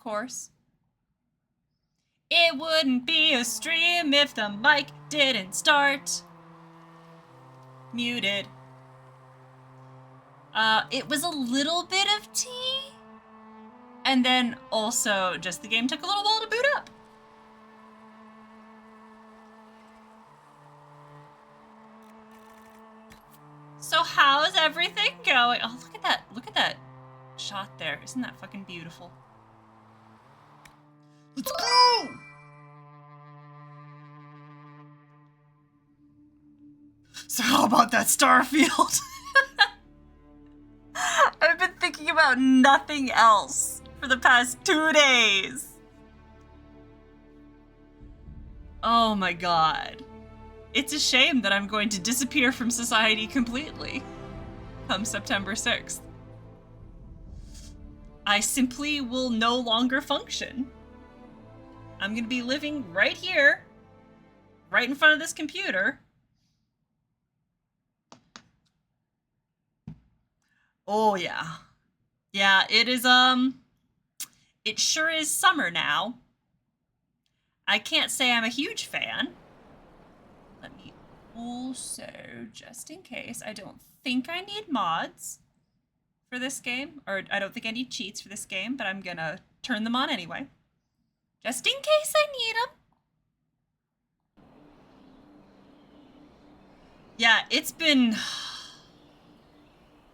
course. It wouldn't be a stream if the mic didn't start. Muted. It was a little bit of tea. And then also just the game took a little while to boot up. So how's everything going? Oh, look at that. Look at that shot there. Isn't that fucking beautiful? Let's go! So how about that Starfield? I've been thinking about nothing else for the past 2 days. Oh my god. It's a shame that I'm going to disappear from society completely come September 6th. I simply will no longer function. I'm gonna be living right here, right in front of this computer. Oh yeah. Yeah, it is, it sure is summer now. I can't say I'm a huge fan. Let me also, just in case, I don't think I need mods for this game, or I don't think I need cheats for this game, but I'm gonna turn them on anyway. Just in case I need them. Yeah, it's been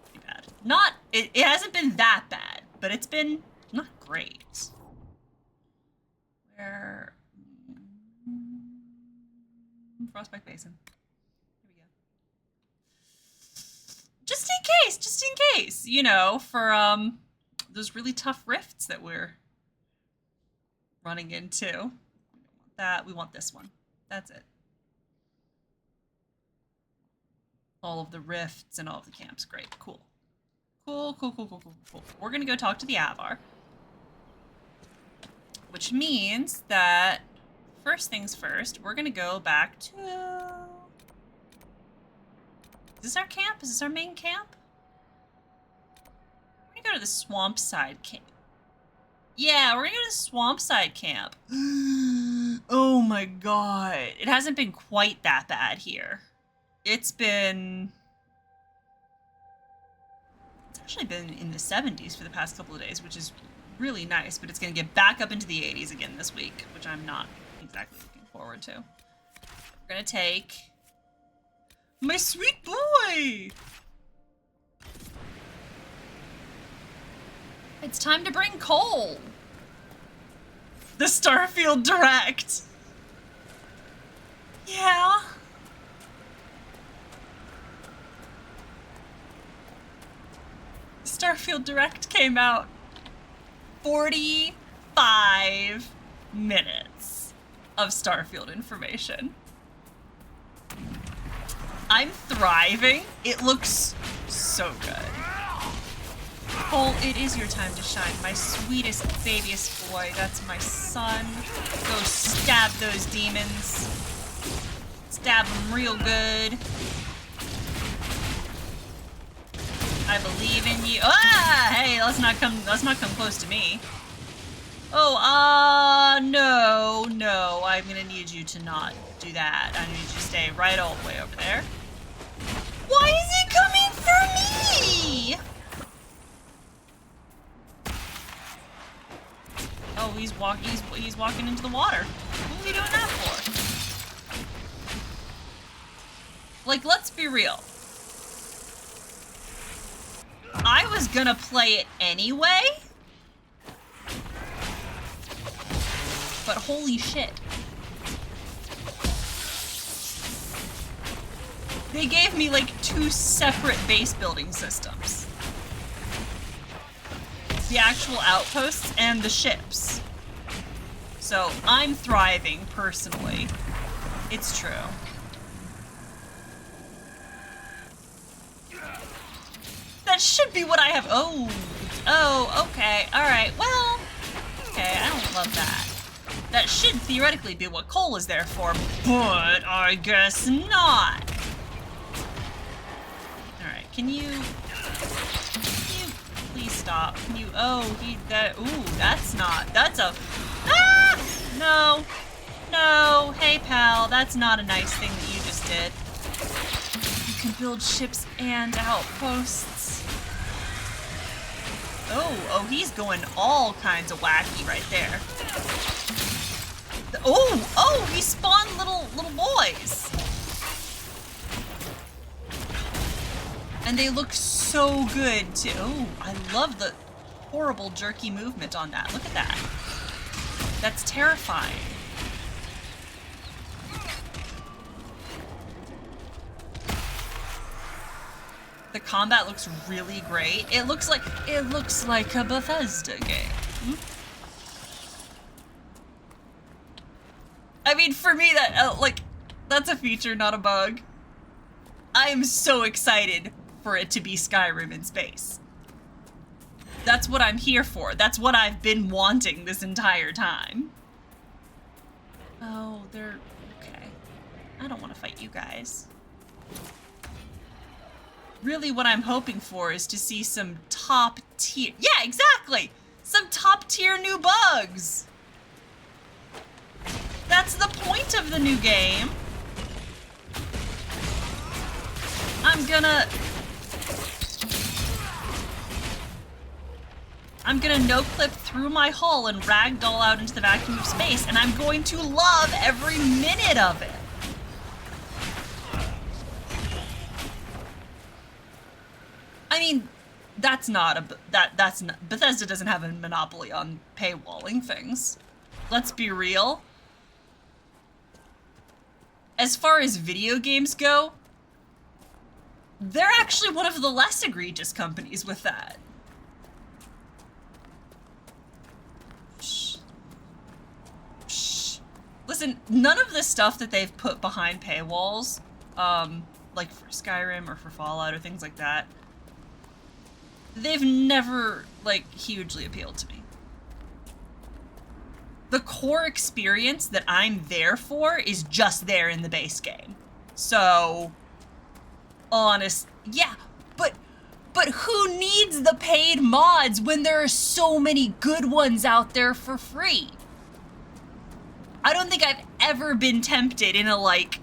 pretty bad. Not, it hasn't been that bad, but it's been not great. Where... Frostbite Basin. Here we go. Just in case, you know, for those really tough rifts that we're running into. We don't want that. We want this one. That's it. All of the rifts and all of the camps. Great. Cool. Cool. We're gonna go talk to the Avar. Which means that first things first, we're gonna go back to... Is this our camp? Is this our main camp? We're gonna go to the swamp side camp. Yeah, we're gonna go to the swamp side camp. Oh my god. It hasn't been quite that bad here. It's actually been in the 70s for the past couple of days, which is really nice, but it's gonna get back up into the 80s again this week, which I'm not exactly looking forward to. We're gonna take my sweet boy! It's time to bring coal! The Starfield Direct! Yeah? Starfield Direct came out 45 minutes of Starfield information. I'm thriving. It looks so good. Cole, it is your time to shine. My sweetest, babiest boy. That's my son. Go stab those demons. Stab them real good. I believe in you. Ah! Hey, let's not come close to me. Oh, no. I'm gonna need you to not do that. I need you to stay right all the way over there. Why is he coming for me? Oh, he's walking into the water. What was he doing that for? Like, let's be real. I was gonna play it anyway. But holy shit. They gave me like 2 separate base building systems. The actual outposts and the ships. So I'm thriving personally. It's true. That should be what I have. Oh, okay. All right. Well, okay. I don't love that. That should theoretically be what coal is there for, but I guess not. All right. Can you please stop? Can you, oh, that's a, ah! No, no, hey pal, that's not a nice thing that you just did. You can build ships and outposts. Oh, he's going all kinds of wacky right there. Oh, he spawned little boys. And they look so good too. Oh, I love the horrible jerky movement on that. Look at that. That's terrifying. The combat looks really great. It looks like a Bethesda game. I mean, for me, that's a feature, not a bug. I am so excited for it to be Skyrim in space. That's what I'm here for. That's what I've been wanting this entire time. Oh, they're okay. I don't want to fight you guys. Really what I'm hoping for is to see some top tier, yeah, exactly! Some top tier new bugs! That's the point of the new game. I'm gonna no-clip through my hull and ragdoll out into the vacuum of space, and I'm going to love every minute of it. I mean, that's not Bethesda doesn't have a monopoly on paywalling things. Let's be real. As far as video games go, they're actually one of the less egregious companies with that. Shh. Shh. Listen, none of the stuff that they've put behind paywalls, like for Skyrim or for Fallout or things like that, they've never, like, hugely appealed to me. The core experience that I'm there for is just there in the base game. So, yeah, but who needs the paid mods when there are so many good ones out there for free? I don't think I've ever been tempted in a, like,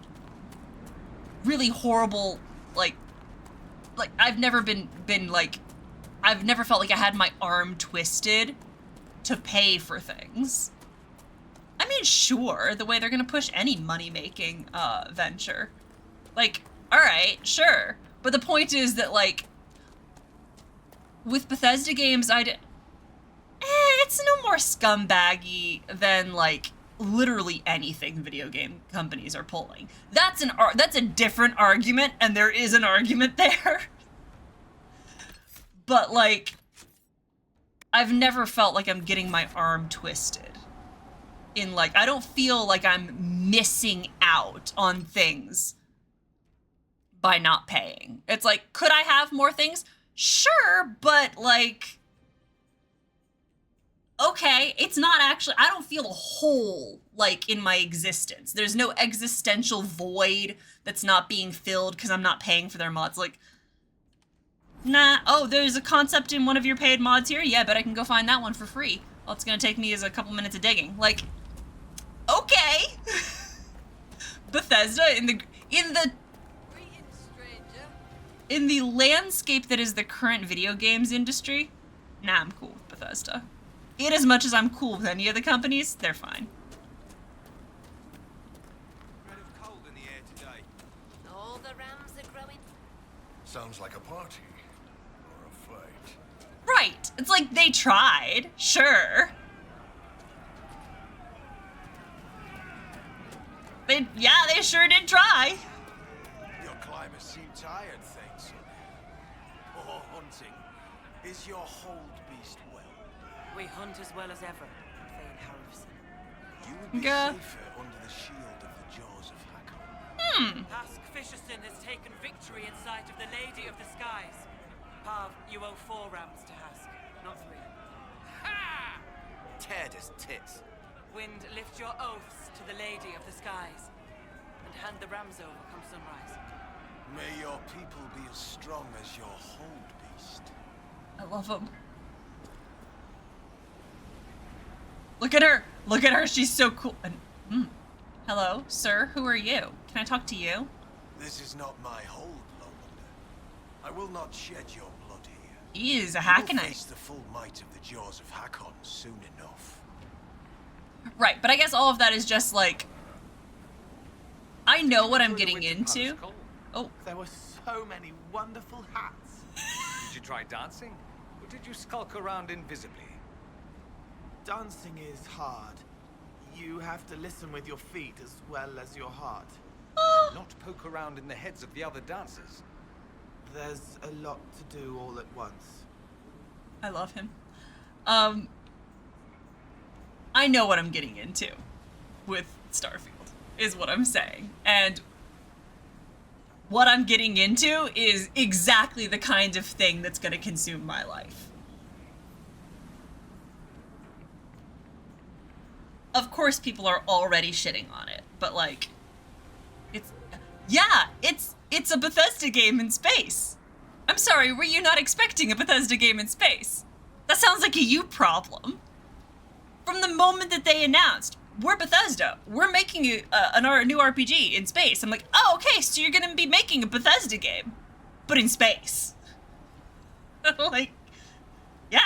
really horrible, like, I've never I've never felt like I had my arm twisted to pay for things. I mean, sure, the way they're gonna push any money-making venture. Like, alright, sure. But the point is that, like, with Bethesda games, it's no more scumbaggy than, like, literally anything video game companies are pulling. That's a different argument, and there is an argument there. But, like, I've never felt like I'm getting my arm twisted. In, like, I don't feel like I'm missing out on things by not paying. It's like, could I have more things? Sure, but, like, okay, it's not actually, I don't feel a hole, like, in my existence. There's no existential void that's not being filled because I'm not paying for their mods. Like, nah, oh, there's a concept in one of your paid mods here? Yeah, but I can go find that one for free. All it's gonna take me is a couple minutes of digging. Like, okay. Bethesda in the landscape that is the current video games industry, nah, I'm cool with Bethesda. In as much as I'm cool with any of the companies, they're fine. Kind of cold in the air today. All the rams are growing. Sounds like a party. Or a fight. Right. It's like they tried. Sure. They sure did try. Your climbers seem tired, thanks. Or hunting. Is your hold beast well? We hunt as well as ever, Thane Harrison. You would be safer under the shield of the jaws of Hakon. Hask Fisherson has taken victory in sight of the Lady of the Skies. Pav, you owe 4 rams to Hask, not 3. Ha! Tear his tits. Wind, lift your oaths to the Lady of the Skies, and hand the rams over come sunrise. May your people be as strong as your hold beast. I love him. Look at her! Look at her! She's so cool. And, hello, sir. Who are you? Can I talk to you? This is not my hold, Lowlander. I will not shed your blood here. He is a You will Hakonite. face the full might of the jaws of Hakon soon enough. Right, but I guess all of that is just like, I know what I'm getting into. Oh, There were so many wonderful hats. Did you try dancing? Or did you skulk around invisibly? Dancing is hard. You have to listen with your feet as well as your heart. Not poke around in the heads of the other dancers. There's a lot to do all at once. I love him. I know what I'm getting into with Starfield, is what I'm saying. And what I'm getting into is exactly the kind of thing that's going to consume my life. Of course, people are already shitting on it, but like, it's a Bethesda game in space. I'm sorry, were you not expecting a Bethesda game in space? That sounds like a you problem. From the moment that they announced, we're Bethesda, we're making a new RPG in space. I'm like, oh, okay, so you're gonna be making a Bethesda game, but in space. Like, yeah.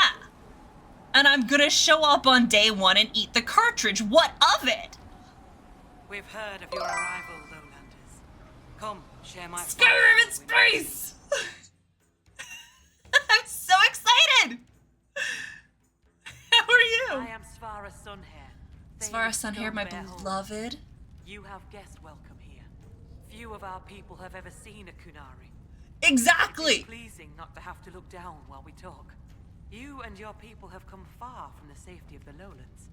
And I'm gonna show up on day one and eat the cartridge. What of it? We've heard of your arrival, Lowlanders. Come, share my Skyrim in space! I'm so excited! How are you? I am Svara Sunhair. Svara Sunhair, my Stonebear beloved. You have guest welcome here. Few of our people have ever seen a Kunari. Exactly! It's pleasing not to have to look down while we talk. You and your people have come far from the safety of the lowlands.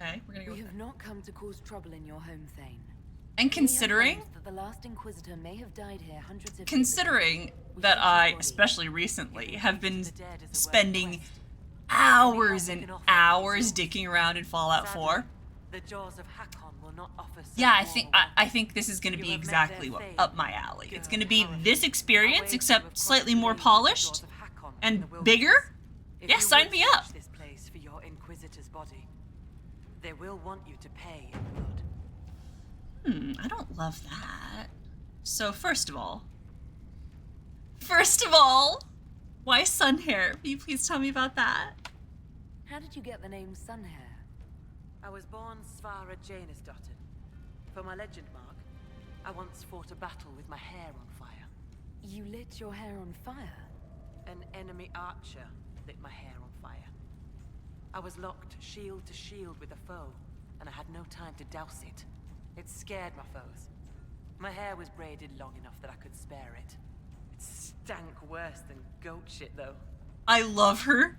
Okay, we're gonna go We with have that. not come to cause trouble in your home, Thane. And We considering, have heard that the last Inquisitor may have died here hundreds of years considering ago. We that seek his I, body. especially recently, have been The dead is a work spending quest. hours and hours dicking around in Fallout 4. Sadly, the jaws of Hakon will not offer such Yeah, warm I think this is going to You be have met exactly their what, fate. up my alley. It's Girl, going to be however, this experience, away you except have slightly crossed more the jaws polished of Hakon in the and wilderness. bigger. If Yeah, you sign would me search up. this place for your Inquisitor's body, they will want you to pay in blood. I don't love that. So first of all, why Sunhair? Will you please tell me about that? How did you get the name Sunhair? I was born Svara Janusdottir. For my legend mark, I once fought a battle with my hair on fire. You lit your hair on fire? An enemy archer lit my hair on fire. I was locked shield to shield with a foe, and I had no time to douse it. It scared my foes. My hair was braided long enough that I could spare it. It stank worse than goat shit, though. I love her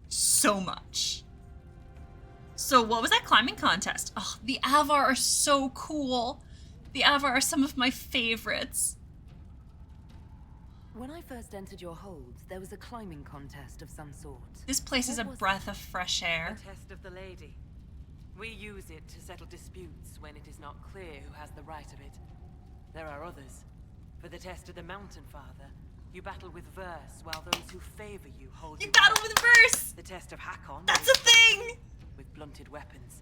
so much. So what was that climbing contest? Oh, the Avar are so cool. The Avar are some of my favorites. When I first entered your hold, there was a climbing contest of some sort. This place is a What was breath of fresh air. The test of the lady. We use it to settle disputes when it is not clear who has the right of it. There are others. For the test of the Mountain Father, you battle with verse, while those who favor you hold You you battle back. with verse! The test of Hakon. That's is a thing! with blunted weapons.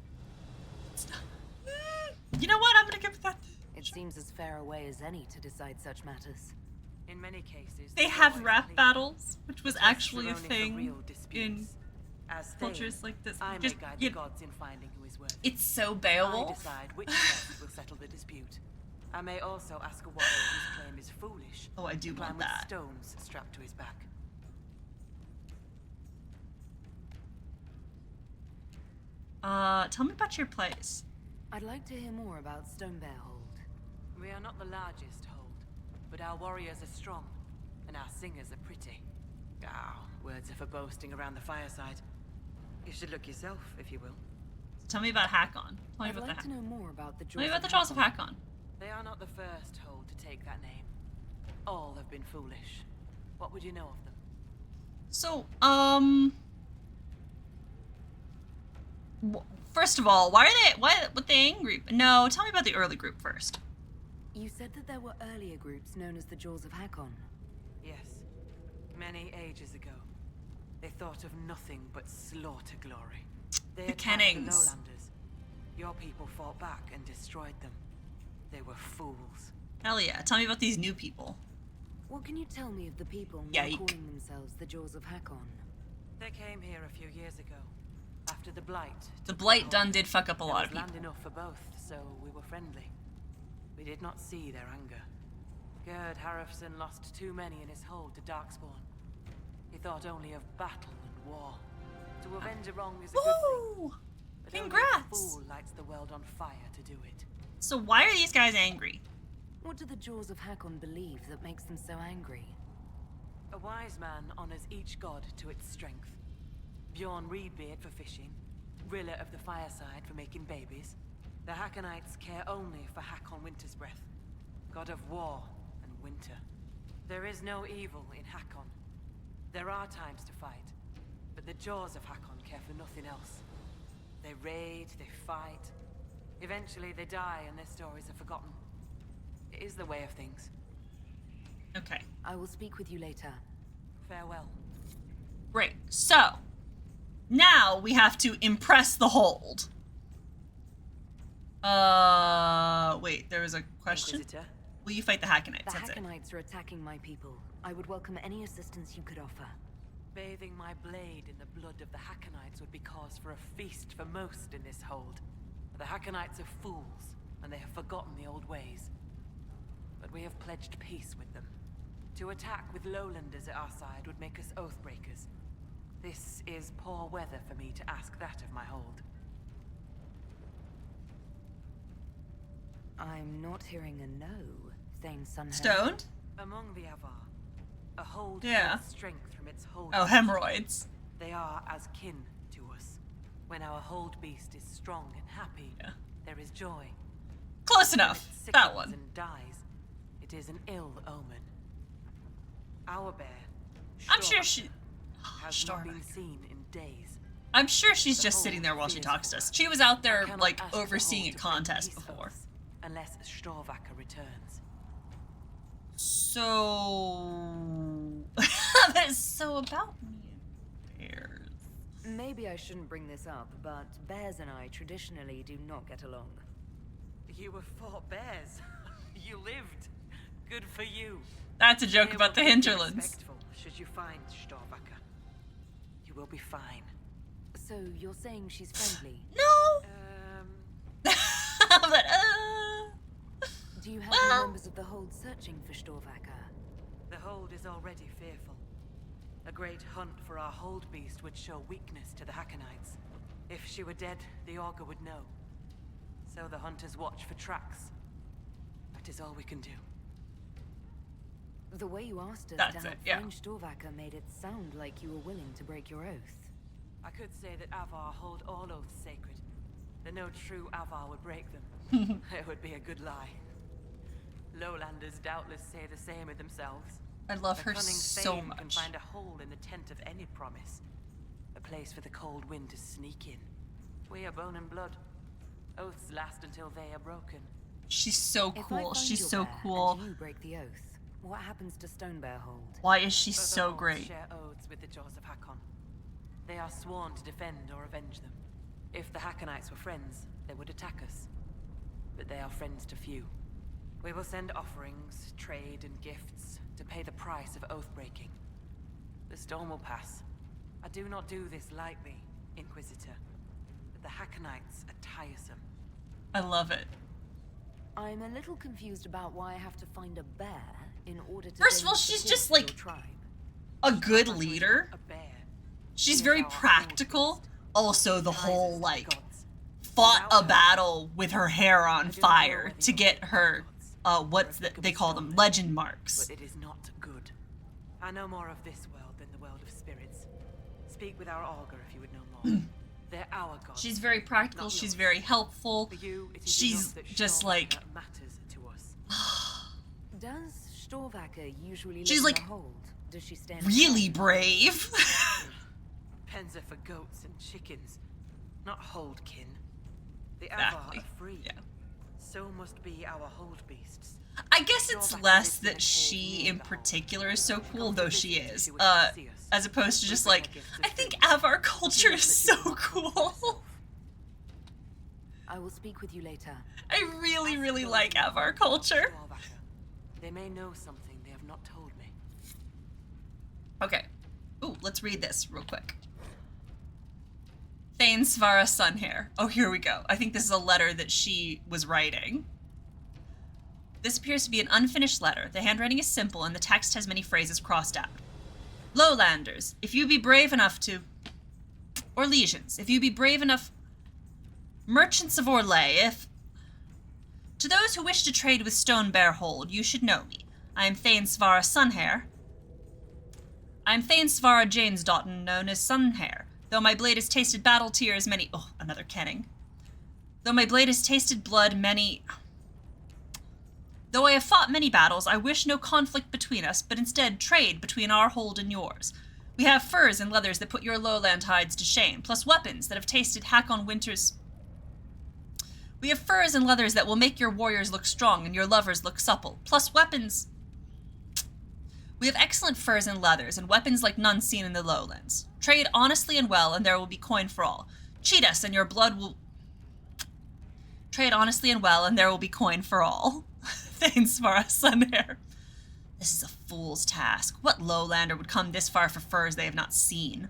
You know what? I'm gonna give that. It seems as fair a way as any to decide such matters. In many cases, They the have law is rap clear. battles, which was Tests are actually a only for thing real in disputes. As cultures Thane, like this. I Just, may guide you- the gods in finding who is worthy. It's so I Beowulf. decide which test will settle the dispute. I may also ask a warrior whose claim is foolish. Oh, I do to climb want with that. stones strapped to his back. Tell me about your place. I'd like to hear more about Stonebear Hold. We are not the largest hold, but our warriors are strong, and our singers are pretty. Ah, words are for boasting around the fireside. You should look yourself, if you will. Tell me about Hakon. Tell me I'd about like the. to know more about the Tell me Jaws about the Jaws of Hakon. Hakon. They are not the first hold to take that name. All have been foolish. What would you know of them? So, First of all, why what they angry? No, tell me about the early group first. You said that there were earlier groups known as the Jaws of Hakon. Yes. Many ages ago. They thought of nothing but slaughter glory. They The attacked the Kennings. lowlanders. Your people fought back and destroyed them. They were fools. Hell yeah, tell me about these new people. What can you tell me of the people now Yike. calling themselves the Jaws of Hakon? They came here a few years ago. After the Blight. The Blight done did fuck up a lot of There was people. land enough for both, so we were friendly. We did not see their anger. Gerd Harrison lost too many in his hold to Darkspawn. He thought only of battle and war. To avenge a wrong is a good thing. Woo! But only a Congrats! fool lights the world on fire to do it. So why are these guys angry? What do the Jaws of Hakon believe that makes them so angry? A wise man honors each god to its strength. Bjorn Reedbeard for fishing, Rilla of the Fireside for making babies. The Hakonites care only for Hakon Winter's Breath, god of war and winter. There is no evil in Hakon. There are times to fight, but the Jaws of Hakon care for nothing else. They raid, they fight. Eventually they die and their stories are forgotten. It is the way of things. Okay, I will speak with you later. Farewell. great. So, now we have to impress the hold. Wait, there was a question? Inquisitor, Will you fight the Hackonites? The That's it. Hakonites are attacking my people. I would welcome any assistance you could offer. bathing my blade in the blood of the Hakonites would be cause for a feast for most in this hold. The Hakonites are fools, and they have forgotten the old ways. But we have pledged peace with them. To attack with lowlanders at our side would make us oathbreakers. This is poor weather for me to ask that of my hold. I'm not hearing a no, Thane Sunhead. Stoned? Among the Avar, a hold Yeah. draws strength from its hold. Oh, hemorrhoids. They are as kin to us. When our hold beast is strong and happy, Yeah. there is joy. Close When enough. it That sickens one. and dies, it is an ill omen. Our bear, I'm sure Stormback, she... has not been Stormback. seen in days. I'm sure she's The just hold sitting there while she fears talks for to us. us. She was out I there, cannot like, ask the overseeing a hold to break contest peace before. oaths Unless Stormback returns. So... that is so about me and bears. Maybe I shouldn't bring this up, but bears and I traditionally do not get along. You were fought bears. You lived. Good for you. That's a joke They about the will keep you hinterlands. respectful should you find Stormbacker. You will be fine. So you're saying she's friendly? No! But, Do you have Well- any members of the hold searching for Storvacker? The hold is already fearful. A great hunt for our hold beast would show weakness to the Hakonites. If she were dead, the augur would know. So the hunters watch for tracks. That is all we can do. The way you asked us That's to help it, yeah. find Storvacker made it sound like you were willing to break your oath. I could say that Avar hold all oaths sacred. That no true Avar would break them. It would be a good lie. Lowlanders doubtless say the same of themselves. I love A her cunning so Thane can much. find a hole in the tent of any promise. A place for the cold wind to sneak in. We are bone and blood. Oaths last until they are broken. She's so If I cool. find She's your so bear cool. And you break the oath, what happens to Stonebear Hold? Why is she Both so holds great? share oaths with the Jaws of Hakon. They are sworn to defend or avenge them. If the Hakonites were friends, they would attack us. But they are friends to few. We will send offerings, trade, and gifts to pay the price of oath-breaking. The storm will pass. I do not do this lightly, Inquisitor. But the Hakonites are tiresome. I love it. I'm a little confused about why I have to find a bear in order to. First of all, gain she's support just for your like tribe. a good Stormbacker is leader. not a bear. She's He is very our hold practical. beast. Also, the He whole rises to like the gods. fought Without a her, battle with her hair I on do not know fire whether to you get are her gods, what's or if the, could they be call them stolen. legend marks. But it is not good. I know more of this world than the world of spirits. Speak with our augur if you would know more. They're our gods. She's very practical. Not She's yours. very helpful. For you, it is She's enough that just Stormbacker like matters to us. Does Storvacker usually live She's in like the hold? Does she stand? really brave. Pens are for goats and chickens. not holdkin. The Avar Exactly. are free. Yeah. So must be our hold beasts. I guess it's Shorbacker less lives in a that cave she near in the hold. particular is so She cool, comes to though she visit if is. she wishes to see us. As opposed to We just bring her like, gifts of I think food. Avar Something culture else is that she so will not come for cool. herself. I will speak with you later. I really, Ask really those like who know Avar about culture. Shorbacker. They may know something they have not told me. Okay. Ooh, let's read this real quick. Thane Svara Sunhair. Oh, here we go. I think this is a letter that she was writing. This appears to be an unfinished letter. The handwriting is simple and the text has many phrases crossed out. Lowlanders, if you be brave enough to... Or Legions, if you be brave enough... Merchants of Orlais, if... To those who wish to trade with Stone Bear Hold, you should know me. I am Thane Svara Sunhair. I am Thane Svara Janesdottin, known as Sunhair. Though my blade has tasted battle tears, many... Oh, another kenning. Though my blade has tasted blood, many... Though I have fought many battles, I wish no conflict between us, but instead trade between our hold and yours. We have furs and leathers that put your lowland hides to shame, plus weapons that have tasted Hakon Winter's... We have furs and leathers that will make your warriors look strong and your lovers look supple, plus weapons... We have excellent furs and leathers, and weapons like none seen in the lowlands. Trade honestly and well, and there will be coin for all. Cheat us, and your blood will... Trade honestly and well, and there will be coin for all. Thanks for us, Sunhair. This is a fool's task. What lowlander would come this far for furs they have not seen?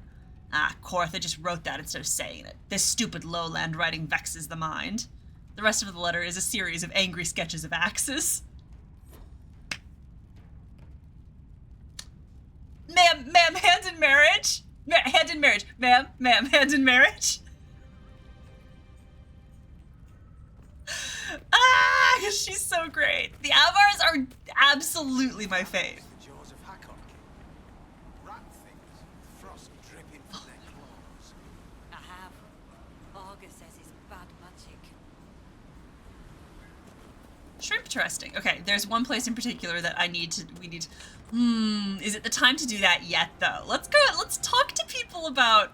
Ah, Kortha just wrote that instead of saying it. This stupid lowland writing vexes the mind. The rest of the letter is a series of angry sketches of axes. Ma'am, hand in marriage? Hand in marriage. Ma'am, hand in marriage? Ah, she's so great. The Avars are absolutely my fave. The jaws of Hakon. Rat things, frost dripping from their claws. I have. Augur says it's bad magic. Shrimp interesting. Okay, there's one place in particular that we need to... is it the time to do that yet, though? Let's talk to people about...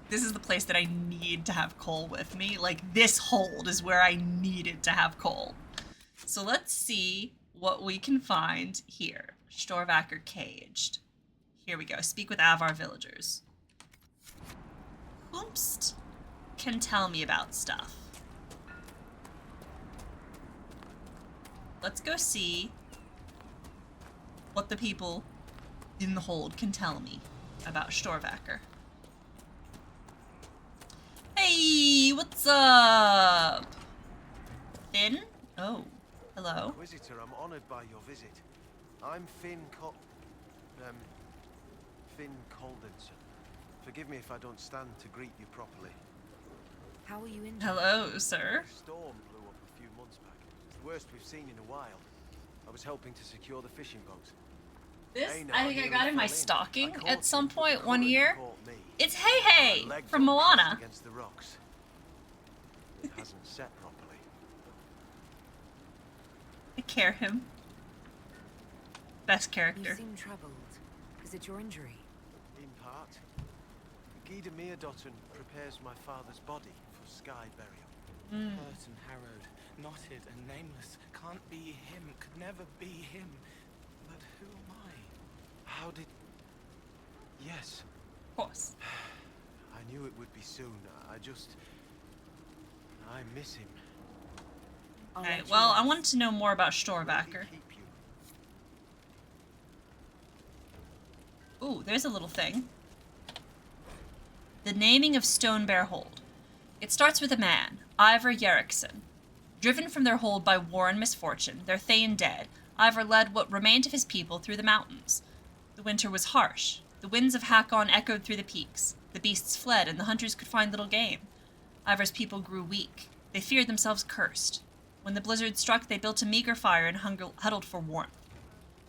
This is the place that I need to have Cole with me. Like, this hold is where I needed to have Cole. So let's see what we can find here. Storvacker caged. Here we go. Speak with Avar villagers. Whomst can tell me about stuff. Let's go see what the people in the hold can tell me about Storvacker. Hey, what's up? Finn? Oh, hello. Inquisitor, I'm honored by your visit. I'm Finn Coldenson. Forgive me if I don't stand to greet you properly. How are you injured? Hello, sir. A storm blew up a few months back. It's the worst we've seen in a while. I was helping to secure the fishing boat. This, Hey, now I think I here got we in my fell stocking I caught at some you, but point the one current year. caught me. It's Hey Hey My leg from got pressed Moana. against the rocks. It hasn't set properly. I care him. Best You character. seem troubled. Is it your injury? In part, Gida Meerdotten prepares my father's body for sky burial. Hurt and harrowed, knotted and nameless. Can't be him, could never be him. But who am I? How did... Yes, Of course. I knew it would be soon. I miss him. I'll Alright, let you well, I rest. wanted to know more about Where did he Storvacker. keep you? Ooh, there's a little thing. The naming of Stone Bear Hold. It starts with a man, Ivar Yerrickson. Driven from their hold by war and misfortune, their Thane dead, Ivar led what remained of his people through the mountains. The winter was harsh. The winds of Hakon echoed through the peaks. The beasts fled, and the hunters could find little game. Ivar's people grew weak. They feared themselves cursed. When the blizzard struck, they built a meager fire and huddled for warmth.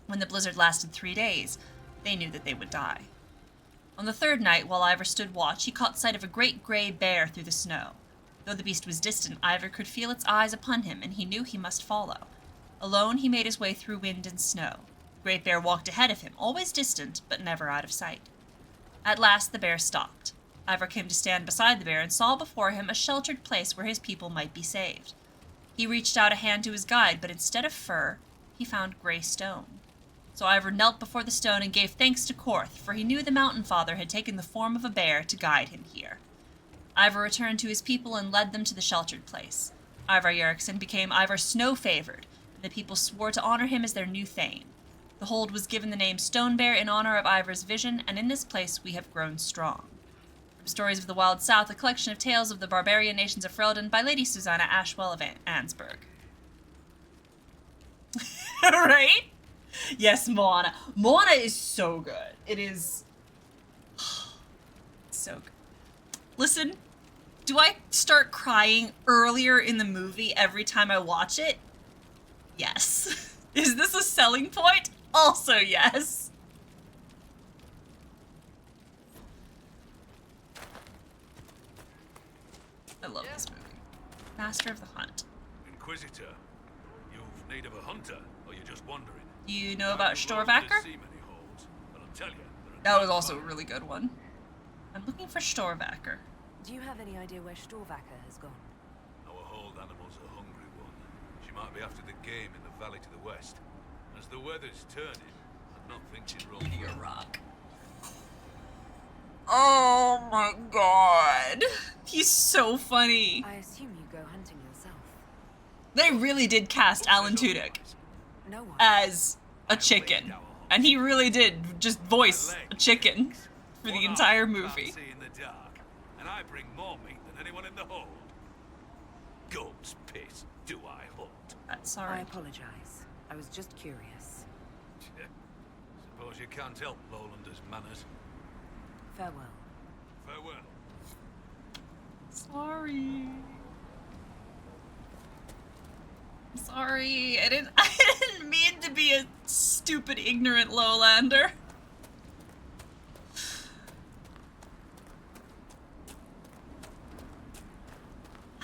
When the blizzard lasted 3 days, they knew that they would die. On the third night, while Ivar stood watch, he caught sight of a great grey bear through the snow. Though the beast was distant, Ivar could feel its eyes upon him, and he knew he must follow. Alone, he made his way through wind and snow. The great bear walked ahead of him, always distant, but never out of sight. At last, the bear stopped. Ivor came to stand beside the bear and saw before him a sheltered place where his people might be saved. He reached out a hand to his guide, but instead of fur, he found gray stone. So Ivor knelt before the stone and gave thanks to Korth, for he knew the Mountain Father had taken the form of a bear to guide him here. Ivor returned to his people and led them to the sheltered place. Ivar Yerrickson became Ivor Snow-Favored, and the people swore to honor him as their new thane. The hold was given the name Stone Bear in honor of Ivor's vision, and in this place we have grown strong. From Stories of the Wild South, a collection of tales of the barbarian nations of Ferelden by Lady Susanna Ashwell of Ansburg. Right? Yes, Moana. Moana is so good. It is so good. Listen, do I start crying earlier in the movie every time I watch it? Yes. Is this a selling point? Also yes. I love this movie. Master of the Hunt. Inquisitor, you've need of a hunter, or you're just wandering? Do you know about Storvacker? That was also a really good one. I'm looking for Storvacker. Do you have any idea where Storvacker has gone? Our hold animal's a hungry one. She might be after the game in the valley to the west. As the weather's turning, I'm not thinking roll Give me a rock. Oh my god. He's so funny. I assume you go hunting yourself. They really did cast Alan Tudyk No one. as a chicken. And he really did just voice a chicken for the entire movie. See in the dark, and I bring more meat than anyone in the hold. Goat's piss, do I hunt? I Sorry. apologize. I was just curious. Suppose you can't help Lowlanders' manners. Farewell. Farewell. Sorry. I'm sorry. I didn't mean to be a stupid, ignorant lowlander.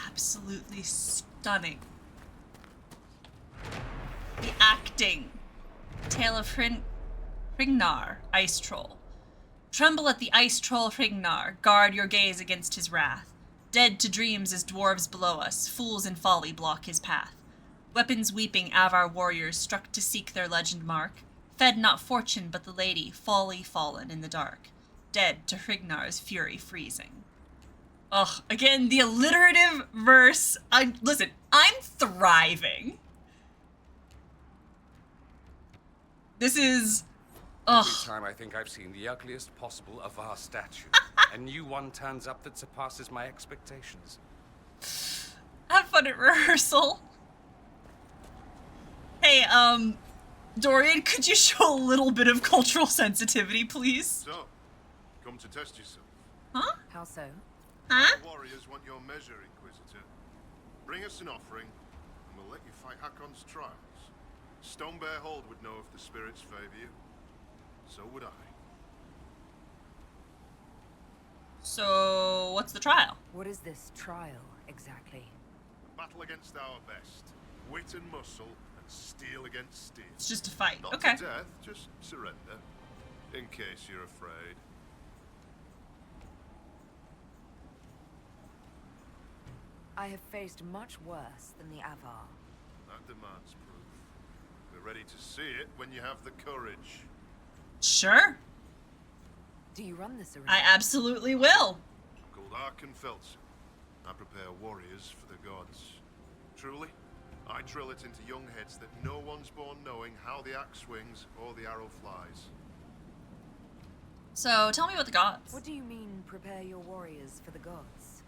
Absolutely stunning. The acting. Tale of Hrignar, Ice Troll. Tremble at the ice troll Hrignar, guard your gaze against his wrath. Dead to dreams as dwarves below us, fools in folly block his path. Weapons weeping Avar warriors struck to seek their legend mark, fed not fortune but the lady, folly fallen in the dark, dead to Hrignar's fury freezing. Ugh, again, the alliterative verse. Listen, I'm thriving. This is... Every Ugh. time I think I've seen the ugliest possible Avar statue, a new one turns up that surpasses my expectations. Have fun at rehearsal. Hey, Dorian, could you show a little bit of cultural sensitivity, please? So, come to test yourself. Huh? How so? Huh? The warriors want your measure, Inquisitor. Bring us an offering, and we'll let you fight Hakon's trials. Stone Bear Hold would know if the spirits favor you. So would I. So, what's the trial? What is this trial, exactly? A battle against our best. Wit and muscle, and steel against steel. It's just a fight. Not Okay. to death, just surrender. In case you're afraid. I have faced much worse than the Avar. That demands proof. We're ready to see it when you have the courage. Sure. Do you run this arena? I absolutely will. I'm called Arkan Felton. I prepare warriors for the gods. Truly, I drill it into young heads that no one's born knowing how the axe swings or the arrow flies. So, tell me about the gods. What do you mean, prepare your warriors for the gods?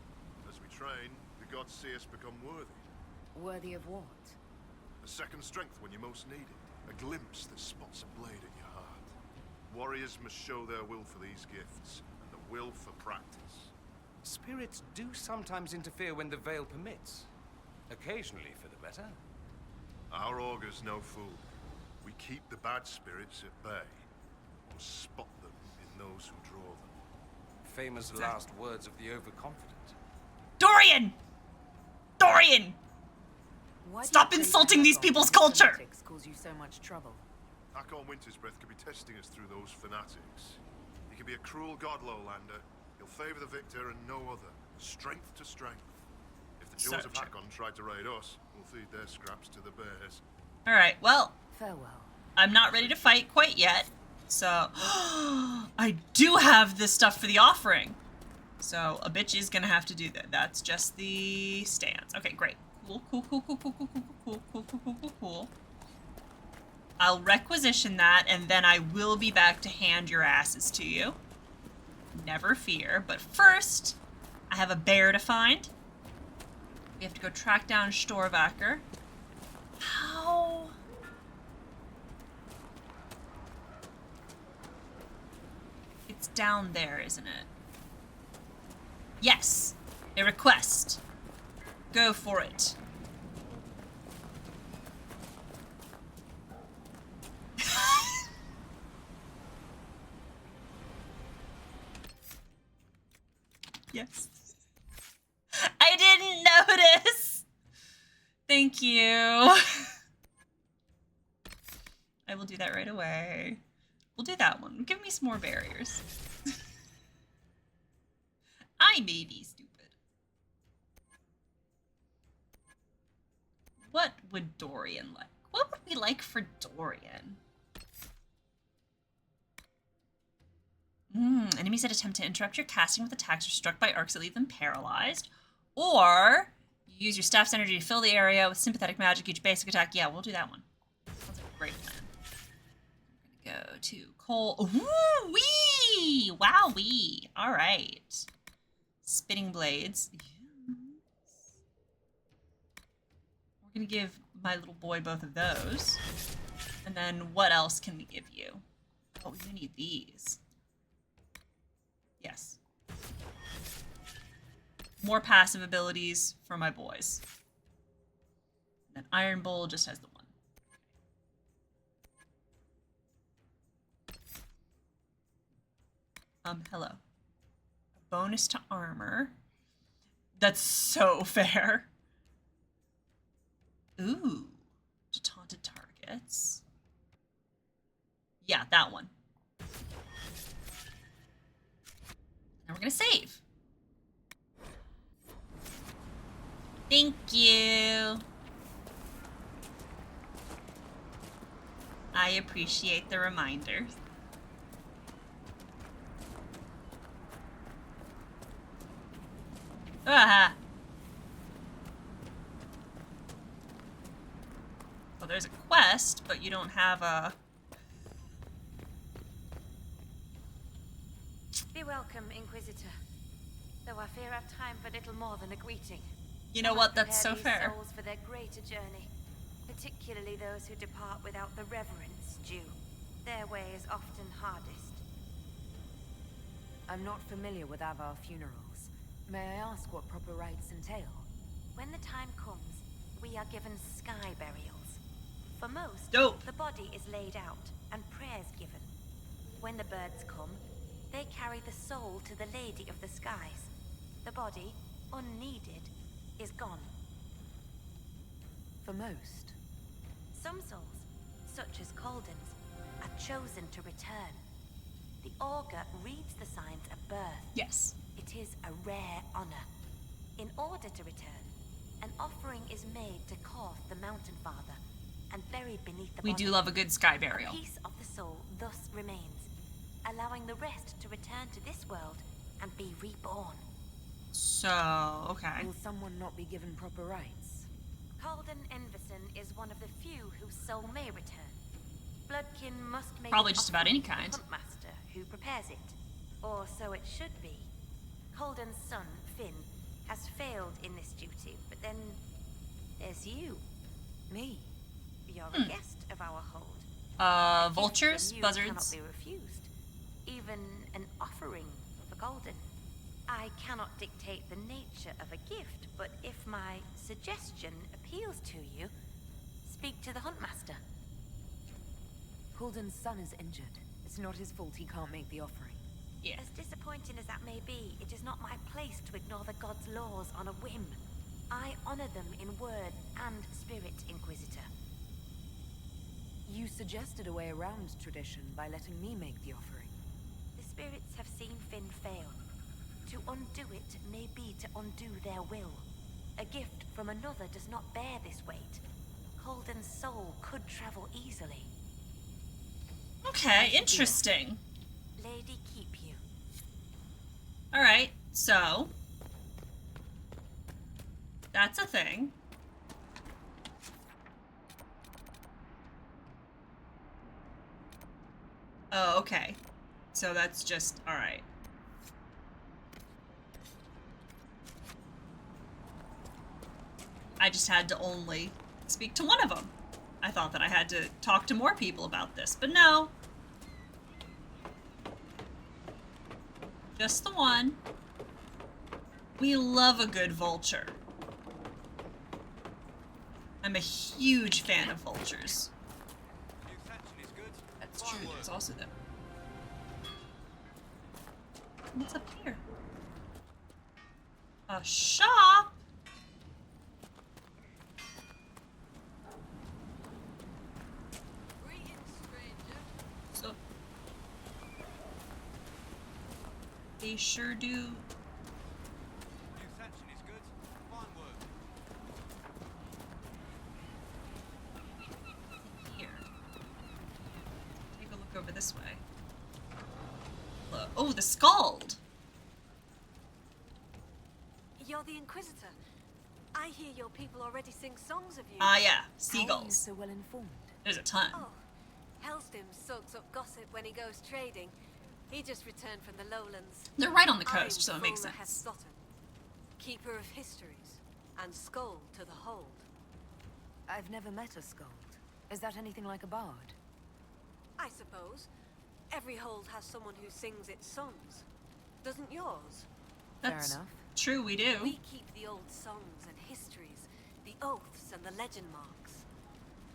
As we train, the gods see us become worthy. Worthy of what? A second strength when you most need it. A glimpse that spots a blade at your heart. Warriors must show their will for these gifts, and the will for practice. Spirits do sometimes interfere when the veil permits. Occasionally for the better. Our augur's no fool. We keep the bad spirits at bay, or spot them in those who draw them. Famous last words of the overconfident. Dorian! Dorian! Why do Stop you think insulting these Hakon people's and his culture! fanatics cause you so much trouble? Hakon Wintersbreath could be testing us through those fanatics. He could be a cruel god, Lowlander, He'll favor the victor and no other. Strength to strength. If the Jaws of Hakon tried to raid us, we'll feed their scraps to the bears. Alright, well, Farewell. I'm not ready to fight quite yet. So, I do have this stuff for the offering. So, a bitch is gonna have to do that. That's just the stance. Okay, great. Cool, cool, cool, cool, cool, cool, cool, cool, cool, cool, cool, cool, cool. I'll requisition that, and then I will be back to hand your asses to you. Never fear. But first, I have a bear to find. We have to go track down Storvacker. How? It's down there, isn't it? Yes! A request. Go for it. Yes. I didn't notice! Thank you. I will do that right away. We'll do that one. Give me some more barriers. I may be stupid. What would Dorian like? What would we like for Dorian? Enemies that attempt to interrupt your casting with attacks are struck by arcs that leave them paralyzed. Or you use your staff's energy to fill the area with sympathetic magic. Each basic attack. Yeah, we'll do that one. Sounds like a great plan. We're gonna go to Cole. Ooh wee! Wowee! All right. Spinning blades. Yes. We're gonna give my little boy both of those. And then what else can we give you? Oh, you need these. Yes. More passive abilities for my boys. And Iron Bull just has the one. Hello. A bonus to armor. That's so fair. Ooh. To taunted targets. Yeah, that one. Now we're gonna save. Thank you. I appreciate the reminders. Ah. Well, there's a quest, but you don't have a... Be welcome, Inquisitor. Though I fear I've time for little more than a greeting. You know what? That's so Prepare these fair. souls for their greater journey, particularly those who depart without the reverence due. Their way is often hardest. I'm not familiar with Avar funerals. May I ask what proper rites entail? When the time comes, we are given sky burials. For most, Dope. the body is laid out and prayers given. When the birds come, they carry the soul to the Lady of the Skies. The body, unneeded, is gone. For most. Some souls, such as Calden's, are chosen to return. The augur reads the signs of birth. Yes. It is a rare honor. In order to return, an offering is made to Korth the Mountain Father, and buried beneath the We body. do love a good sky burial. A piece of the soul thus remains, allowing the rest to return to this world and be reborn. So, okay. Will someone not be given proper rites? Calden Enverson is one of the few whose soul may return. Bloodkin must make Probably an just about offering any to the kind. Huntmaster who prepares it. Or so it should be. Calden's son, Finn, has failed in this duty, but then there's you. Me? You're a guest of our hold. A gift Vultures, from you buzzards. cannot be refused. Even an offering for Calden. I cannot dictate the nature of a gift, but if my suggestion appeals to you, speak to the Huntmaster. Calden's son is injured. It's not his fault he can't make the offering. Yeah. As disappointing as that may be, it is not my place to ignore the gods' laws on a whim. I honor them in word and spirit, Inquisitor. You suggested a way around tradition by letting me make the offering. The spirits have seen Finn fail. To undo it may be to undo their will. A gift from another does not bear this weight. Holden's soul could travel easily. Okay, interesting. Lady keep you. Alright, so... that's a thing. Oh, okay. So that's just... alright. I just had to only speak to one of them. I thought that I had to talk to more people about this, but no. Just the one. We love a good vulture. I'm a huge fan of vultures. That's true, there's also them. What's up here? A shop? So they sure do. Here. Take a look over this way. Look. Oh, the Scald! You're the Inquisitor. I hear your people already sing songs of you. Ah, yeah. How are you Seagulls. so well informed? There's a ton. Oh, Hellstim soaks up gossip when he goes trading. He just returned from the lowlands. They're right on the I'm coast, so it makes Fulmer sense. Hessotten, keeper of histories, and Skull to the hold. I've never met a Skald. Is that anything like a bard? I suppose. Every hold has someone who sings its songs. Doesn't yours? That's Fair enough. true, we do. We keep the old songs and histories, the oaths and the legend marks.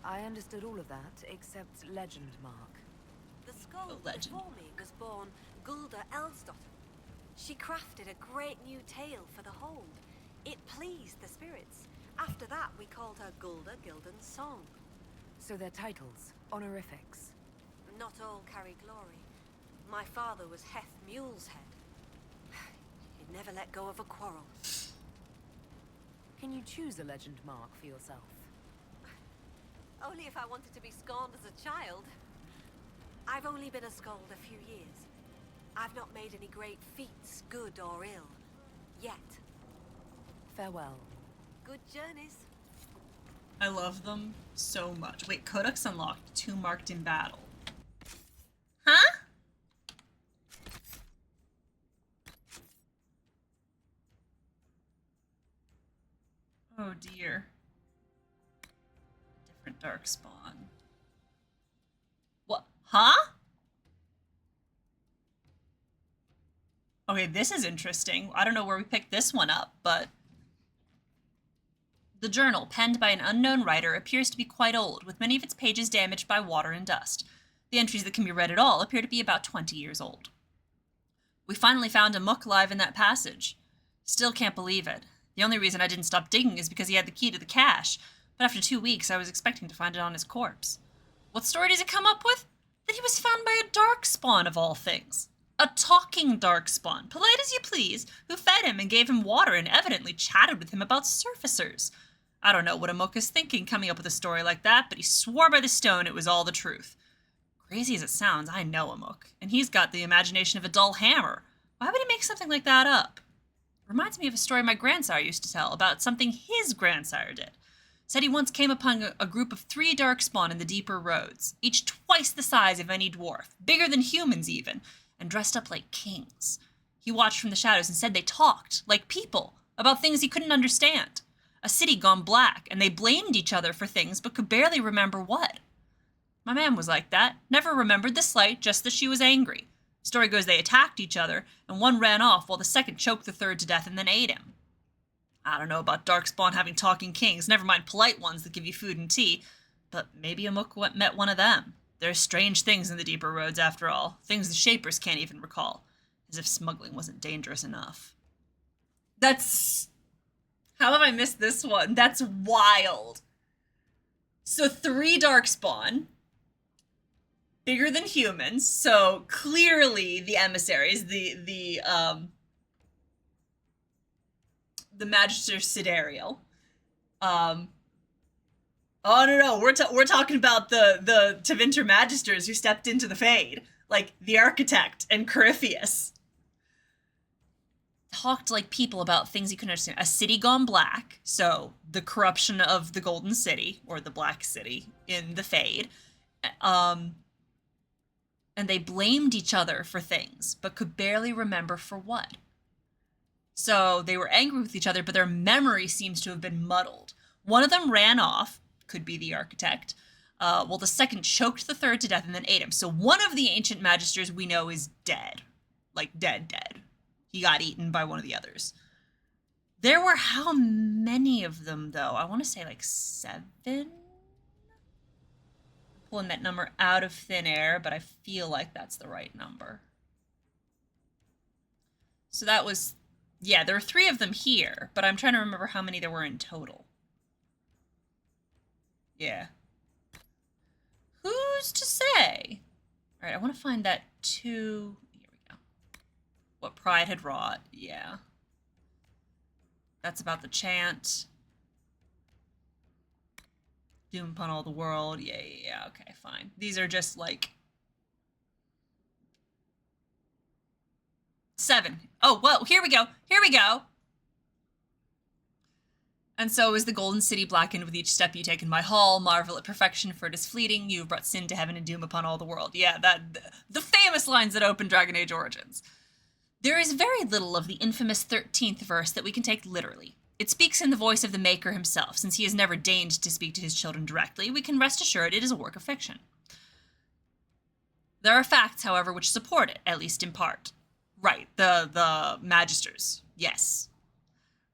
I understood all of that, except legend mark. The Skull The legend. before me was born Gulda Elsdotter. She crafted a great new tale for the hold. It pleased the spirits. After that, we called her Gulda Gildan's Song. So they're titles, honorifics. Not all carry glory. My father was Heth Mule's head. He'd never let go of a quarrel. Can you choose a legend mark for yourself? Only if I wanted to be scorned as a child. I've only been a Skald a few years. I've not made any great feats, good or ill. Yet. Farewell. Good journeys. I love them so much. Wait, Kodak's unlocked. 2 marked in battle. Huh? Oh dear. Different darkspawn. What? Huh? Okay, this is interesting. I don't know where we picked this one up, but... The journal, penned by an unknown writer, appears to be quite old, with many of its pages damaged by water and dust. The entries that can be read at all appear to be about 20 years old. We finally found a Mook live in that passage. Still can't believe it. The only reason I didn't stop digging is because he had the key to the cache, but after 2 weeks I was expecting to find it on his corpse. What story does it come up with? That he was found by a darkspawn of all things. A talking darkspawn, polite as you please, who fed him and gave him water and evidently chatted with him about surfacers. I don't know what a Mook is thinking coming up with a story like that, but he swore by the stone it was all the truth. Crazy as it sounds, I know a Mook, and he's got the imagination of a dull hammer. Why would he make something like that up? Reminds me of a story my grandsire used to tell about something his grandsire did. Said he once came upon a group of 3 darkspawn in the deeper roads, each twice the size of any dwarf, bigger than humans even, and dressed up like kings. He watched from the shadows and said they talked, like people, about things he couldn't understand. A city gone black, and they blamed each other for things but could barely remember what. My man was like that, never remembered the slight, just that she was angry. Story goes they attacked each other, and one ran off while the second choked the third to death and then ate him. I don't know about darkspawn having talking kings, never mind polite ones that give you food and tea, but maybe a Mook met one of them. There's strange things in the deeper roads after all, things the Shapers can't even recall, as if smuggling wasn't dangerous enough. That's... How have I missed this one? That's wild. So 3 darkspawn, bigger than humans, so clearly the emissaries, the the Magister Siderial. Oh no, we're talking about the Tevinter Magisters who stepped into the Fade, like the Architect and Corypheus. Talked like people about things you couldn't understand. A city gone black, so the corruption of the Golden City, or the Black City in the Fade. And they blamed each other for things, but could barely remember for what. So they were angry with each other, but their memory seems to have been muddled. One of them ran off, could be the Architect, while the second choked the third to death and then ate him. So one of the ancient magisters we know is dead. Like, dead. He got eaten by one of the others. There were how many of them, though? I want to say like 7? Pulling that number out of thin air, but I feel like that's the right number. So that was, yeah, there were 3 of them here, but I'm trying to remember how many there were in total. Yeah. Who's to say? All right, I want to find that 2. Here we go. What pride had wrought. Yeah. That's about the chant. Doom upon all the world. Yeah. Okay, fine. These are just like 7. Oh, whoa, here we go. And so is the Golden City blackened with each step you take in my hall. Marvel at perfection, for it is fleeting. You have brought sin to heaven and doom upon all the world. Yeah, the famous lines that open Dragon Age Origins. There is very little of the infamous 13th verse that we can take literally. It speaks in the voice of the Maker himself. Since he has never deigned to speak to his children directly, we can rest assured it is a work of fiction. There are facts, however, which support it, at least in part. Right, the Magisters, yes.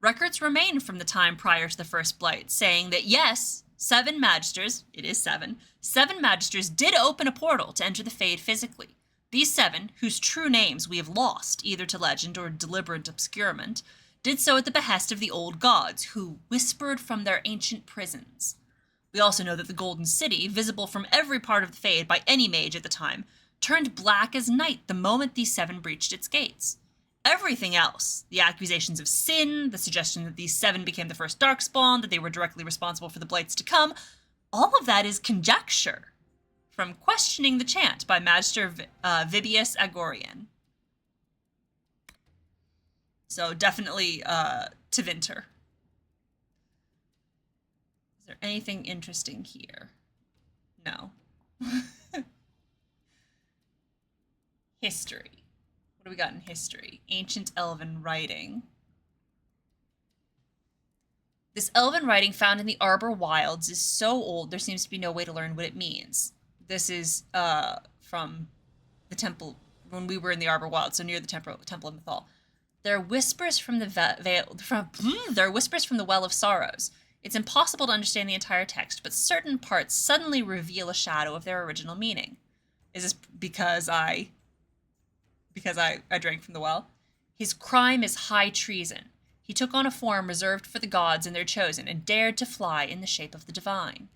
Records remain from the time prior to the First Blight, saying that yes, 7 Magisters, it is 7 Magisters did open a portal to enter the Fade physically. These 7, whose true names we have lost, either to legend or deliberate obscurement, did so at the behest of the old gods, who whispered from their ancient prisons. We also know that the Golden City, visible from every part of the Fade by any mage at the time, turned black as night the moment these 7 breached its gates. Everything else, the accusations of sin, the suggestion that these 7 became the first Darkspawn, that they were directly responsible for the blights to come, all of that is conjecture from Questioning the Chant by Magister Vibius Agorian. So definitely Tevinter. Is there anything interesting here? No. History. What do we got in history? Ancient Elven writing. This Elven writing found in the Arbor Wilds is so old there seems to be no way to learn what it means. This is from the temple, when we were in the Arbor Wilds, so near the Temple of Mythal. There are whispers from the Well of Sorrows. It's impossible to understand the entire text, but certain parts suddenly reveal a shadow of their original meaning. Is this because I drank from the well? His crime is high treason. He took on a form reserved for the gods and their chosen, and dared to fly in the shape of the divine.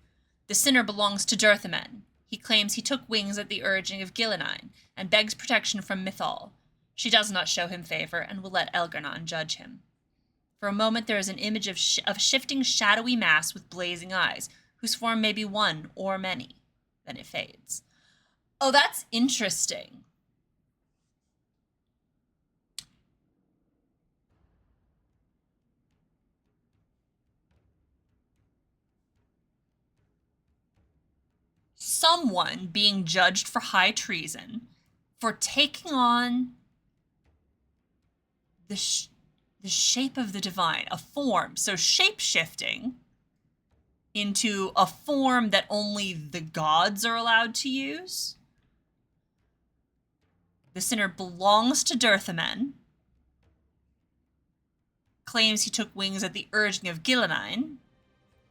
The sinner belongs to Dirthamen. He claims he took wings at the urging of Gillenine, and begs protection from Mythal. She does not show him favor, and will let Elgar'nan judge him. For a moment there is an image of shifting shadowy mass with blazing eyes, whose form may be one or many. Then it fades. Oh, that's interesting. Someone being judged for high treason for taking on the shape of the divine, a form. So shape-shifting into a form that only the gods are allowed to use. The sinner belongs to Dirthamen, claims he took wings at the urging of Gillenine,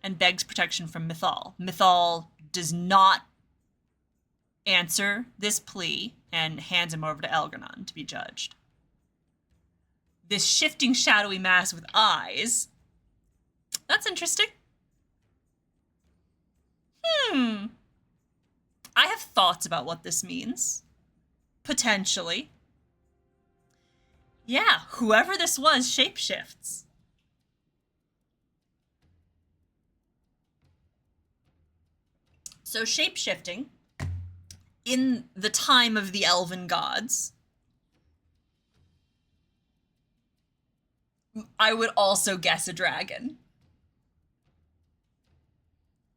and begs protection from Mythal. Mythal does not answer this plea and hands him over to Elgar'nan to be judged. This shifting shadowy mass with eyes. That's interesting. I have thoughts about what this means. Potentially. Yeah, whoever this was shapeshifts. So shape-shifting in the time of the elven gods, I would also guess a dragon.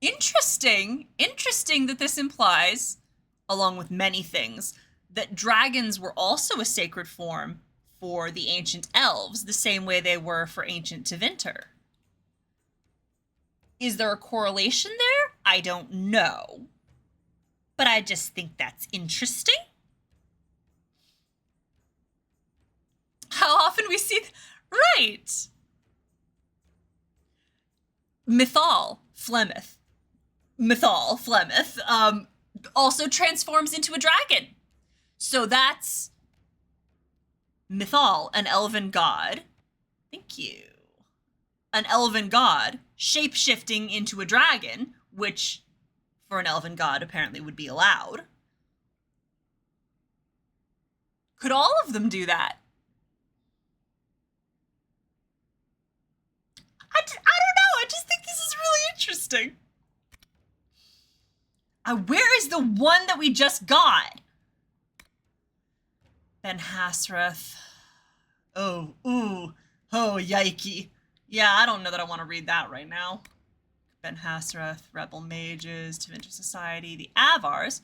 Interesting that this implies, along with many things, that dragons were also a sacred form for the ancient elves, the same way they were for ancient Tevinter. Is there a correlation there? I don't know. But I just think that's interesting. How often we see... Right! Flemeth, also transforms into a dragon. So that's Mythal, an elven god. Thank you. An elven god shape-shifting into a dragon, which for an elven god apparently would be allowed. Could all of them do that? I don't know. I just think this is really interesting. Where is the one that we just got? Ben Hasrath. Oh, yikey. Yeah, I don't know that I want to read that right now. Ben Hasrath, Rebel Mages, Tevinter Society, the Avars.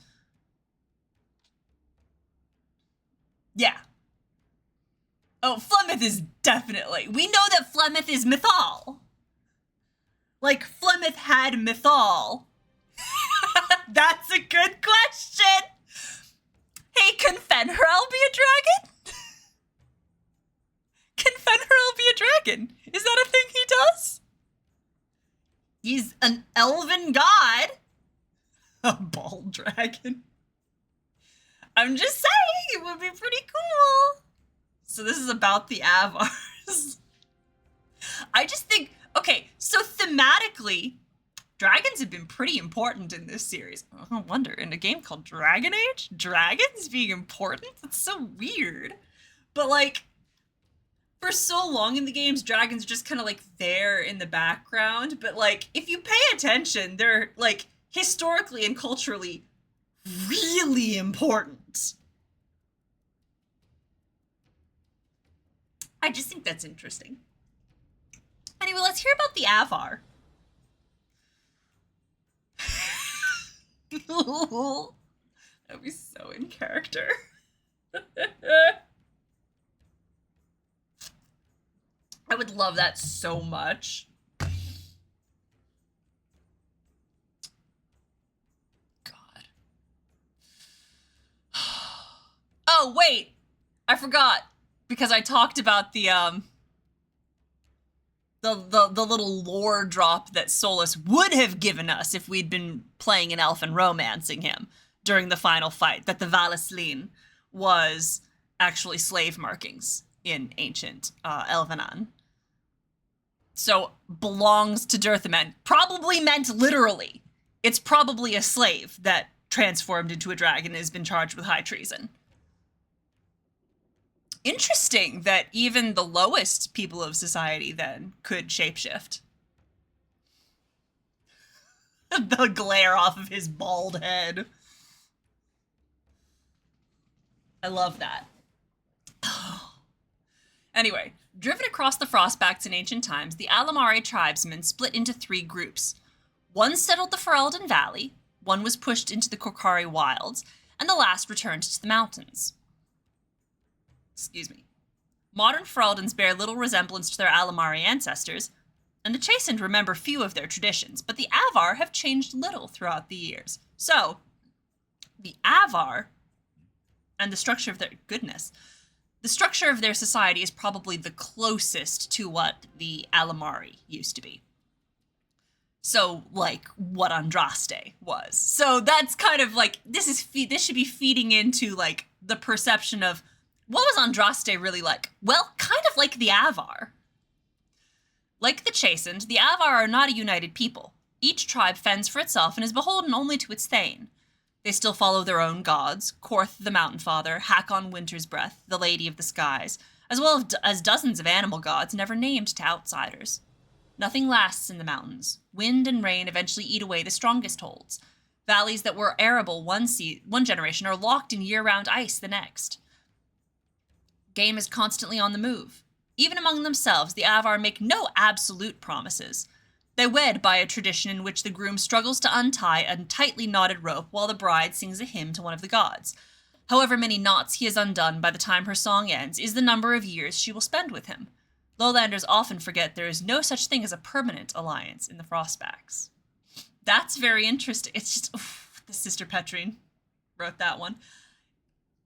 Yeah. Oh, Flemeth is definitely. We know that Flemeth is Mythal. Like, Flemeth had Mythal. That's a good question. Hey, can Fenrirel be a dragon? Can Fenrirel be a dragon? Is that a thing he does? He's an elven god. A bald dragon. I'm just saying, it would be pretty cool. So this is about the Avars. I just think, okay, so thematically, dragons have been pretty important in this series. I wonder, in a game called Dragon Age, dragons being important? That's so weird. But like, for so long in the games, dragons are just kind of like there in the background. But like, if you pay attention, they're like historically and culturally really important. I just think that's interesting. Anyway, let's hear about the Avar. That'd be so in character. I would love that so much. God. Oh, wait. I forgot. Because I talked about the little lore drop that Solus would have given us if we'd been playing an elf and romancing him during the final fight, that the Valisleen was actually slave markings in ancient Elvenan. So, belongs to Dirthaman. Probably meant literally. It's probably a slave that transformed into a dragon and has been charged with high treason. Interesting that even the lowest people of society then could shapeshift. The glare off of his bald head. I love that. Anyway, driven across the Frostbacks in ancient times, the Alamari tribesmen split into 3 groups. One settled the Ferelden Valley, one was pushed into the Korcari wilds, and the last returned to the mountains. Excuse me. Modern Fereldans bear little resemblance to their Alamari ancestors, and the Chastened remember few of their traditions, but the Avar have changed little throughout the years. So, the Avar and the structure of their the structure of their society is probably the closest to what the Alamari used to be. So, like, what Andraste was. So that's kind of like, this should be feeding into, like, the perception of, what was Andraste really like? Well, kind of like the Avar. Like the Chastened, the Avar are not a united people. Each tribe fends for itself and is beholden only to its thane. They still follow their own gods, Korth the Mountain Father, Hakon Winter's Breath, the Lady of the Skies, as well as dozens of animal gods never named to outsiders. Nothing lasts in the mountains. Wind and rain eventually eat away the strongest holds. Valleys that were arable one generation are locked in year-round ice the next. Game is constantly on the move. Even among themselves, the Avar make no absolute promises. They wed by a tradition in which the groom struggles to untie a tightly knotted rope while the bride sings a hymn to one of the gods. However many knots he has undone by the time her song ends is the number of years she will spend with him. Lowlanders often forget there is no such thing as a permanent alliance in the Frostbacks. That's very interesting. It's just, the Sister Petrine wrote that one.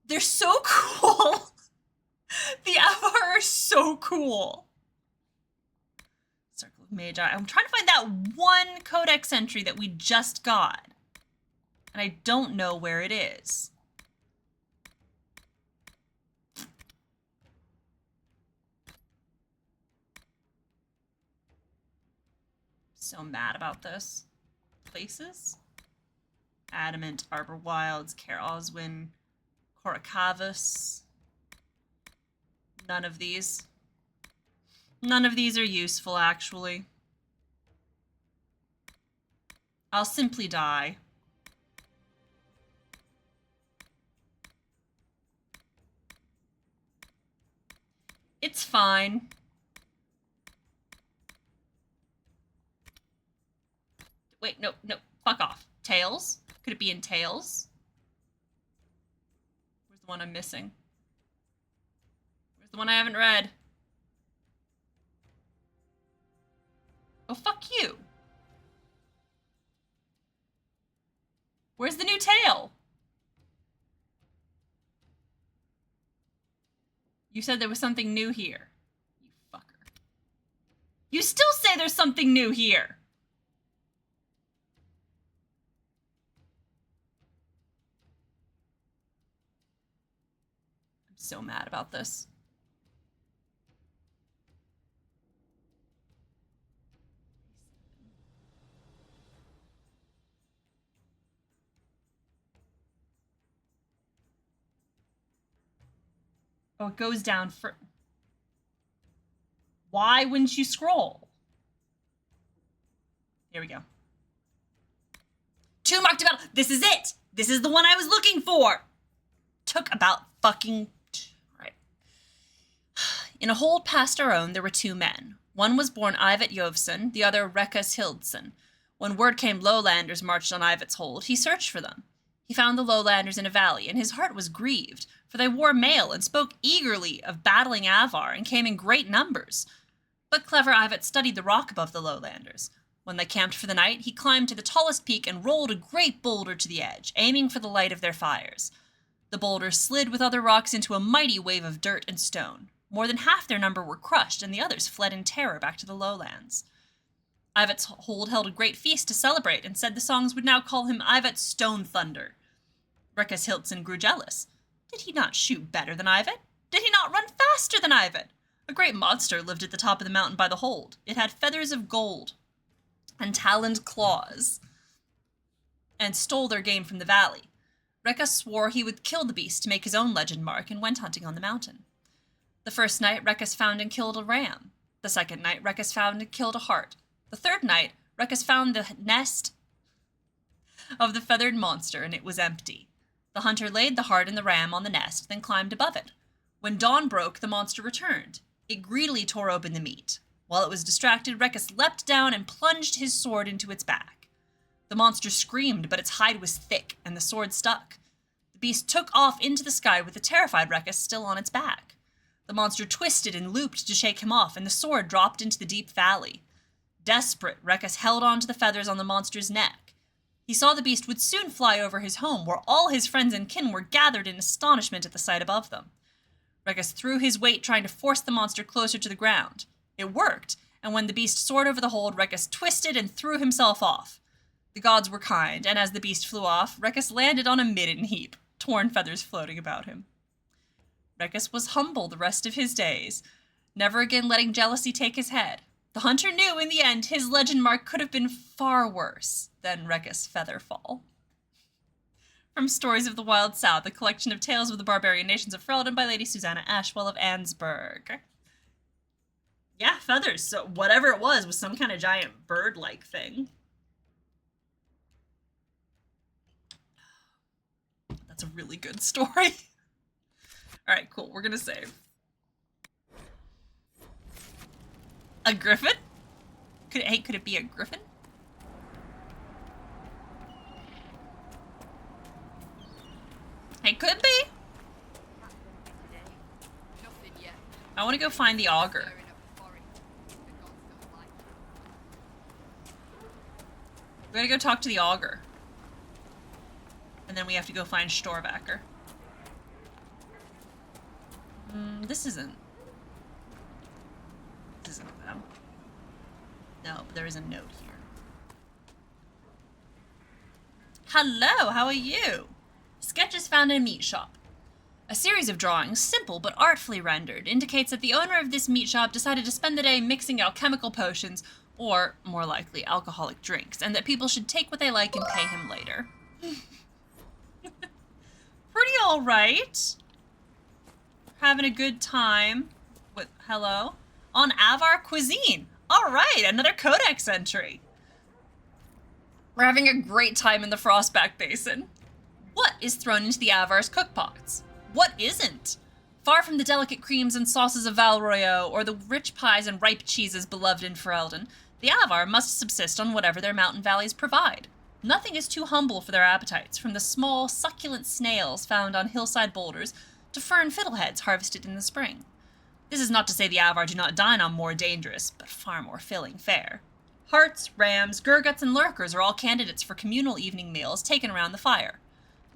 They're so cool. The Avar are so cool. Circle of Magi. I'm trying to find that one codex entry that we just got. And I don't know where it is. So mad about this. Places? Adamant, Arbor Wilds, Caer Oswin, Coracavus. None of these. None of these are useful, actually. I'll simply die. It's fine. Wait, no, fuck off. Tails? Could it be in Tails? Where's the one I'm missing? Where's the one I haven't read? Oh, fuck you. Where's the new tale? You said there was something new here. You fucker. You still say there's something new here. I'm so mad about this. Oh, it goes down for... Why wouldn't you scroll? Here we go. 2 marked about... This is it! This is the one I was looking for! Took about fucking... Right. In a hold past our own, there were 2 men. One was born Ivat Jovsson, the other Rekas Hildsson. When word came Lowlanders marched on Ivat's hold, he searched for them. He found the Lowlanders in a valley, and his heart was grieved, for they wore mail and spoke eagerly of battling Avar and came in great numbers. But clever Ivat studied the rock above the Lowlanders. When they camped for the night, he climbed to the tallest peak and rolled a great boulder to the edge, aiming for the light of their fires. The boulder slid with other rocks into a mighty wave of dirt and stone. More than half their number were crushed, and the others fled in terror back to the lowlands. Ivat's hold held a great feast to celebrate, and said the songs would now call him Ivat Stone Thunder. Rekas Hildsson grew jealous. Did he not shoot better than Ivat? Did he not run faster than Ivat? A great monster lived at the top of the mountain by the hold. It had feathers of gold and taloned claws, and stole their game from the valley. Rekas swore he would kill the beast to make his own legend mark, and went hunting on the mountain. The first night, Rekas found and killed a ram. The second night, Rekas found and killed a hart. The third night, Rekas found the nest of the feathered monster, and it was empty. The hunter laid the hart and the ram on the nest, then climbed above it. When dawn broke, the monster returned. It greedily tore open the meat. While it was distracted, Rekas leapt down and plunged his sword into its back. The monster screamed, but its hide was thick, and the sword stuck. The beast took off into the sky with the terrified Rekas still on its back. The monster twisted and looped to shake him off, and the sword dropped into the deep valley. Desperate, Rekas held on to the feathers on the monster's neck. He saw the beast would soon fly over his home, where all his friends and kin were gathered in astonishment at the sight above them. Rekas threw his weight, trying to force the monster closer to the ground. It worked, and when the beast soared over the hold, Rekas twisted and threw himself off. The gods were kind, and as the beast flew off, Rekas landed on a midden heap, torn feathers floating about him. Rekas was humble the rest of his days, never again letting jealousy take his head. The hunter knew in the end his legend mark could have been far worse than Rekas Featherfall. From Stories of the Wild South, a collection of tales of the barbarian nations of Ferelden by Lady Susanna Ashwell of Ansburg. Yeah, feathers. So whatever it was some kind of giant bird-like thing. That's a really good story. Alright, cool. We're gonna save. A griffin? Could it be a griffin? It could be. I want to go find the auger. We gotta go talk to the auger. And then we have to go find Storvacker. This isn't them. No, but there is a note here. Hello, how are you? Sketches found in a meat shop. A series of drawings, simple but artfully rendered, indicates that the owner of this meat shop decided to spend the day mixing alchemical potions, or, more likely, alcoholic drinks, and that people should take what they like and pay him later. Pretty alright. Having a good time with, hello? On Avar Cuisine. Alright, another codex entry. We're having a great time in the Frostback Basin. What is thrown into the Avar's cookpots? What isn't? Far from the delicate creams and sauces of Valroyo, or the rich pies and ripe cheeses beloved in Ferelden, the Avar must subsist on whatever their mountain valleys provide. Nothing is too humble for their appetites, from the small, succulent snails found on hillside boulders to fern fiddleheads harvested in the spring. This is not to say the Avar do not dine on more dangerous, but far more filling fare. Harts, rams, gurguts, and lurkers are all candidates for communal evening meals taken around the fire.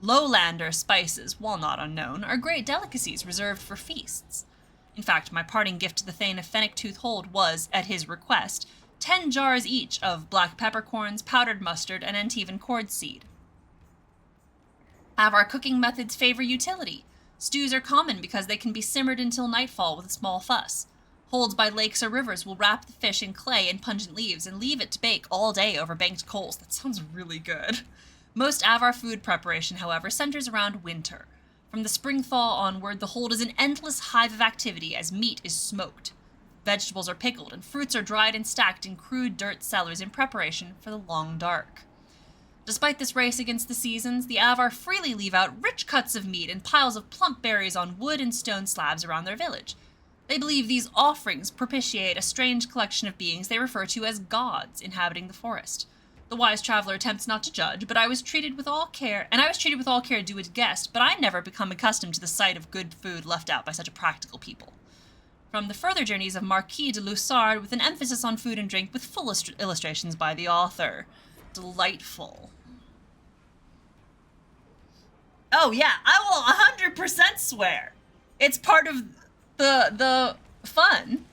Lowlander spices, while not unknown, are great delicacies reserved for feasts. In fact, my parting gift to the Thane of Fennick-Tooth Hold was, at his request, 10 jars each of black peppercorns, powdered mustard, and Antivan cord seed. Avar cooking methods favor utility. Stews are common because they can be simmered until nightfall with a small fuss. Holds by lakes or rivers will wrap the fish in clay and pungent leaves and leave it to bake all day over banked coals. That sounds really good. Most Avar food preparation, however, centers around winter. From the spring thaw onward, the hold is an endless hive of activity as meat is smoked. Vegetables are pickled and fruits are dried and stacked in crude dirt cellars in preparation for the long dark. Despite this race against the seasons, the Avar freely leave out rich cuts of meat and piles of plump berries on wood and stone slabs around their village. They believe these offerings propitiate a strange collection of beings they refer to as gods inhabiting the forest. The wise traveler attempts not to judge, but I was treated with all care due a guest, but I never become accustomed to the sight of good food left out by such a practical people. From the further journeys of Marquis de Lussard, with an emphasis on food and drink, with full illustrations by the author. Delightful. Oh yeah, I will 100% swear. It's part of the fun.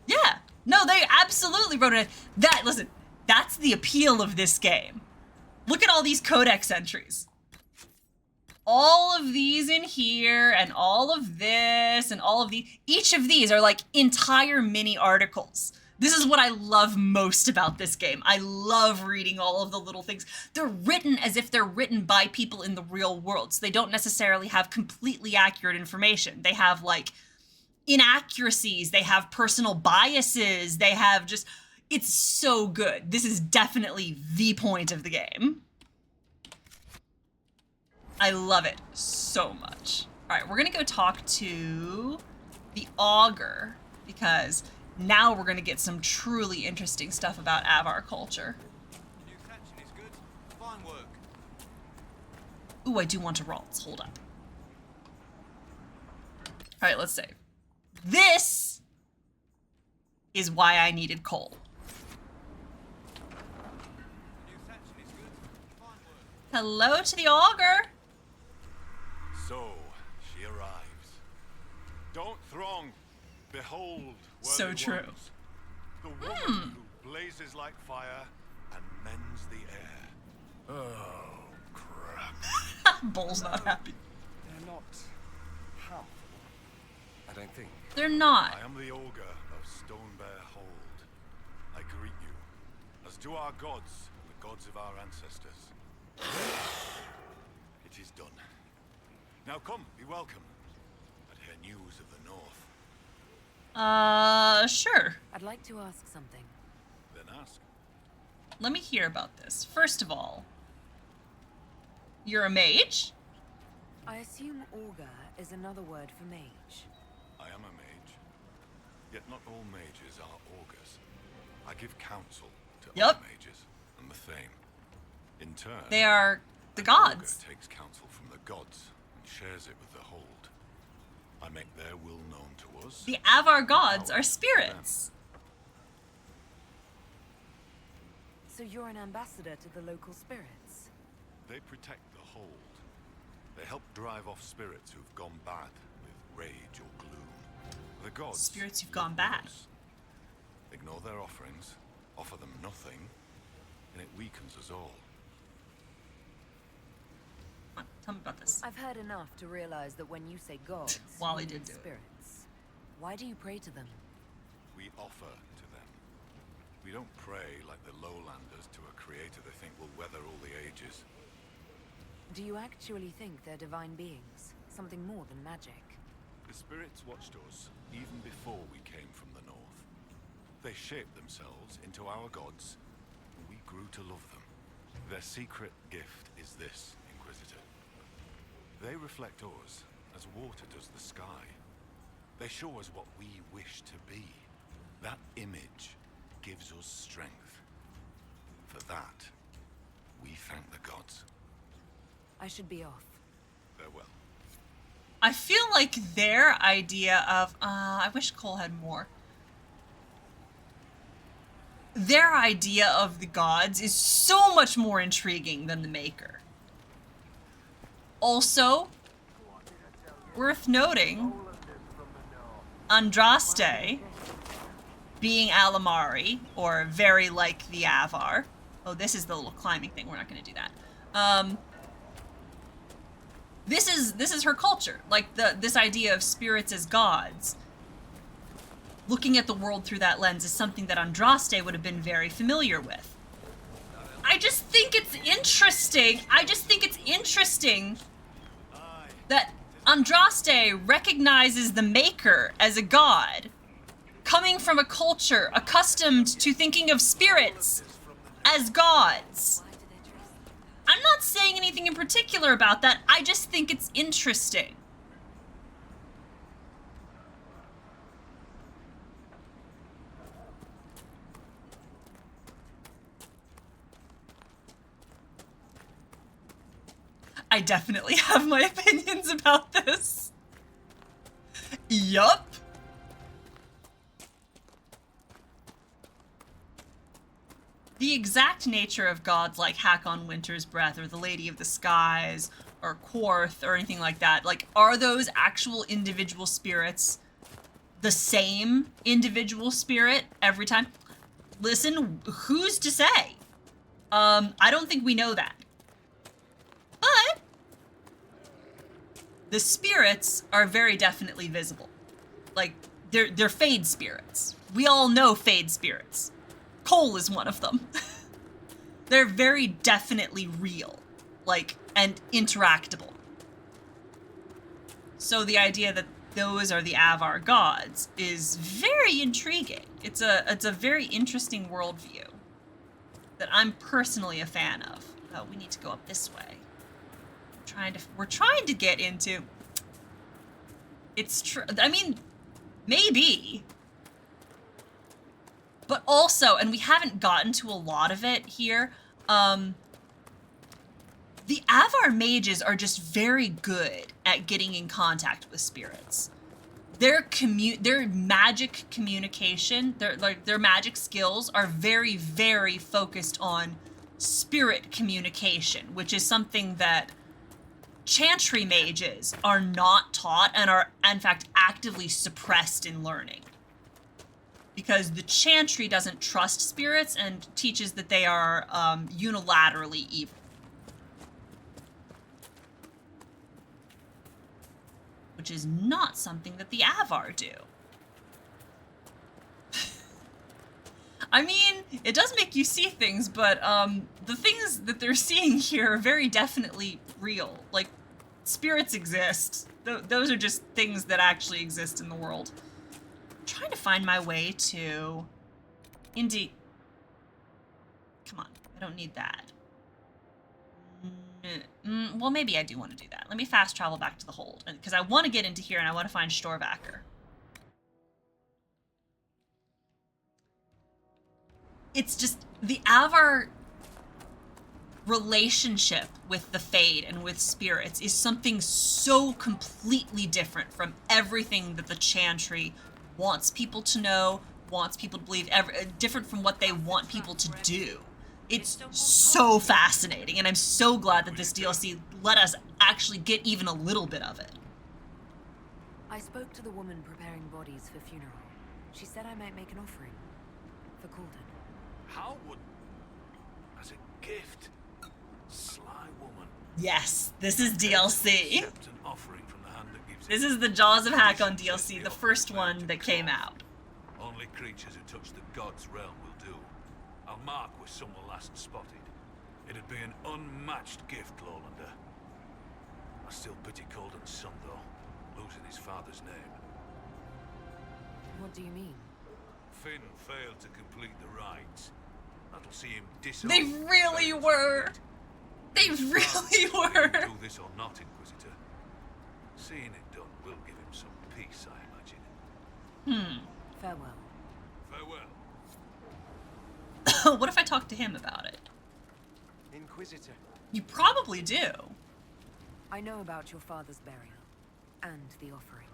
Yeah. No, they absolutely wrote it. Listen, that's the appeal of this game. Look at all these codex entries. All of these in here, and all of this, and all of these. Each of these are like entire mini articles. This is what I love most about this game. I love reading all of the little things. They're written as if they're written by people in the real world, so they don't necessarily have completely accurate information. They have, like, inaccuracies. They have personal biases. They have just... It's so good. This is definitely the point of the game. I love it so much. All right, we're gonna go talk to the augur, because now we're gonna get some truly interesting stuff about Avar culture. New catching is good. Fine work. Ooh, I do want to Ralts. Hold up. All right, let's save. This is why I needed coal. New catching is good. Fine work. Hello to the augur. So, she arrives. Don't throng. Behold, So worthy true. ones, the woman who blazes like fire and mends the air. Oh, crap. Bull's not happy. They're not harmful, I don't think. They're not. I am the Ogre of Stonebear Hold. I greet you, as do our gods and the gods of our ancestors. It is done. Now come, be welcome, and hear news of the north. Sure. I'd like to ask something. Then ask. let me hear about this. First of all, you're a mage? I assume augur is another word for mage. I am a mage. Yet not all mages are augurs. I give counsel to other mages and the Thane. In turn, they are the an gods. augur takes counsel from the gods and shares it with the hold. I make their will known to us. The Avar gods are spirits. So you're an ambassador to the local spirits? They protect the hold. They help drive off spirits who've gone bad with rage or gloom. The gods... Spirits who've gone bad. Ignore their offerings, offer them nothing, and it weakens us all. Come on, tell me about this. I've heard enough to realize that when you say gods, Wally you did mean do it. spirits. Why do you pray to them? We offer to them. We don't pray like the lowlanders to a creator they think will weather all the ages. Do you actually think they're divine beings? Something more than magic? The spirits watched us even before we came from the north. They shaped themselves into our gods, and we grew to love them. Their secret gift is this, Inquisitor. They reflect us as water does the sky. They show us what we wish to be. That image gives us strength. For that, we thank the gods. I should be off. Farewell. I feel like their idea of, I wish Cole had more. Their idea of the gods is so much more intriguing than the Maker. Also, worth noting, Andraste being Alamari, or very like the Avar. Oh, this is the little climbing thing. We're not going to do that. This is her culture. Like this idea of spirits as gods. Looking at the world through that lens is something that Andraste would have been very familiar with. I just think it's interesting. That Andraste recognizes the Maker as a god, coming from a culture accustomed to thinking of spirits as gods. I'm not saying anything in particular about that. I just think it's interesting. I definitely have my opinions about this. Yup. The exact nature of gods like Hakon Winter's Breath or the Lady of the Skies or Quarth or anything like that, like, are those actual individual spirits the same individual spirit every time? Listen, who's to say? I don't think we know that. But the spirits are very definitely visible. Like, they're Fade spirits. We all know Fade spirits. Cole is one of them. They're very definitely real, like, and interactable. So the idea that those are the Avar gods is very intriguing. It's a very interesting worldview that I'm personally a fan of. Oh, we need to go up this way. We're trying to get into. It's true. I mean, maybe. But also, and we haven't gotten to a lot of it here, the Avar mages are just very good at getting in contact with spirits. Their magic communication, their magic skills are very, very focused on spirit communication, which is something that Chantry mages are not taught and are, in fact, actively suppressed in learning. Because the Chantry doesn't trust spirits and teaches that they are unilaterally evil. Which is not something that the Avar do. I mean, it does make you see things, but the things that they're seeing here are very definitely real. Like, spirits exist. Those are just things that actually exist in the world. I'm trying to find my way to... Indeed. come on. I don't need that. Well, maybe I do want to do that. Let me fast travel back to the hold, because I want to get into here and I want to find Storvacker. It's just the Avar relationship with the Fade and with spirits is something so completely different from everything that the Chantry wants people to know, wants people to believe, different from what they want people to do. It's so fascinating, and I'm so glad that this DLC let us actually get even a little bit of it. I spoke to the woman preparing bodies for funeral. She said I might make an offering for Calden. How would... as a gift? Sly woman. Yes, this is DLC. Accept an offering from the hand that gives This it. is the Jaws of Hakon DLC, the first one that came out. Only creatures who touch the gods' realm will do. I'll mark where someone last spotted. It'd be an unmatched gift, Lowlander. I still pity Calden's son, though, losing his father's name. What do you mean? Finn failed to complete the rites. That'll see him disown. They really were. They really were. Do this or not, Inquisitor. Seeing it done will give him some peace, I imagine. Farewell. Farewell. What if I talk to him about it? Inquisitor. You probably do. I know about your father's burial and the offering.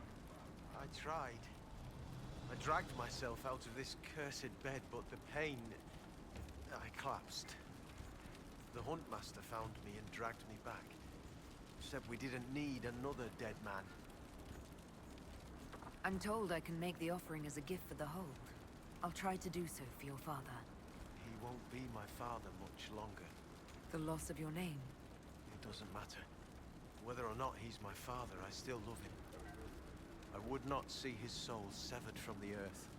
I tried. I dragged myself out of this cursed bed, but the pain... I collapsed. The Huntmaster found me and dragged me back. Said we didn't need another dead man. I'm told I can make the offering as a gift for the hold. I'll try to do so for your father. He won't be my father much longer. The loss of your name. It doesn't matter. Whether or not he's my father, I still love him. I would not see his soul severed from the earth,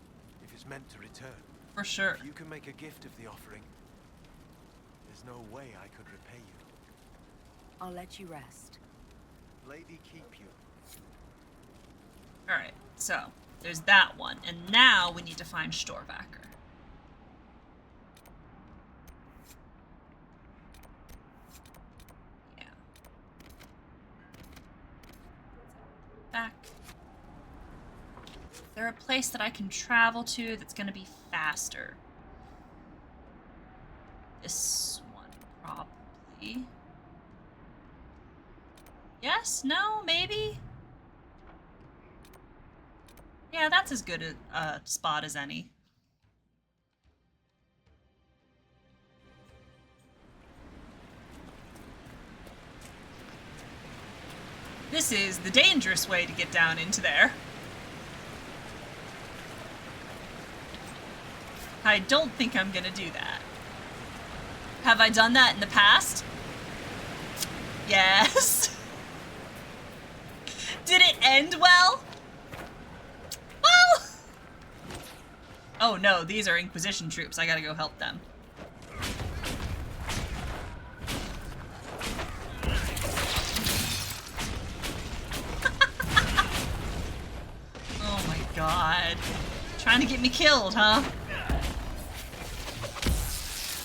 if it's meant to return. For sure. If you can make a gift of the offering, there's no way I could repay you. I'll let you rest. Lady keep you. Alright, so there's that one. And now we need to find Storvacker. Yeah. Back. Is there a place that I can travel to that's going to be faster? This one, probably. Yes? No? Maybe? Yeah, that's as good a spot as any. This is the dangerous way to get down into there. I don't think I'm gonna do that. Have I done that in the past? Yes. Did it end well? Well... Oh no, these are Inquisition troops. I gotta go help them. Oh my god. Trying to get me killed, huh?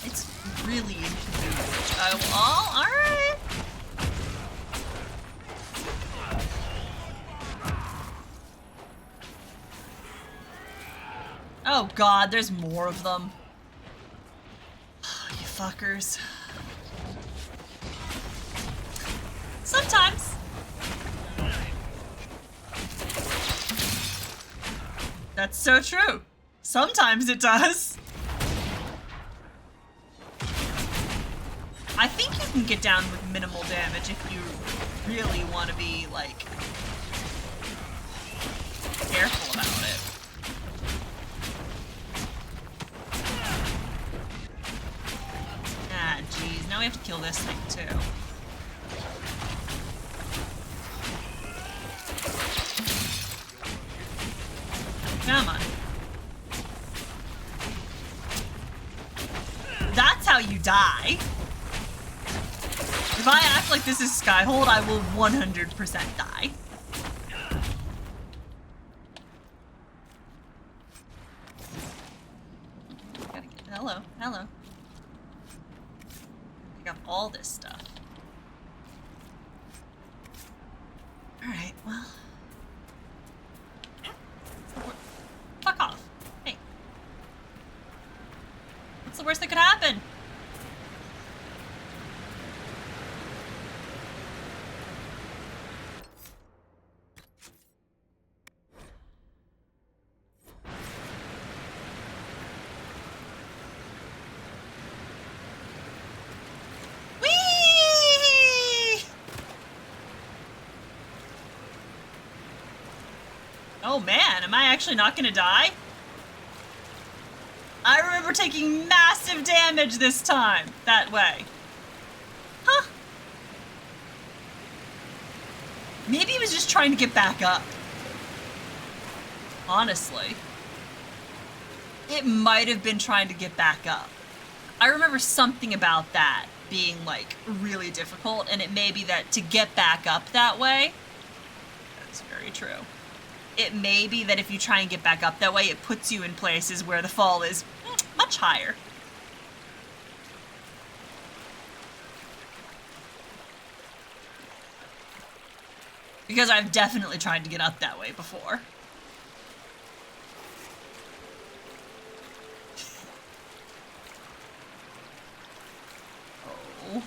It's really inconvenient. Oh, alright. Oh god, there's more of them. You fuckers. Sometimes. That's so true. Sometimes it does. I think you can get down with minimal damage if you really want to be, like, careful about it. Ah, jeez. Now we have to kill this thing, too. Come on. That's how you die. If I act like this is Skyhold, I will 100% die. Hello, hello. Pick up all this stuff. Alright, well. Fuck off. Hey. What's the worst that could happen? Oh man, am I actually not gonna die? I remember taking massive damage this time, that way. Huh. Maybe he was just trying to get back up. Honestly. It might have been trying to get back up. I remember something about that being, like, really difficult, and it may be that to get back up that way, that's very true. It may be that if you try and get back up that way, it puts you in places where the fall is much higher. Because I've definitely tried to get up that way before. Oh.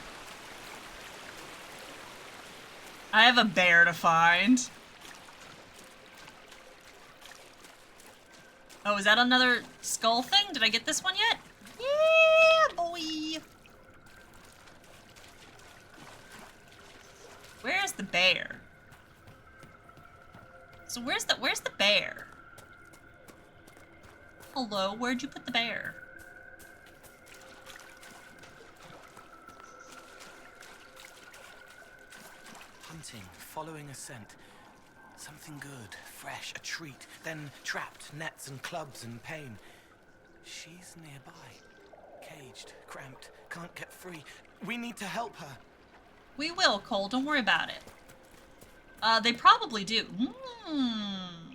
I have a bear to find. Oh, is that another skull thing? Did I get this one yet? Yeah, boy! Where's the bear? So where's the bear? Hello, where'd you put the bear? Hunting, following a scent. Something good, fresh, a treat. Then trapped, nets and clubs and pain. She's nearby. Caged, cramped, can't get free. We need to help her. We will, Cole. Don't worry about it. They probably do.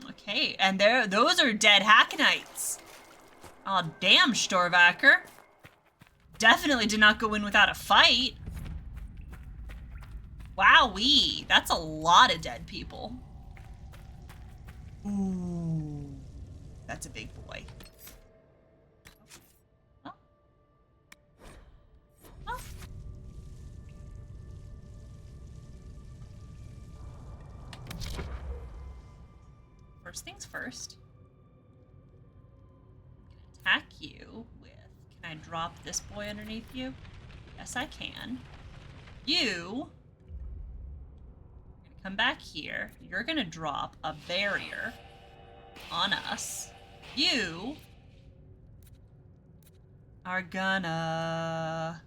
Okay, and those are dead Hackenites. Aw, damn, Storvacker. Definitely did not go in without a fight. Wowee, that's a lot of dead people. Ooh, that's a big boy. Oh. Oh. First things first. I'm gonna attack you with, can I drop this boy underneath you? Yes, I can. You, come back here. You're gonna drop a barrier on us. You are gonna...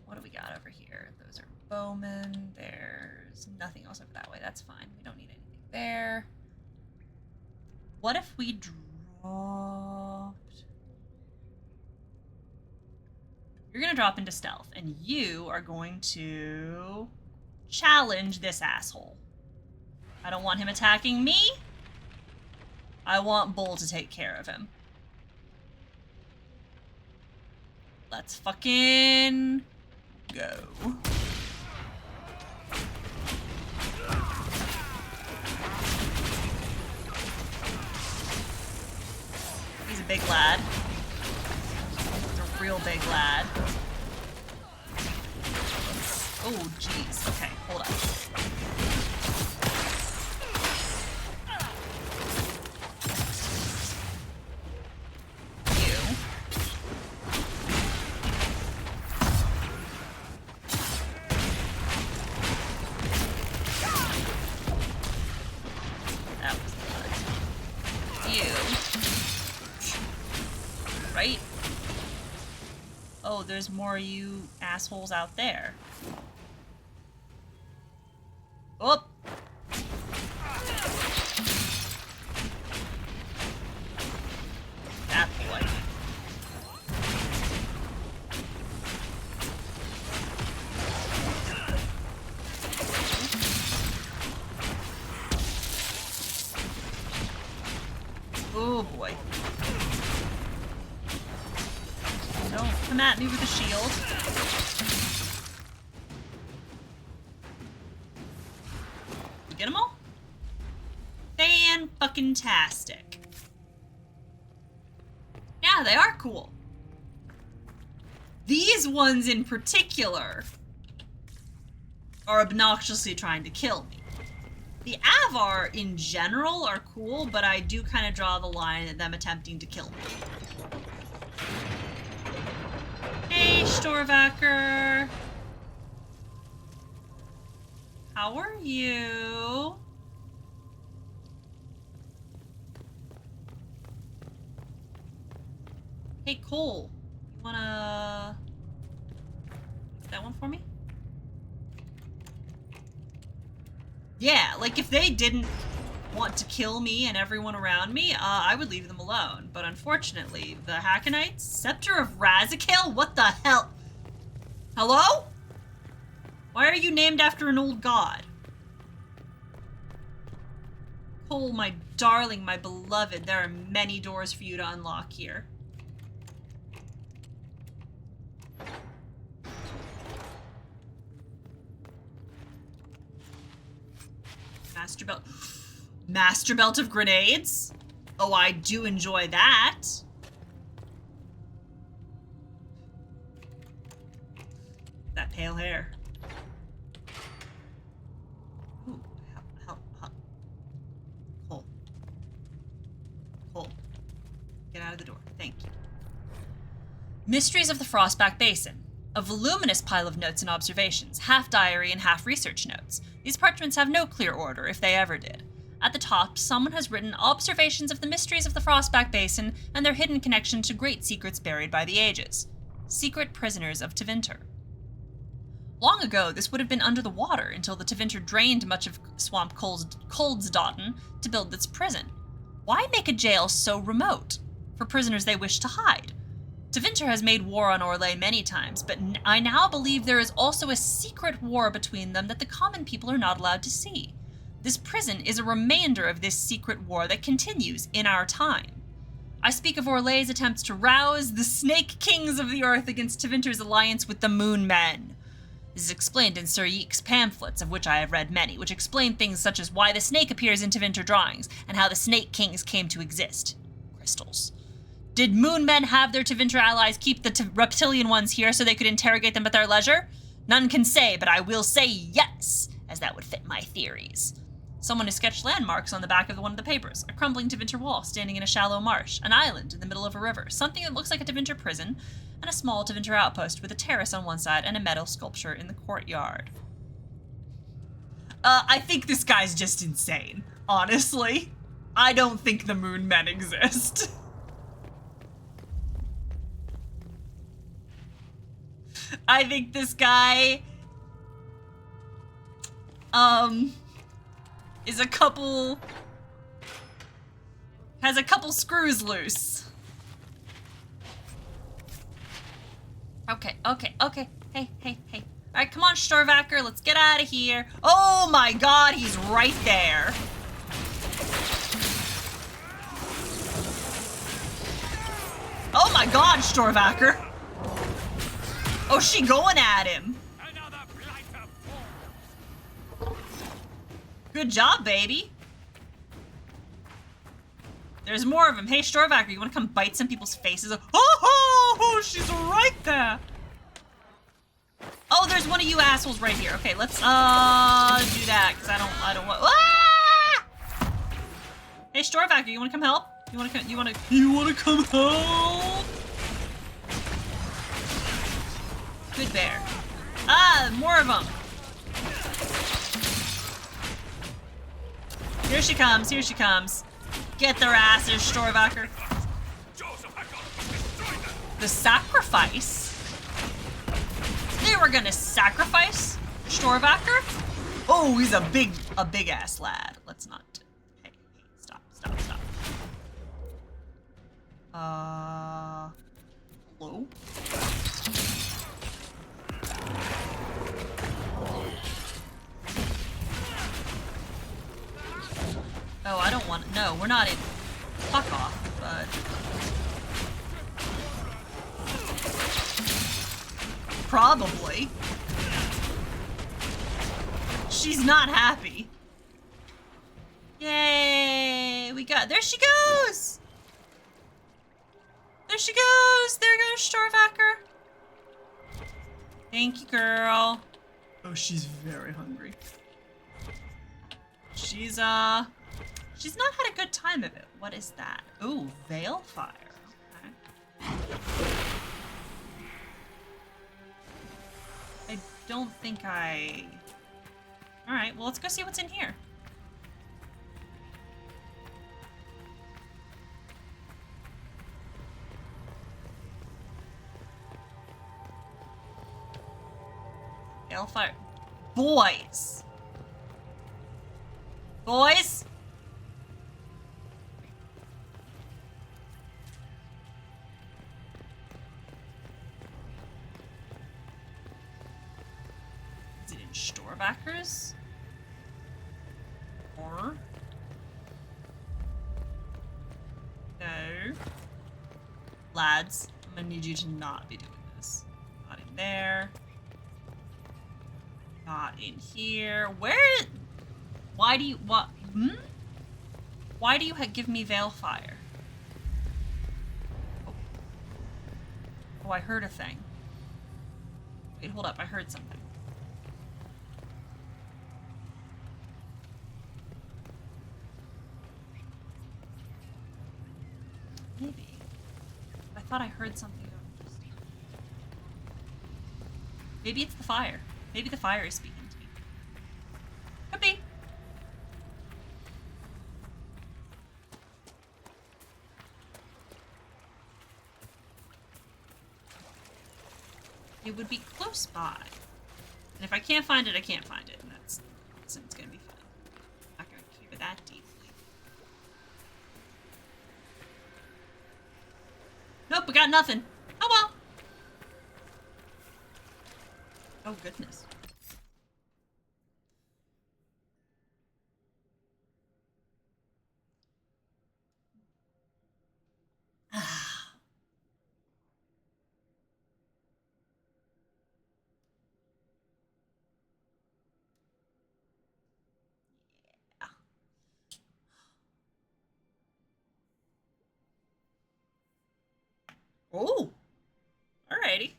What do we got over here? Those are bowmen. There's nothing else over that way. That's fine. We don't need anything there. What if we dropped... You're gonna drop into stealth, and you are going to challenge this asshole. I don't want him attacking me. I want Bull to take care of him. Let's fucking go. He's a big lad. He's a real big lad. Oh, jeez. Okay, hold up. There's more of you assholes out there. Oh! That boy. Oh boy. Don't come at me with a shield. You get them all? Fan-fucking-tastic. Yeah, they are cool. These ones in particular are obnoxiously trying to kill me. The Avar in general are cool, but I do kind of draw the line at them attempting to kill me. Hey, Storvacker. How are you? Hey, Cole. You wanna... Is that one for me? Yeah, like if they didn't want to kill me and everyone around me, I would leave them alone. But unfortunately, the Hackonites, Scepter of Razikale? What the hell? Hello? Why are you named after an old god? Cole, my darling, my beloved, there are many doors for you to unlock here. Master Belt. Master Belt of Grenades? Oh, I do enjoy that. That pale hair. Ooh, Cole. Cole. Get out of the door. Thank you. Mysteries of the Frostback Basin. A voluminous pile of notes and observations, half diary and half research notes. These parchments have no clear order, if they ever did. At the top, someone has written observations of the mysteries of the Frostback Basin and their hidden connection to great secrets buried by the ages. Secret prisoners of Tevinter. Long ago, this would have been under the water until the Tevinter drained much of Swamp Coldsdotten to build its prison. Why make a jail so remote? For prisoners they wish to hide. Tevinter has made war on Orlais many times, but I now believe there is also a secret war between them that the common people are not allowed to see. This prison is a remainder of this secret war that continues in our time. I speak of Orlais' attempts to rouse the Snake Kings of the Earth against Tevinter's alliance with the Moon Men. This is explained in Sir Yeek's pamphlets, of which I have read many, which explain things such as why the snake appears in Tevinter drawings, and how the Snake Kings came to exist. Crystals. Did Moon Men have their Tevinter allies keep the reptilian ones here so they could interrogate them at their leisure? None can say, but I will say yes, as that would fit my theories. Someone has sketched landmarks on the back of one of the papers. A crumbling Tevinter wall standing in a shallow marsh, an island in the middle of a river, something that looks like a Tevinter prison, and a small Tevinter outpost with a terrace on one side and a metal sculpture in the courtyard. I think this guy's just insane, honestly. I don't think the Moon Men exist. I think this guy, has a couple screws loose. Okay. Hey. Alright, come on, Storvacker, let's get out of here. Oh my god, he's right there. Oh my god, Storvacker. Oh, she going at him. Good job, baby. There's more of them. Hey, Storvacker, you want to come bite some people's faces? Oh, she's right there. Oh, there's one of you assholes right here. Okay, let's do that because I don't want. Ah! Hey, Storvacker, you want to come help? You want to come help? Good bear. Ah, more of them. Here she comes. Get their asses, Storvacker. The sacrifice? They were gonna sacrifice Storvacker? Oh, he's a big ass lad. Let's not. Hey, stop. Hello? Oh, I don't want. No, we're not in. Fuck off, bud. Probably. She's not happy. Yay! We got. There she goes! There she goes! There goes Storvacker. Thank you, girl. Oh, she's very hungry. She's not had a good time of it. What is that? Ooh, Veil Fire. Okay. I don't think I... Alright, well, let's go see what's in here. Veil Fire. Boys! Boys! Is it in Storvackers? Or... No. Lads, I'm gonna need you to not be doing this. Not in there. Not in here. Where? Why do you... What? Hmm? Why do you give me Veil Fire? Oh. Oh, I heard a thing. Wait, hold up. I heard something. Maybe. I thought I heard something. Maybe it's the fire. Maybe the fire is speaking to me. Could be. It would be close by. And if I can't find it, I can't find it. And that's it's gonna be fun. I'm not gonna keep it that deeply. Nope, we got nothing. Oh well. Oh goodness. Oh, alrighty.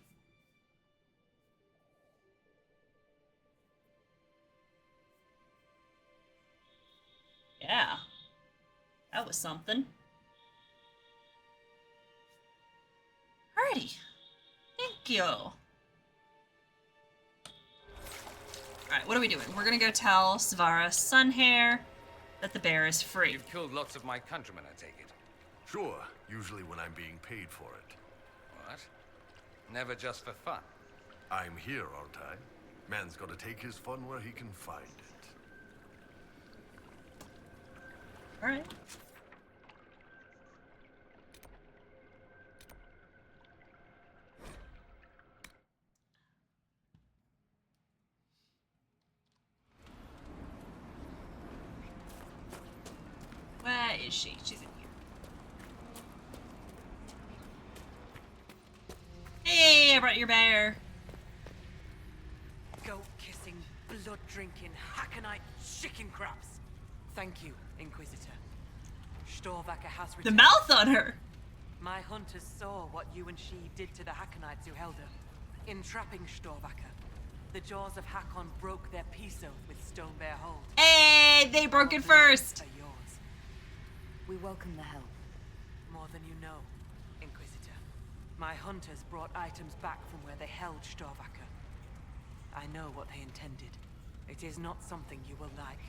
Yeah, that was something. Alrighty, thank you. Alright, what are we doing? We're gonna go tell Svara Sunhair that the bear is free. You've killed lots of my countrymen, I take it. Sure, usually when I'm being paid for it. What? Never just for fun? I'm here, aren't I? Man's gotta take his fun where he can find it. Alright. Where is she? She's in here. Hey, I brought your bear. Goat-kissing, blood-drinking, Hakanite chicken craps. Thank you, Inquisitor. Storvacker has The returned. mouth on her. My hunters saw what you and she did to the Hakonites who held her. In trapping Storvacker, the jaws of Hakon broke their peace oath with Stonebear Hold. Hey, they broke it first. Are yours. We welcome the help. More than you know, Inquisitor. My hunters brought items back from where they held Storvacker. I know what they intended. It is not something you will like.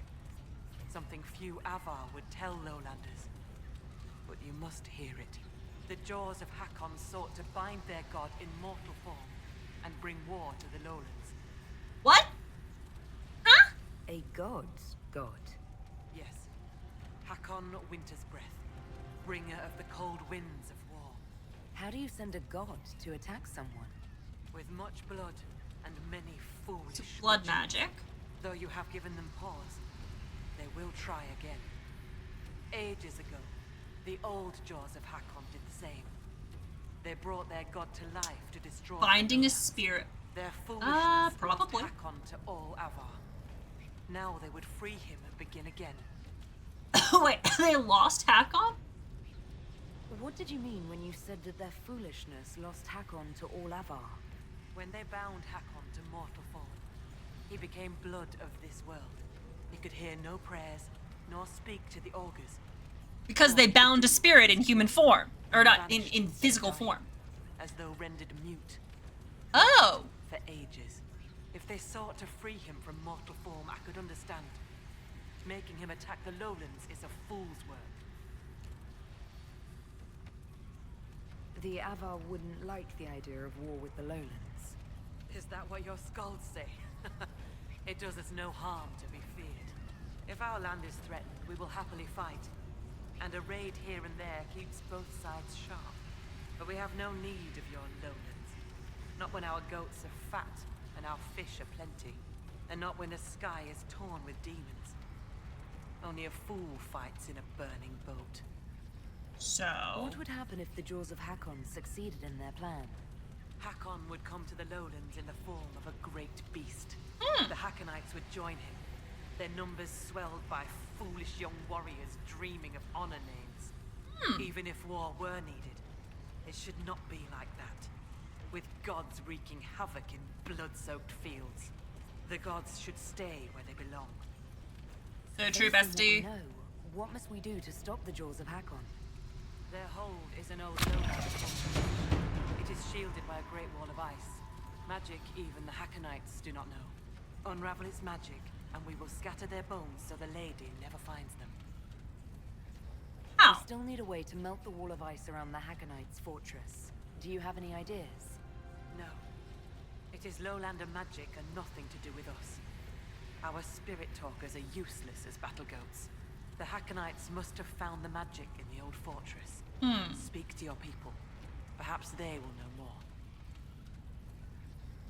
Something few Avar would tell Lowlanders. But you must hear it. The jaws of Hakon sought to bind their god in mortal form and bring war to the Lowlands. What? Huh? A god's god. Yes. Hakon Winter's Breath, bringer of the cold winds of war. How do you send a god to attack someone? With much blood and many foolish It's blood witches. magic. Though you have given them pause, they will try again. Ages ago, The old Jaws of Hakon did the same. They brought their god to life to destroy Finding the a Lowlands. spirit. Their foolishness Probably. lost Hakon to all Avar. Now they would free him and begin again. Wait, they lost Hakon? What did you mean when you said that their foolishness lost Hakon to all Avar? When they bound Hakon to mortal form, he became blood of this world. He could hear no prayers, nor speak to the augurs. Because they bound a spirit in human form. Or not, in physical form. As though rendered mute. Oh! For ages. If they sought to free him from mortal form, I could understand. Making him attack the lowlands is a fool's work. The Avar wouldn't like the idea of war with the lowlands. Is that what your skalds say? It does us no harm to be feared. If our land is threatened, we will happily fight. And a raid here and there keeps both sides sharp. But we have no need of your lowlands. Not when our goats are fat and our fish are plenty. And not when the sky is torn with demons. Only a fool fights in a burning boat. So... What would happen if the Jaws of Hakon succeeded in their plan? Hakon would come to the lowlands in the form of a great beast. The Hakonites would join him, their numbers swelled by foolish young warriors dreaming of honor names. Even if war were needed, it should not be like that. With gods wreaking havoc in blood-soaked fields. The gods should stay where they belong. So true, Based on what we bestie. know, what must we do to stop the Jaws of Hakon? Their hold is an old lowland fortress. It is shielded by a great wall of ice. Magic even the Hakonites do not know. Unravel its magic, and we will scatter their bones so the lady never finds them. How? We still need a way to melt the wall of ice around the Hakonites' fortress. Do you have any ideas? No. It is lowlander magic and nothing to do with us. Our spirit talkers are useless as battle goats. The Hakonites must have found the magic in the old fortress. Speak to your people. Perhaps they will know more.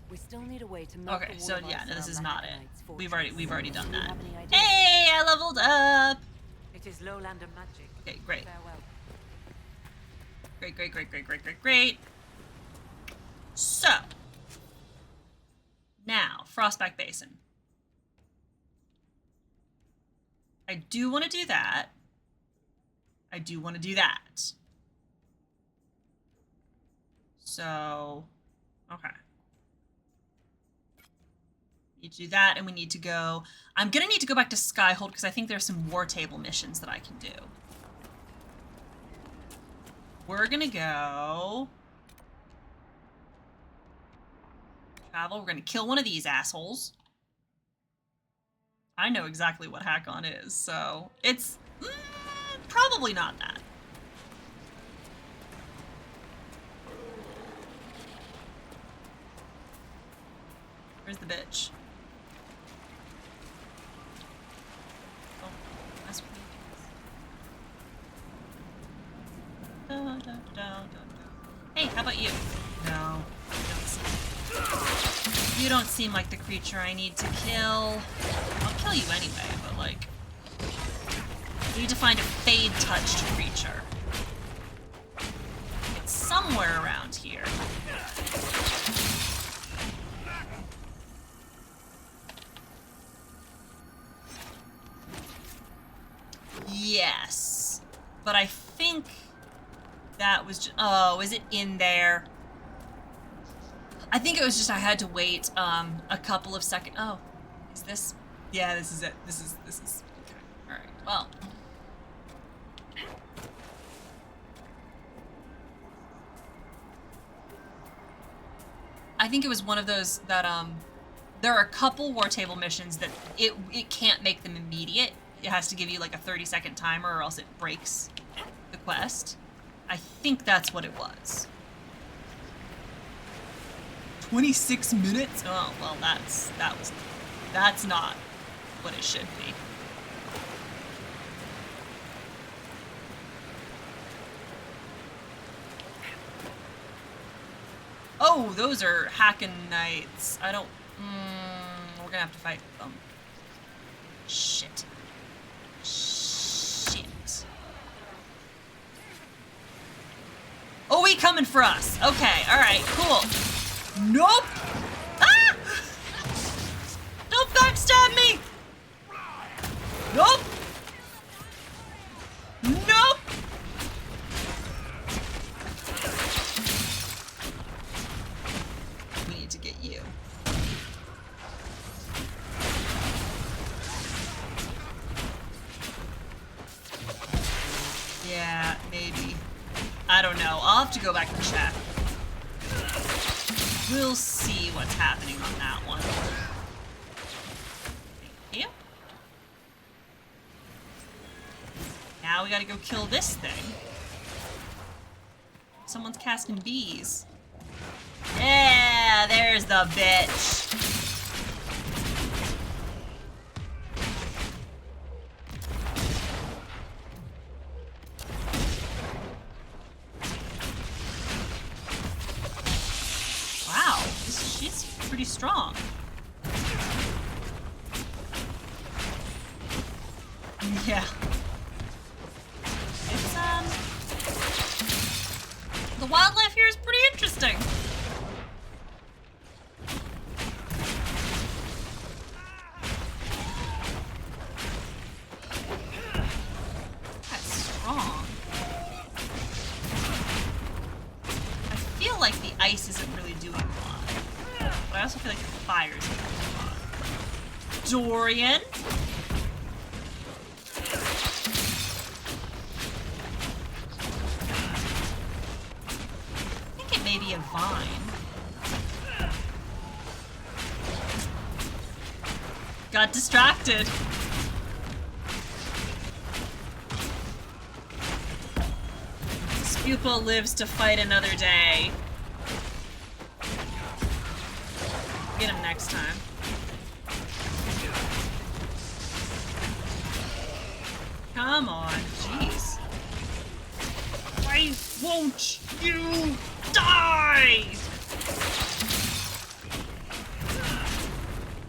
We still need a way to melt Okay, the wall so of ice yeah, no, this around is the not it. Hakonites' We've already done Do you that. have any ideas? Hey, I leveled up. It is lowlander magic. Okay, great. Farewell. Great. So, now, Frostback Basin. I do want to do that. So, okay. Need to do that, and we need to go... I'm going to need to go back to Skyhold, because I think there's some war table missions that I can do. We're going to go... Travel. We're going to kill one of these assholes. I know exactly what Hakon is, so... It's... probably not that. Where's the bitch? Oh, that's what Hey, how about you? No, you don't seem like the creature I need to kill. I'll kill you anyway, but like... I need to find a fade-touched creature. It's somewhere around here. Yes. But I think that was just... Oh, is it in there? I think it was just I had to wait a couple of seconds. Oh, is this? Yeah, this is it. This is... Okay. All right. Well... I think it was one of those that, there are a couple war table missions that it can't make them immediate. It has to give you like a 30-second timer or else it breaks the quest. I think that's what it was. 26 minutes? Oh, well, that's not what it should be. Oh, those are Hakonites. I don't... we're gonna have to fight them. Shit. coming for us. Okay, alright, cool. Nope! Ah! Don't backstab me! Nope! Nope! We need to get you. Yeah, maybe. I don't know. I'll have to go back and check. We'll see what's happening on that one. Thank you. Now we gotta go kill this thing. Someone's casting bees. Yeah, there's the bitch. Wow, she's pretty strong. Yeah. It's, the wildlife here is pretty interesting. That's strong. I feel like the ice isn't really doing a lot. But I also feel like the fire is doing a lot. Dorian? Maybe a vine. Got distracted. Spupo lives to fight another day. Get him next time. Come on, jeez. Why won't you die?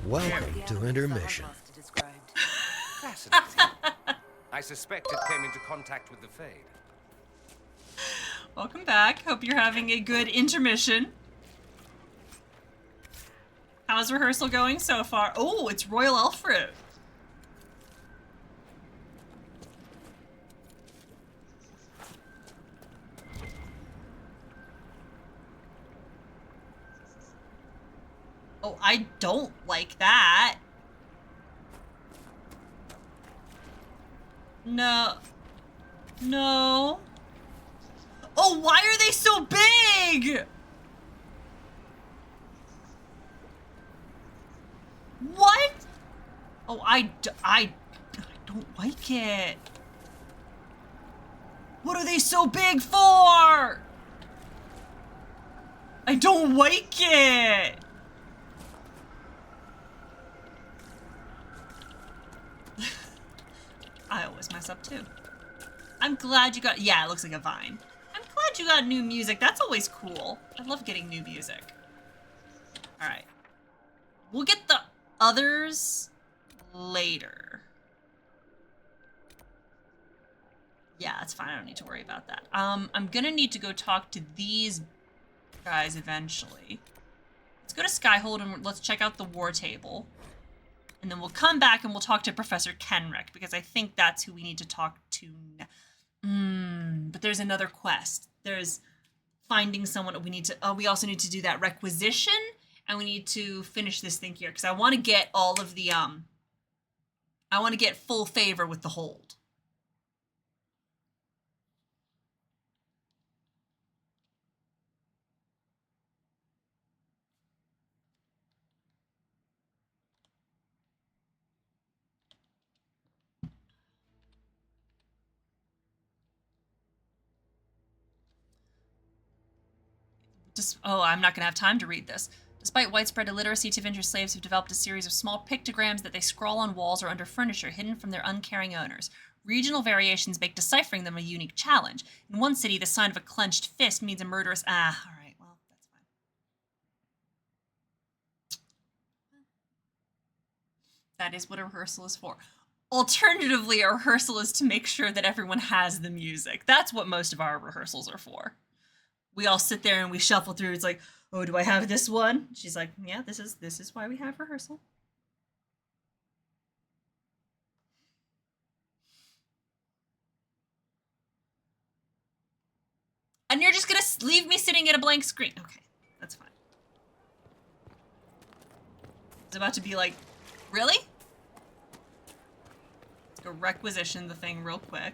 Welcome to intermission. Fascinating. I suspect it came into contact with the Fade. Welcome back. Hope you're having a good intermission. How's rehearsal going so far? Oh, it's Royal Elf Fruit. Oh, I don't like that. No. No. Oh, why are they so big? What? Oh, I don't like it. What are they so big for? I don't like it. I always mess up too. I'm glad you got, yeah, it looks like a vine. I'm glad you got new music. That's always cool. I love getting new music. All right. We'll get the others later. Yeah, that's fine. I don't need to worry about that. I'm gonna need to go talk to these guys eventually. Let's go to Skyhold and let's check out the war table. And then we'll come back and we'll talk to Professor Kenrick, because I think that's who we need to talk to now. But there's another quest. There's finding someone. We need to, we also need to do that requisition, and we need to finish this thing here, because I want to get all of the, I want to get full favor with the hold. Oh, I'm not going to have time to read this. Despite widespread illiteracy, Tevinter slaves have developed a series of small pictograms that they scrawl on walls or under furniture, hidden from their uncaring owners. Regional variations make deciphering them a unique challenge. In one city, the sign of a clenched fist means a murderous... Ah, all right, well, that's fine. That is what a rehearsal is for. Alternatively, a rehearsal is to make sure that everyone has the music. That's what most of our rehearsals are for. we all sit there and we shuffle through. It's like, oh, do I have this one? She's like, yeah, this is why we have rehearsal. And you're just gonna leave me sitting at a blank screen. Okay, that's fine. It's about to be like, really? Let's go requisition the thing real quick.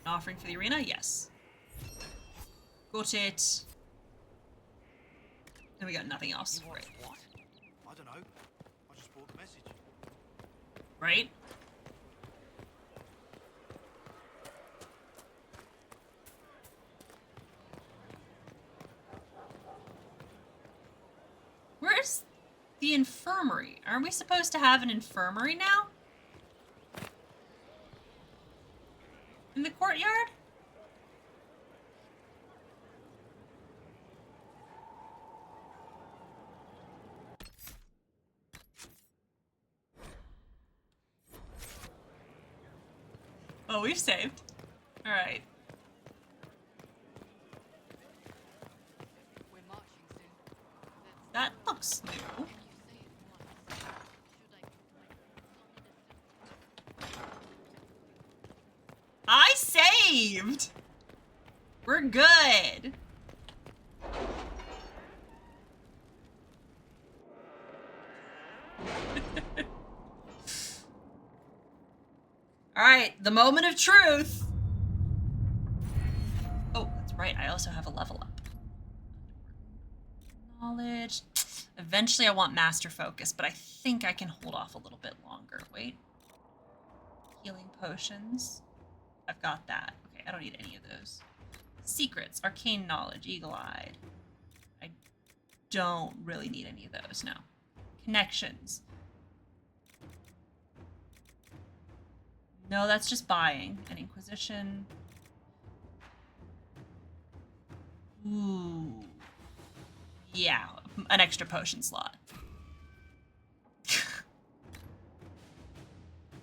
An offering for the arena? Yes. Got it. And we got nothing else. Right. What? I don't know. I just bought the message. Right? Where's the infirmary? Aren't we supposed to have an infirmary now? In the courtyard? Oh, we've saved. All right. That looks new. I saved! We're good. Alright, the moment of truth. Oh, that's right. I also have a level up. Knowledge. Eventually I want master focus, but I think I can hold off a little bit longer. Wait. Healing potions. I've got that. Okay, I don't need any of those. Secrets, arcane knowledge, eagle-eyed. I don't really need any of those, no. Connections. No, that's just buying. An inquisition. Ooh. Yeah, an extra potion slot.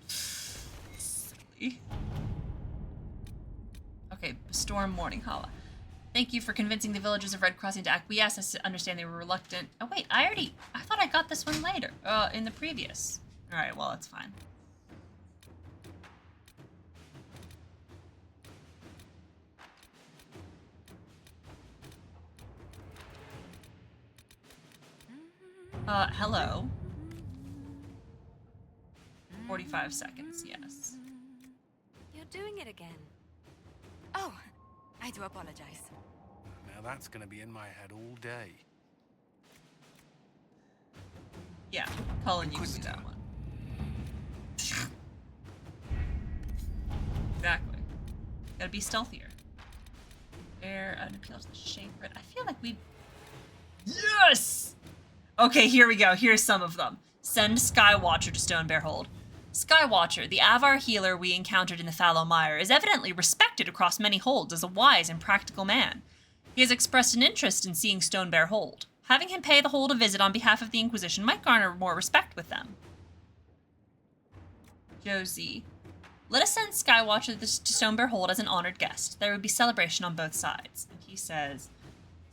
Silly. Okay, Storm Morning Hala. Thank you for convincing the villagers of Red Crossing to acquiesce. I understand they were reluctant. Oh wait, I thought I got this one later. In the previous. Alright, well, it's fine. Hello. 45 seconds, yes. You're doing it again. Oh, I do apologize. Now that's gonna be in my head all day. Yeah, Colin used to do that one. Exactly. Gotta be stealthier. Air, an appeal to the shaper. I feel like we... Yes! Okay, here we go. Here's some of them. Send Skywatcher to Stonebear Hold. Skywatcher, the Avar healer we encountered in the fallow mire, is evidently respected across many holds as a wise and practical man. He has expressed an interest in seeing Stonebear Hold. Having him pay the hold a visit on behalf of the Inquisition might garner more respect with them. Josie. Let us send Skywatcher to Stonebear Hold as an honored guest. There would be celebration on both sides. And he says,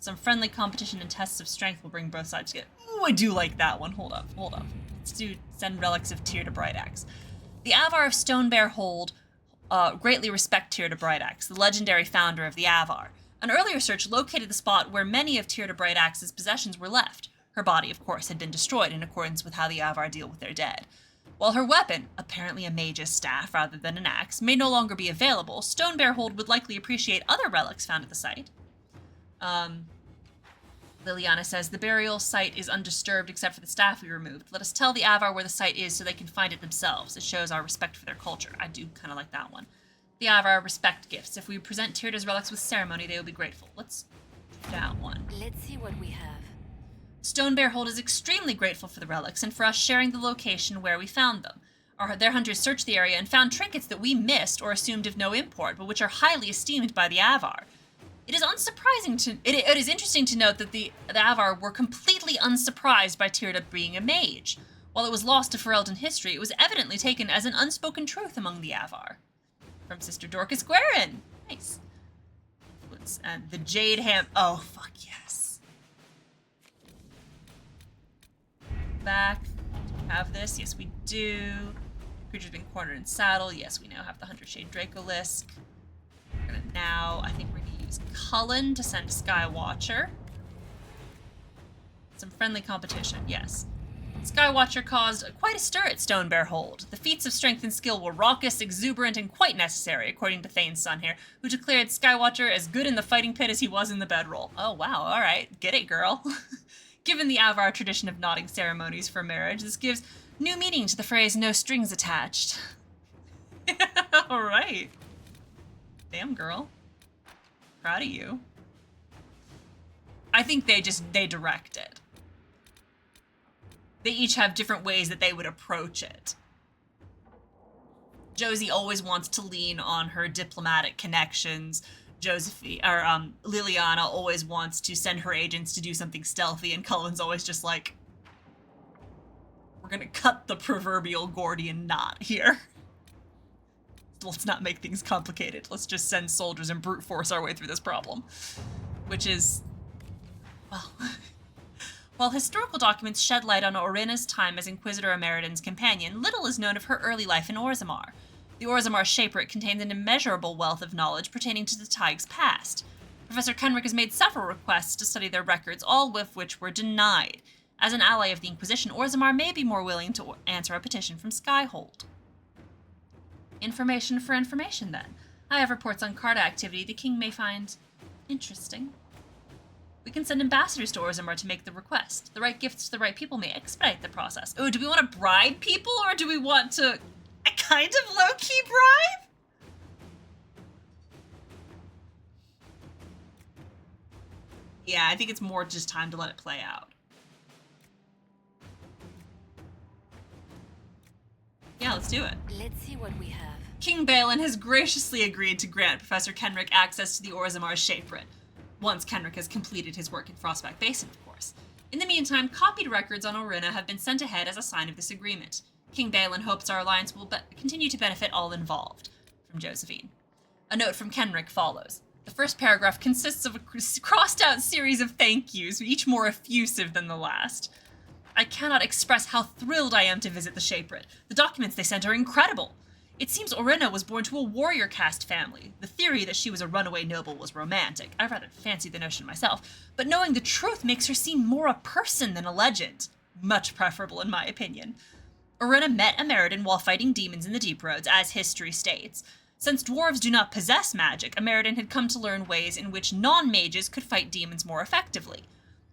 some friendly competition and tests of strength will bring both sides together. Ooh, I do like that one. Hold up. Let's do send relics of Tyr to Brightaxe. The Avar of Stonebear Hold greatly respect Tyr to Brightaxe, the legendary founder of the Avar. An earlier search located the spot where many of Tyr to Brightaxe's possessions were left. Her body, of course, had been destroyed in accordance with how the Avar deal with their dead. While her weapon, apparently a mage's staff rather than an axe, may no longer be available, Stonebear Hold would likely appreciate other relics found at the site. Liliana says, the burial site is undisturbed except for the staff we removed. Let us tell the Avar where the site is so they can find it themselves. It shows our respect for their culture. I do kind of like that one. The Avar respect gifts. If we present Tyrda's relics with ceremony, they will be grateful. Let's do that one. Let's see what we have. Stonebear Hold is extremely grateful for the relics and for us sharing the location where we found them. Their hunters searched the area and found trinkets that we missed or assumed of no import, but which are highly esteemed by the Avar. It is it is interesting to note that the Avar were completely unsurprised by Tyrda being a mage. While it was lost to Ferelden history, it was evidently taken as an unspoken truth among the Avar. From Sister Dorcas Guerin. Nice. And the Jade Ham. Oh, fuck yes. Back. Do we have this? Yes, we do. Creature's been cornered in saddle. Yes, we now have the 100 Shade Dracolisk. We're gonna now, I think we're gonna use Cullen to send Skywatcher. Some friendly competition, yes. Skywatcher caused quite a stir at Stonebear Hold. The feats of strength and skill were raucous, exuberant, and quite necessary, according to Thane's son here, who declared Skywatcher as good in the fighting pit as he was in the bedroll. Oh, wow, alright, get it, girl. Given the Avar tradition of knotting ceremonies for marriage, this gives new meaning to the phrase no strings attached. Alright. Damn, girl. Proud of you. I think they direct it. They each have different ways that they would approach it. Josie always wants to lean on her diplomatic connections. Liliana always wants to send her agents to do something stealthy, and Cullen's always just like, we're gonna cut the proverbial Gordian knot here. Let's not make things complicated. Let's just send soldiers and brute force our way through this problem. Which is, well... While historical documents shed light on Orena's time as Inquisitor Emeriden's companion, little is known of her early life in Orzammar. The Orzammar Shaperate contains an immeasurable wealth of knowledge pertaining to the Tig's past. Professor Kenrick has made several requests to study their records, all of which were denied. As an ally of the Inquisition, Orzammar may be more willing to answer a petition from Skyhold. Information for information, then. I have reports on Carta activity the King may find interesting. We can send ambassadors to Orzammar to make the request. The right gifts to the right people may expedite the process. Oh, do we want to bribe people, or do we want to a kind of low-key bribe? Yeah, I think it's more just time to let it play out. Yeah, let's do it. Let's see what we have. King Balin has graciously agreed to grant Professor Kenrick access to the Orzammar Shaperate. Once Kenrick has completed his work in Frostback Basin, of course. In the meantime, copied records on Orina have been sent ahead as a sign of this agreement. King Balin hopes our alliance will continue to benefit all involved. From Josephine. A note from Kenrick follows. The first paragraph consists of a crossed-out series of thank yous, each more effusive than the last. I cannot express how thrilled I am to visit the Shaperate. The documents they sent are incredible. It seems Orina was born to a warrior caste family. The theory that she was a runaway noble was romantic. I rather fancied the notion myself, but knowing the truth makes her seem more a person than a legend. Much preferable, in my opinion. Orina met Emeriden while fighting demons in the Deep Roads, as history states. Since dwarves do not possess magic, Emeriden had come to learn ways in which non-mages could fight demons more effectively.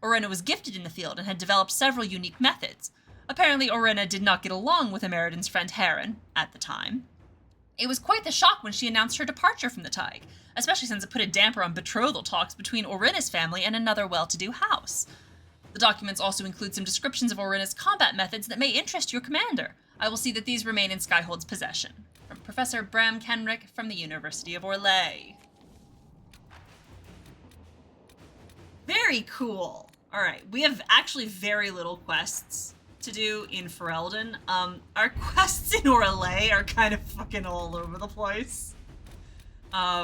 Orina was gifted in the field and had developed several unique methods. Apparently, Orina did not get along with Emeriden's friend Heron, at the time. It was quite the shock when she announced her departure from the Tig, especially since it put a damper on betrothal talks between Orina's family and another well-to-do house. The documents also include some descriptions of Orina's combat methods that may interest your commander. I will see that these remain in Skyhold's possession. From Professor Bram Kenrick from the University of Orlais. Very cool. Alright, we have actually very little quests to do in Ferelden. Our quests in Orlais are kind of fucking all over the place.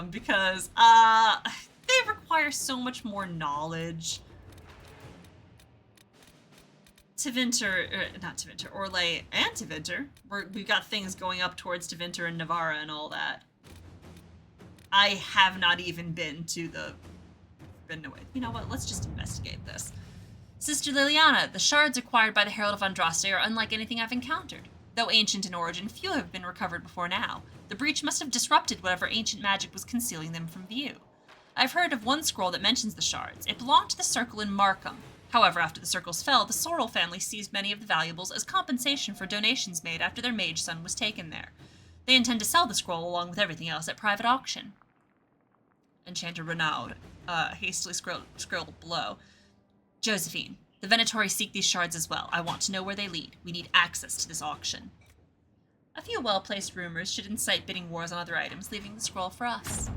Because they require so much more knowledge. Orlais and Tevinter. We've got things going up towards Tevinter and Navarra and all that. I have not even been to the... You know what? Let's just investigate this. Sister Liliana, the shards acquired by the Herald of Andraste are unlike anything I've encountered. Though ancient in origin, few have been recovered before now. The breach must have disrupted whatever ancient magic was concealing them from view. I've heard of one scroll that mentions the shards. It belonged to the Circle in Markham. However, after the Circles fell, the Sorrel family seized many of the valuables as compensation for donations made after their mage son was taken there. They intend to sell the scroll along with everything else at private auction. Enchanter Renaud, hastily scrolled below. Josephine, the Venatori seek these shards as well. I want to know where they lead. We need access to this auction. A few well-placed rumors should incite bidding wars on other items, leaving the scroll for us.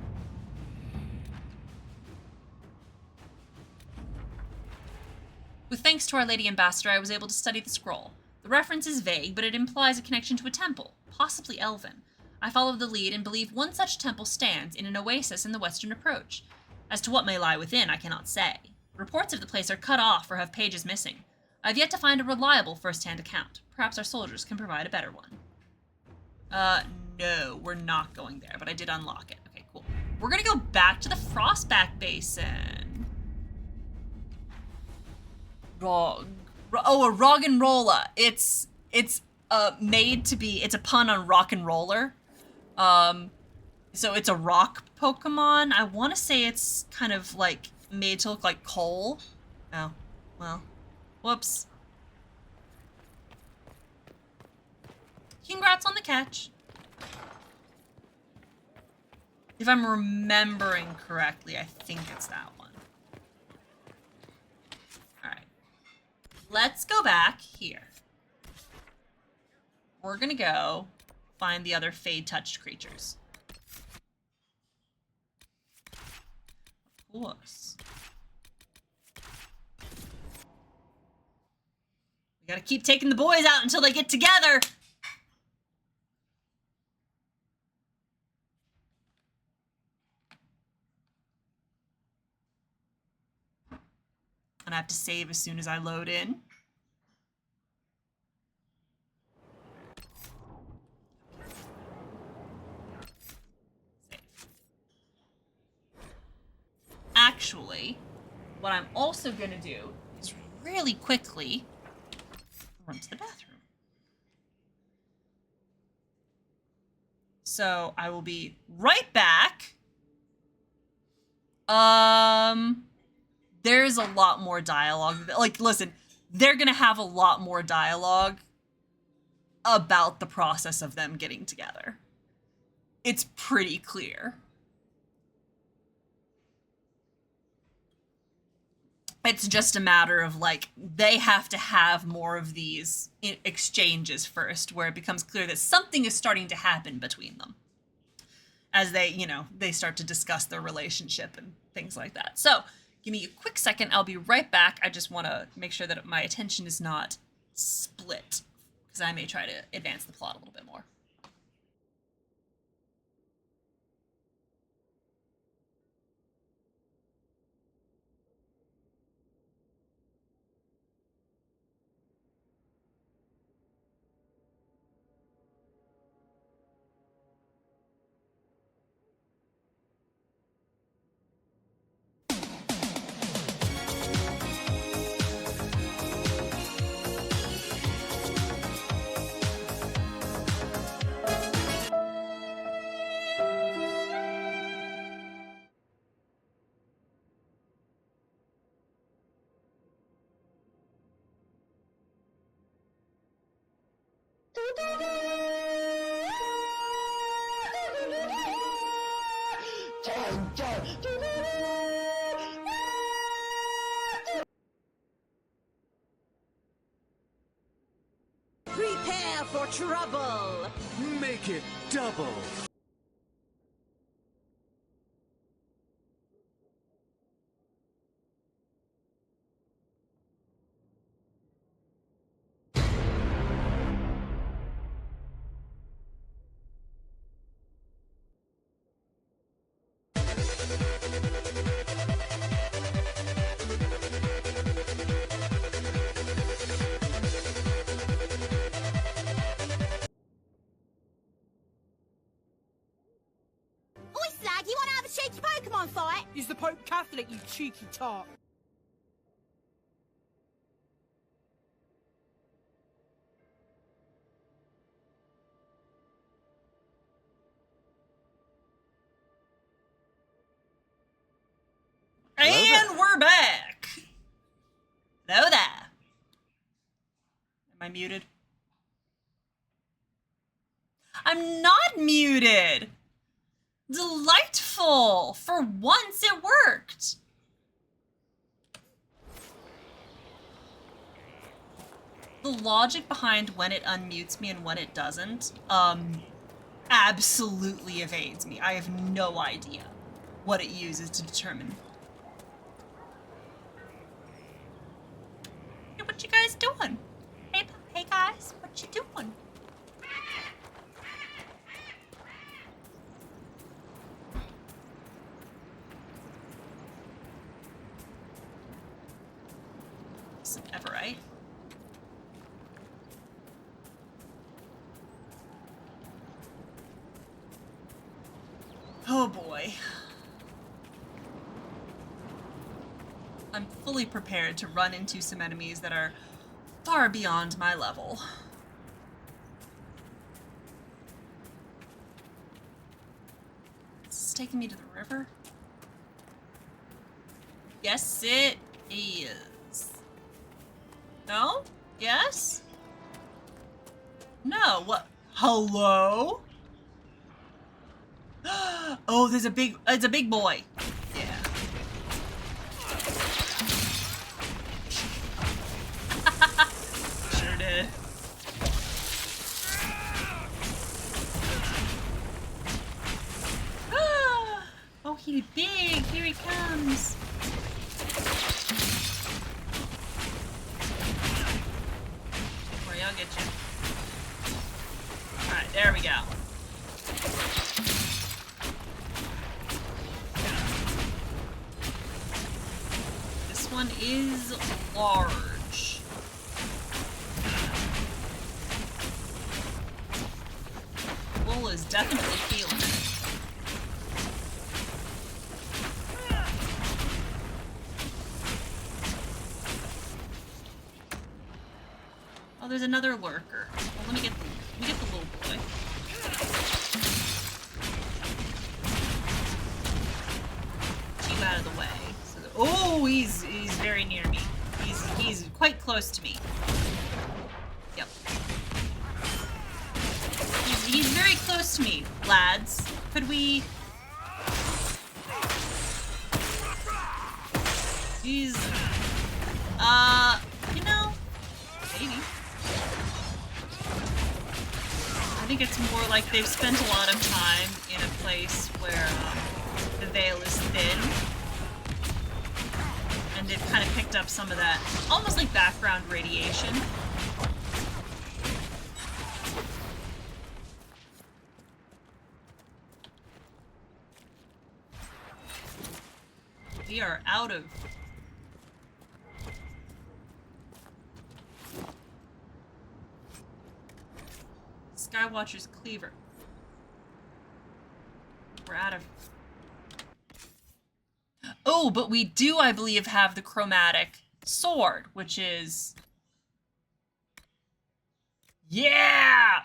With thanks to our Lady Ambassador, I was able to study the scroll. The reference is vague, but it implies a connection to a temple, possibly elven. I followed the lead and believe one such temple stands in an oasis in the western approach. As to what may lie within, I cannot say. Reports of the place are cut off or have pages missing. I have yet to find a reliable first-hand account. Perhaps our soldiers can provide a better one. No, we're not going there, but I did unlock it. Okay, cool. We're gonna go back to the Frostback Basin. A Roggenrola. It's made to be, it's a pun on rock and roller. So it's a rock Pokemon. I want to say it's kind of like made to look like coal. Oh, well, whoops. Congrats on the catch. If I'm remembering correctly, I think it's that one. All right. Let's go back here. We're gonna go find the other Fade-touched creatures. Of course. We gotta keep taking the boys out until they get together. And I have to save as soon as I load in. Save. Actually, what I'm also gonna do is really quickly run to the bathroom. So I will be right back. There's a lot more dialogue. Like, listen, they're gonna have a lot more dialogue about the process of them getting together. It's pretty clear. It's just a matter of, like, they have to have more of these exchanges first, where it becomes clear that something is starting to happen between them as they, you know, they start to discuss their relationship and things like that. So, give me a quick second. I'll be right back. I just want to make sure that my attention is not split, because I may try to advance the plot a little bit more. Prepare for trouble! Make it double! Oi, slag, you want to have a cheeky Pokemon fight? He's the Pope Catholic, you cheeky tart. And we're back. Hello there. Am I muted? I'm not muted. Delightful. For once it worked. The logic behind when it unmutes me and when it doesn't, absolutely evades me. I have no idea what it uses to determine. Hey, what you guys doing? Hey guys, what you doing? It's Everite. Oh boy. I'm fully prepared to run into some enemies that are far beyond my level. Is this taking me to the river? Yes, it is. No? Yes? No, what? Hello? Oh, there's a big, it's a big boy. Yeah. Sure did. Oh, he's big. Here he comes. Don't worry, I'll get you. Alright, there we go. This one is large. Bull is definitely feeling it. Oh, there's another lurker. Well, let me get the little boy. You out of the way. So oh, he's very near me. He's quite close to me. Yep. He's very close to me, lads. Could we? He's you know, maybe. I think it's more like they've spent a lot of time in a place where the veil is thin. And they've kind of picked up some of that, almost like background radiation. We are out of... Skywatcher's Cleaver. We're out of... Oh, but we do, I believe, have the chromatic sword, which is... Yeah!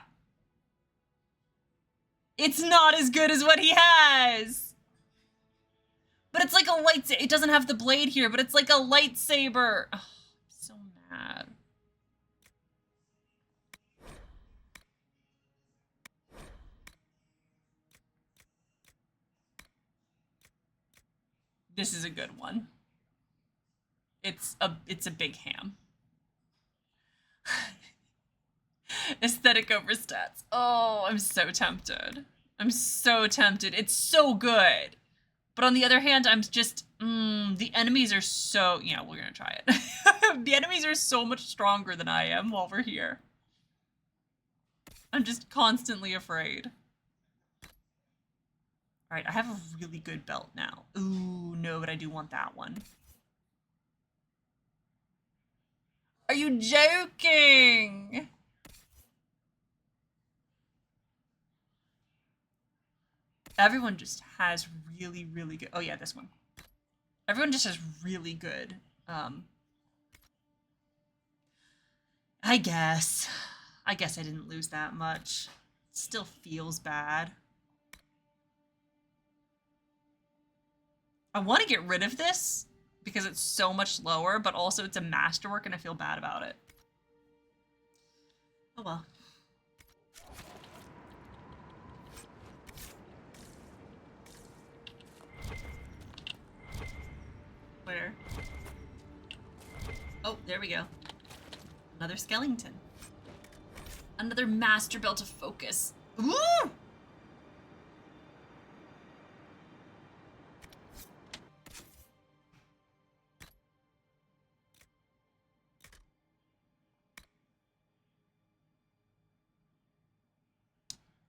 It's not as good as what he has! But it's like a lightsaber. It doesn't have the blade here, but it's like a lightsaber. Oh, I'm so mad. This is a good one. It's a big ham. Aesthetic over stats. Oh, I'm so tempted. I'm so tempted. It's so good. But on the other hand, I'm just, the enemies are so, yeah, we're gonna try it. The enemies are so much stronger than I am while we're here. I'm just constantly afraid. All right, I have a really good belt now. Ooh, no, but I do want that one. Are you joking? Everyone just has really, really good... Oh, yeah, this one. Everyone just has really good... I guess I didn't lose that much. It still feels bad. I want to get rid of this because it's so much lower, but also it's a masterwork and I feel bad about it. Oh well. Where? Oh, there we go. Another skeleton. Another master belt of focus. Ooh!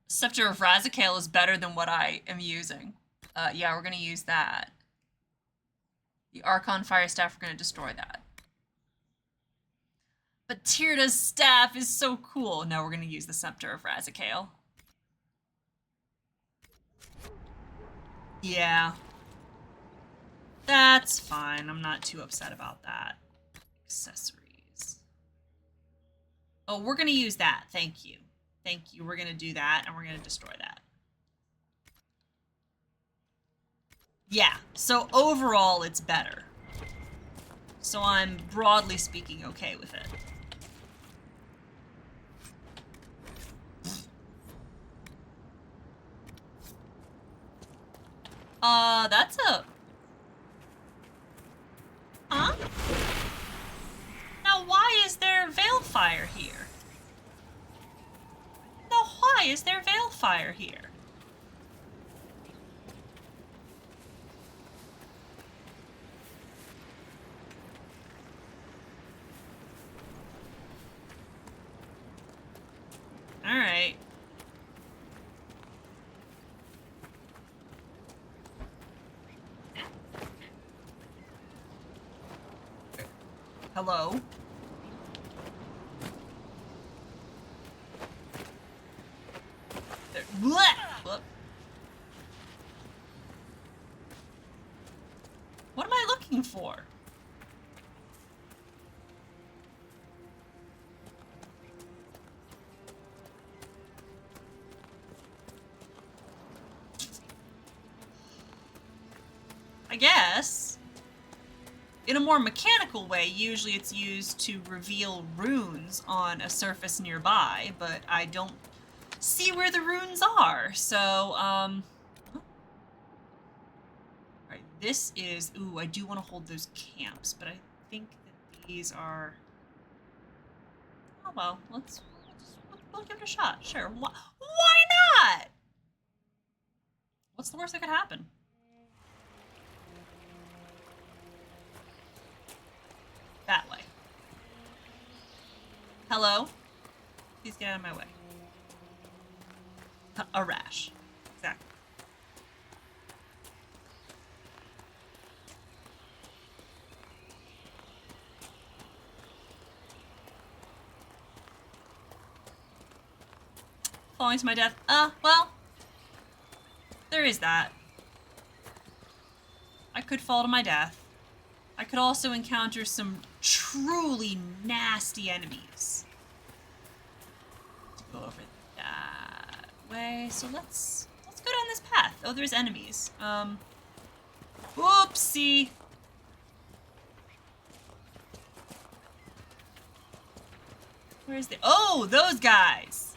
Scepter of Razakale is better than what I am using. Yeah, we're gonna use that. The Archon Fire Staff, we're gonna destroy that. But Tyrda's staff is so cool. No, we're gonna use the Scepter of Razikale. Yeah. That's fine. I'm not too upset about that. Accessories. Oh, we're gonna use that. Thank you. Thank you. We're gonna do that, and we're gonna destroy that. Yeah, so overall it's better. So I'm, broadly speaking, okay with it. That's a... Huh? Now why is there Veilfire here? Now why is there Veilfire here? Alright. Hello? Blech! Whoop. What am I looking for? I guess. In a more mechanical way, usually it's used to reveal runes on a surface nearby, but I don't see where the runes are, so, Alright, this is... Ooh, I do want to hold those camps, but I think that these are... Oh, well, we'll give it a shot, sure. Why not? What's the worst that could happen? That way. Hello? Please get out of my way. A rash. Exactly. Falling to my death. Well. There is that. I could fall to my death. I could also encounter some truly nasty enemies. To go over that way. So let's go down this path. Oh, there's enemies. Whoopsie. Where's the... Oh, those guys.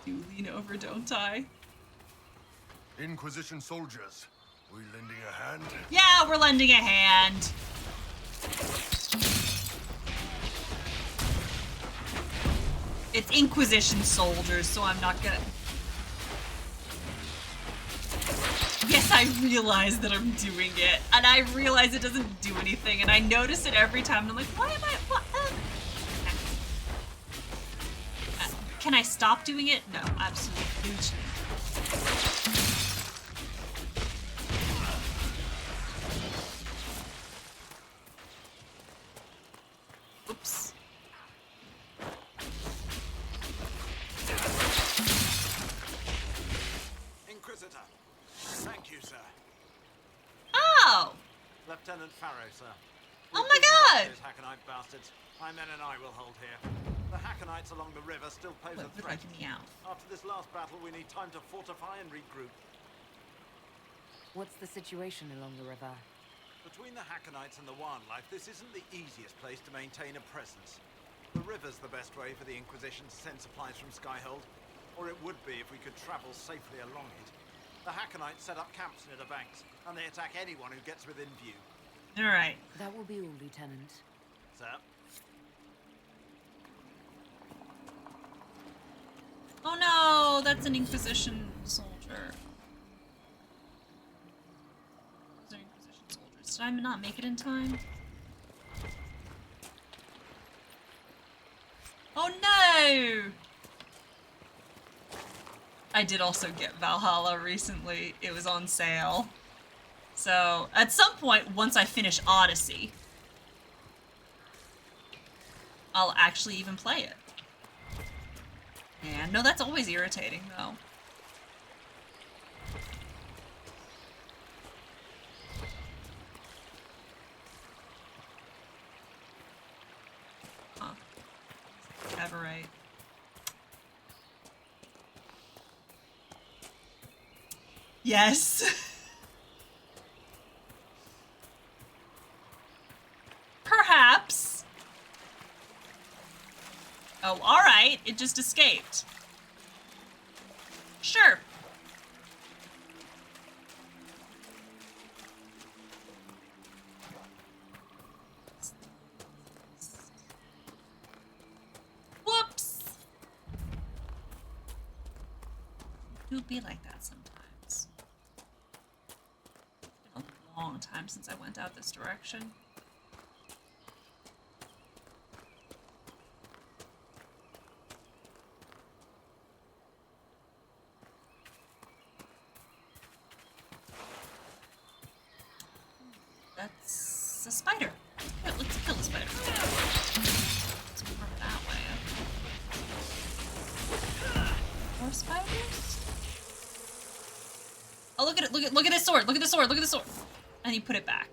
Do lean over, don't I? Inquisition soldiers, we lending a hand? Yeah, we're lending a hand. It's Inquisition soldiers, so I'm not gonna... Yes, I realize that I'm doing it, and I realize it doesn't do anything, and I notice it every time, and I'm like, why am I... What? Can I stop doing it? No, absolutely. Oops. Inquisitor. Thank you, sir. Oh! Lieutenant Farrow, sir. Oh my god! Those Hackenite bastards. My men and I will hold here. The Hackenites along the river still pose a threat. After this last battle, we need time to fortify and regroup. What's the situation along the river? Between the Hackenites and the wildlife, this isn't the easiest place to maintain a presence. The river's the best way for the Inquisition to send supplies from Skyhold, or it would be if we could travel safely along it. The Hackenites set up camps near the banks, and they attack anyone who gets within view. Alright. That will be all, Lieutenant. Sir? Oh no, that's an Inquisition soldier. Those are Inquisition soldiers. Did I not make it in time? Oh no! I did also get Valhalla recently. It was on sale. So, at some point, once I finish Odyssey, I'll actually even play it. And no, that's always irritating, though. Huh. Everite. Yes. Perhaps. Oh, alright. It just escaped. Sure. Whoops. It would be like that sometimes. It's been a long time since I went out this direction. That's a spider. Yeah, let's kill the spider. Let's move that way. More spiders? Oh, look at it! Look at his sword! Look at the sword! Look at the sword! And he put it back.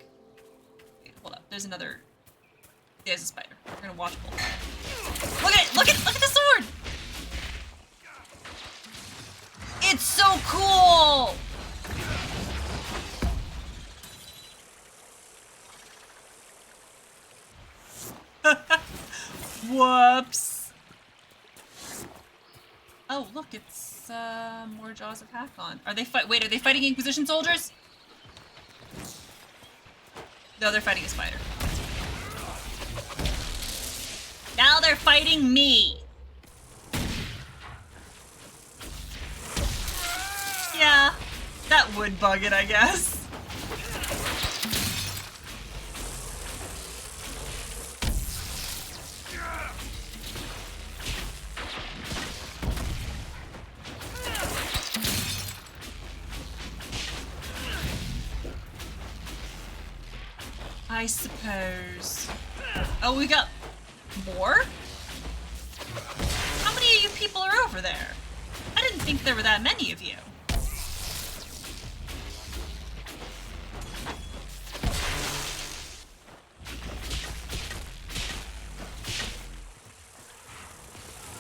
Wait, hold up. There's another. There's a spider. We're gonna watch both. Look at it! Look at the sword! It's so cool! Whoops. Oh, look, it's more Jaws of Hakon. Are they wait, are they fighting Inquisition soldiers? No, they're fighting a spider. Now they're fighting me. Yeah, that would bug it, I guess. I suppose. Oh, we got more? How many of you people are over there? I didn't think there were that many of you.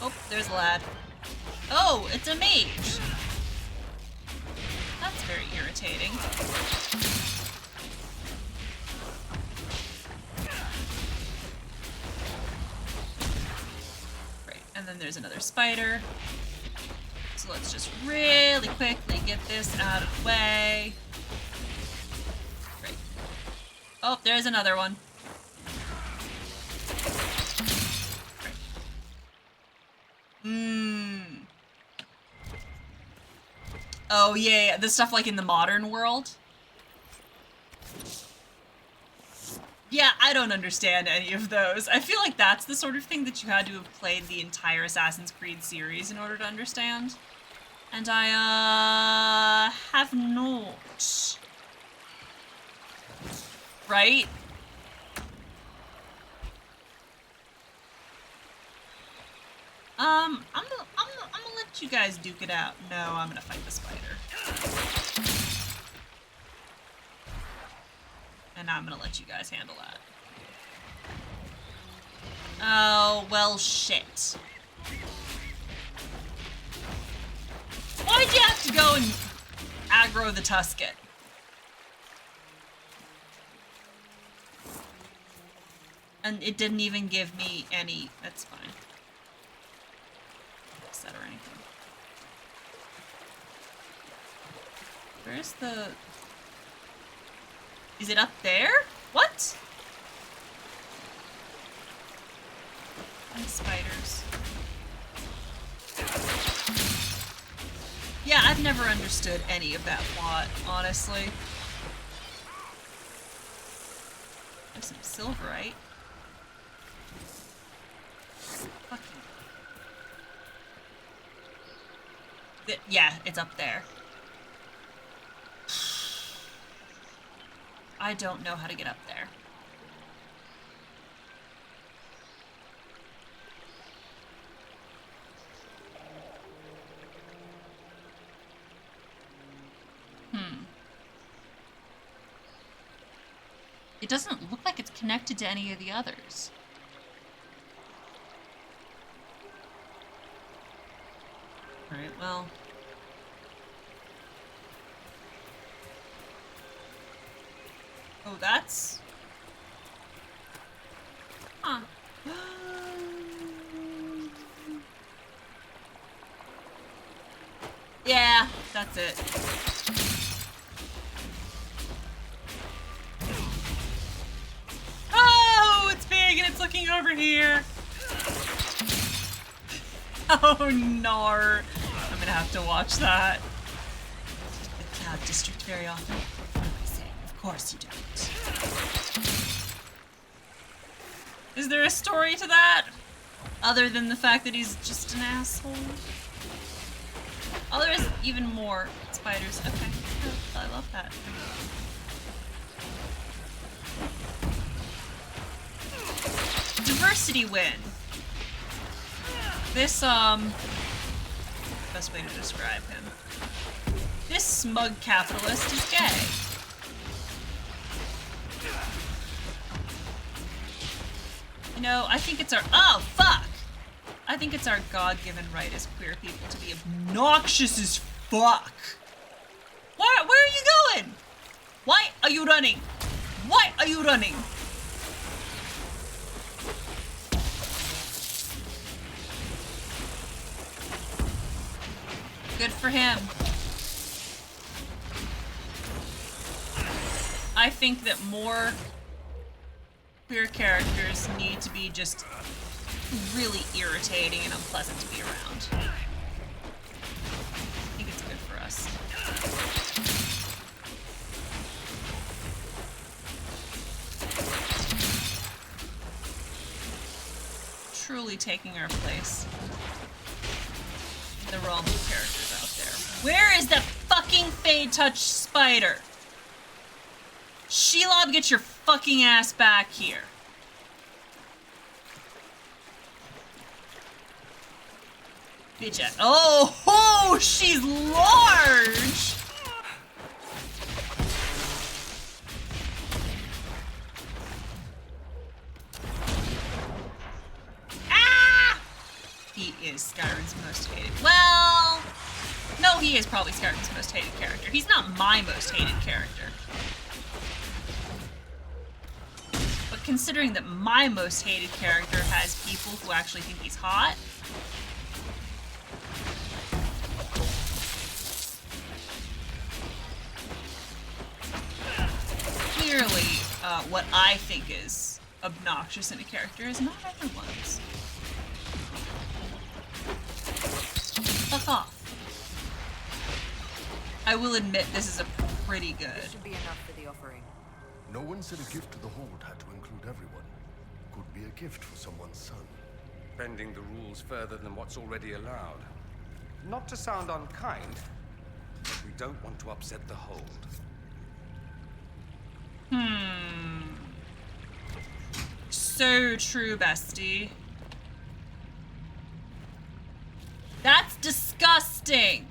Oh, there's a lad. Oh, it's a mage. That's very irritating. And then there's another spider. So let's just really quickly get this out of the way. Great. Oh, there's another one. Oh, yeah, this stuff like in the modern world. Yeah, I don't understand any of those. I feel like that's the sort of thing that you had to have played the entire Assassin's Creed series in order to understand. And I, have not. Right? I'm gonna let you guys duke it out. No, I'm gonna fight the spider. And I'm gonna let you guys handle that. Oh, well, shit. Why'd you have to go and aggro the Tusken? And it didn't even give me any... That's fine. Set or anything. Where's the... Is it up there? What? And spiders. Yeah, I've never understood any of that plot, honestly. There's some silverite. Fucking... Yeah, it's up there. I don't know how to get up there. It doesn't look like it's connected to any of the others. Alright, well. Oh, that's... Huh. Yeah, that's it. Oh, it's big and it's looking over here. Oh, no. I'm gonna have to watch that. The Cloud District very often. What am I saying? Of course you don't. Is there a story to that? Other than the fact that he's just an asshole? Oh, there's even more spiders. Okay. I love that. Diversity win. This, best way to describe him. This smug capitalist is gay. You know, I think it's our- oh, fuck! I think it's our God-given right as queer people to be obnoxious as fuck. Where are you going? Why are you running? Why are you running? Good for him. I think that more queer characters need to be just really irritating and unpleasant to be around. I think it's good for us. Truly taking our place in the realm of characters out there. Where is the fucking Fade Touch spider? Shelob, get your fucking ass back here. Bitch ass. Oh, she's large! Ah! He is Skyrim's most hated. Well, no, he is probably Skyrim's most hated character. He's not my most hated character. But considering that my most hated character has people who actually think he's hot, clearly, what I think is obnoxious in a character is not everyone's. Fuck off. I will admit this is a pretty good. This should be enough for the offering. No one said a gift to the Hold had to include everyone. Could be a gift for someone's son. Bending the rules further than what's already allowed. Not to sound unkind, but we don't want to upset the Hold. So true, bestie. That's disgusting.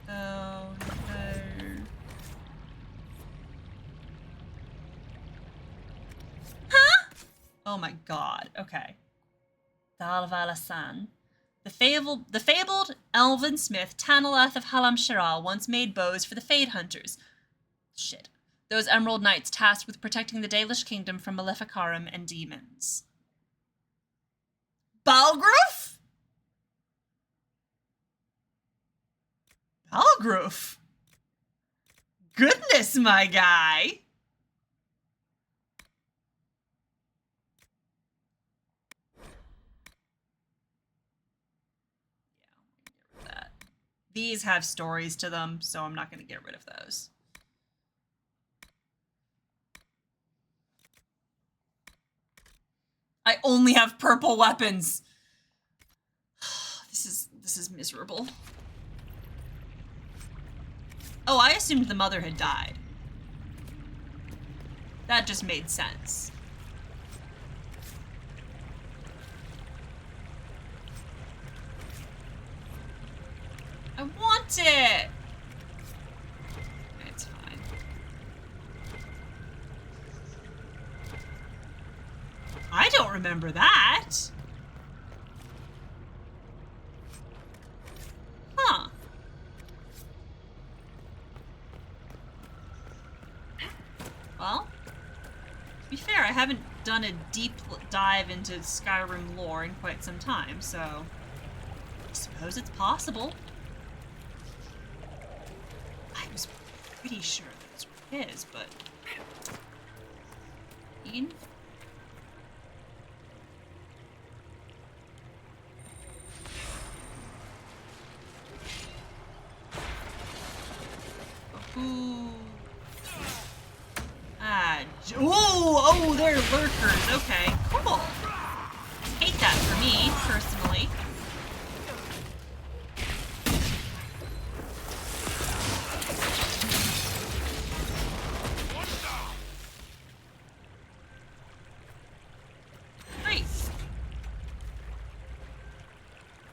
Oh, no. Huh? Oh my god, okay. Dalvala-san. The fabled elven smith Tanalath of Halam Sharal once made bows for the Fade Hunters. Shit. Those Emerald Knights tasked with protecting the Dalish kingdom from Maleficarum and demons. Balgruf? Balgruf? Goodness, my guy. These have stories to them, so I'm not going to get rid of those. I only have purple weapons. This is miserable. Oh, I assumed the mother had died. That just made sense. I want it! It's fine. I don't remember that. Huh. Well, to be fair, I haven't done a deep dive into Skyrim lore in quite some time, so I suppose it's possible. I was pretty sure those were his, but... Ian? Ooh. Oh, they're lurkers. Okay, cool. Hate that for me, personally. Great.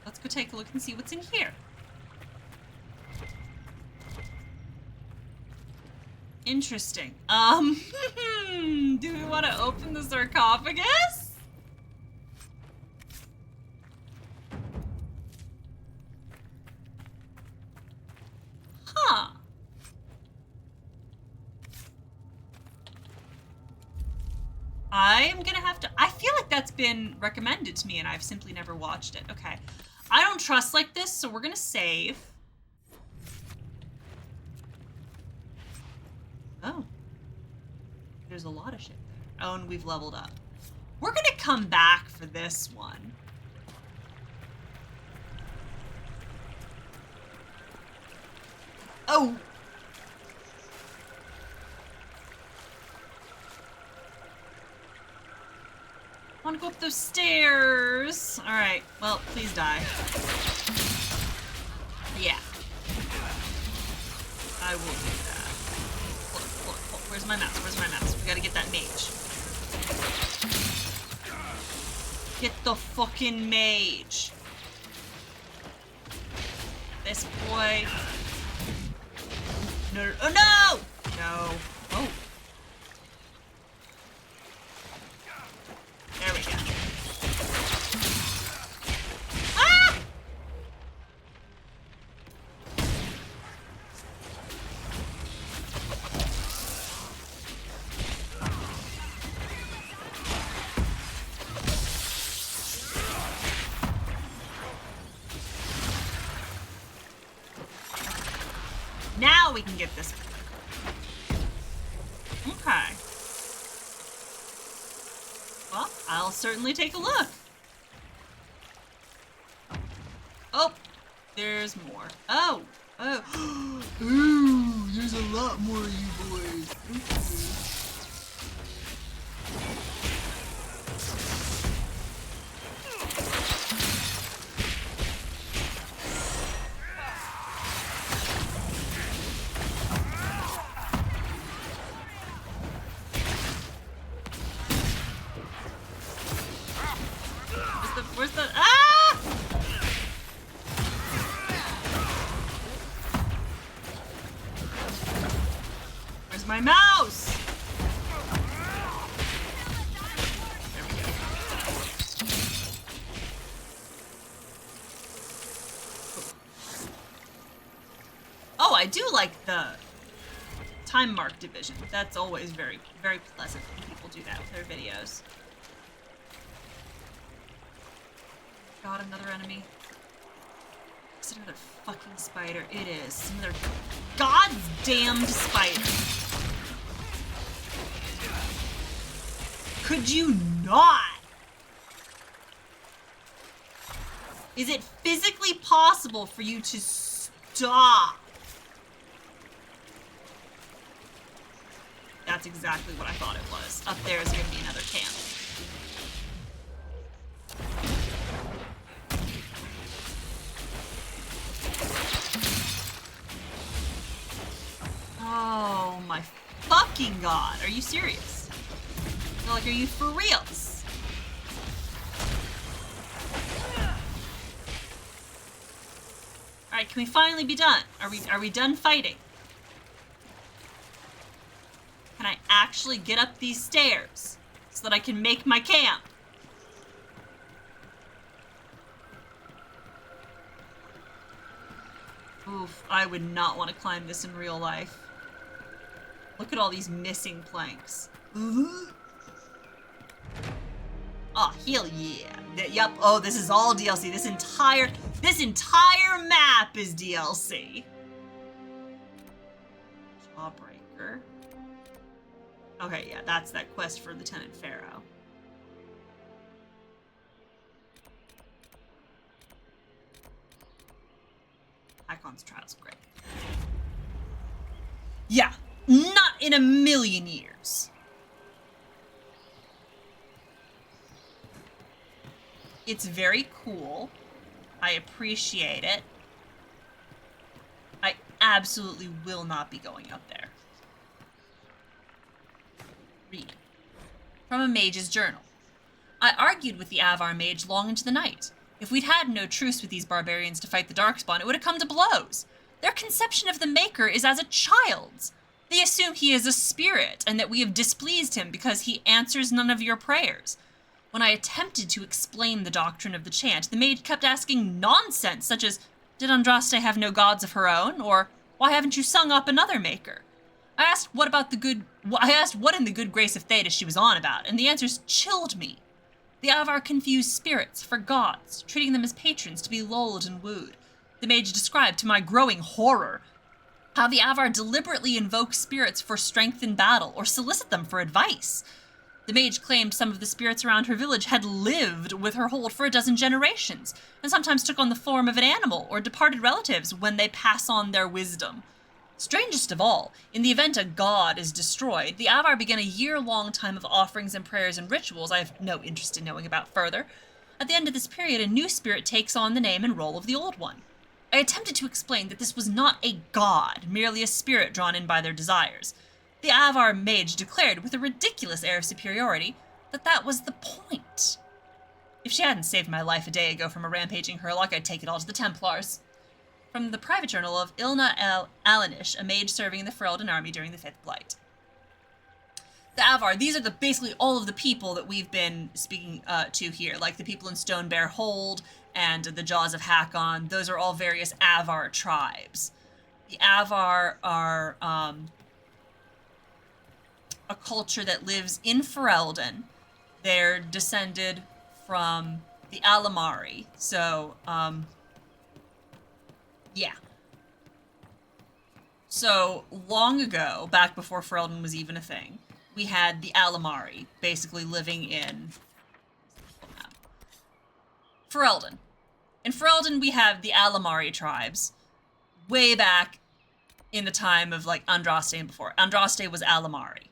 Let's go take a look and see what's in here. Interesting. Do we want to open the sarcophagus? Huh. I am gonna have to... I feel like that's been recommended to me and I've simply never watched it. Okay. I don't trust like this, so we're gonna save. Oh. There's a lot of shit there. Oh, and we've leveled up. We're gonna come back for this one. Oh! I wanna go up those stairs. Alright, well, please die. Yeah. I will do that. Hold on. Where's my mouse? Where's my mouse? We gotta get that mage. Get the fucking mage. This boy. No. Oh no! No. Oh. There we go. Ah! Now we can get this. Okay. Well, I'll certainly take a look. Oh, there's more. Oh, oh. Ooh, there's a lot more of you boys. Okay. Where's the... Ah! Where's my mouse? There we go. Oh, I do like the time mark division. That's always very, very pleasant when people do that with their videos. God, another enemy. Is it another fucking spider? It is. Another goddamned spider. Could you not? Is it physically possible for you to stop? That's exactly what I thought it was. Up there is going to be another camp. Oh my fucking god. Are you serious? Like, are you for reals? Alright, can we finally be done? Are we done fighting? Can I actually get up these stairs so that I can make my camp? Oof, I would not want to climb this in real life. Look at all these missing planks. Oh, hell yeah. Yup, oh, this is all DLC. This entire map is DLC. Jawbreaker. Okay, yeah, that's that quest for Lieutenant Pharaoh. Icon's Trials, great. Yeah, not in a million years. It's very cool. I appreciate it. I absolutely will not be going up there. Read. From a mage's journal. I argued with the Avar mage long into the night. If we'd had no truce with these barbarians to fight the Darkspawn, it would have come to blows. Their conception of the Maker is as a child's. They assume he is a spirit, and that we have displeased him because he answers none of your prayers. When I attempted to explain the doctrine of the chant, the mage kept asking nonsense, such as, did Andraste have no gods of her own? Or, why haven't you sung up another Maker? I asked what in the good grace of Theta she was on about, and the answers chilled me. The Avar confused spirits for gods, treating them as patrons to be lulled and wooed. The mage described, to my growing horror, how the Avar deliberately invoke spirits for strength in battle, or solicit them for advice. The mage claimed some of the spirits around her village had lived with her hold for a dozen generations, and sometimes took on the form of an animal or departed relatives when they pass on their wisdom. Strangest of all, in the event a god is destroyed, the Avar begin a year-long time of offerings and prayers and rituals I have no interest in knowing about further. At the end of this period, a new spirit takes on the name and role of the old one. I attempted to explain that this was not a god, merely a spirit drawn in by their desires. The Avar mage declared, with a ridiculous air of superiority, that that was the point. If she hadn't saved my life a day ago from a rampaging Herlock, I'd take it all to the Templars. From the private journal of Ilna Alanish, a mage serving in the Ferelden army during the Fifth Blight. The Avar, these are basically all of the people that we've been speaking to here, like the people in Stonebear Hold and the Jaws of Hakon. Those are all various Avar tribes. The Avar are a culture that lives in Ferelden. They're descended from the Alamari, so yeah. So, long ago, back before Ferelden was even a thing, we had the Alamari, basically living in Ferelden. In Ferelden, we have the Alamari tribes, way back in the time of, like, Andraste and before. Andraste was Alamari.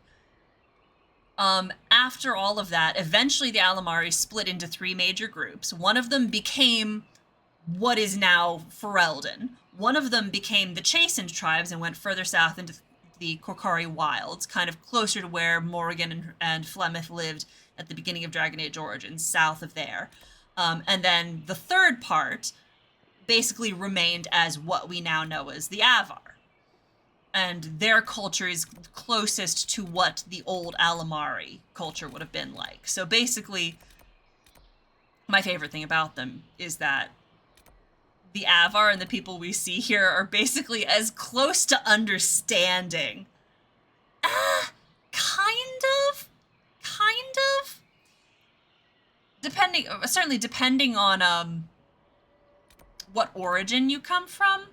After all of that, eventually the Alamari split into three major groups. One of them became what is now Ferelden. One of them became the Chastened tribes and went further south into the Korkari wilds, kind of closer to where Morrigan and Flemeth lived at the beginning of Dragon Age Origins, south of there. And then the third part basically remained as what we now know as the Avar. And their culture is closest to what the old Alamari culture would have been like. So basically, my favorite thing about them is that the Avar and the people we see here are basically as close to understanding. Kind of. Certainly depending on what origin you come from.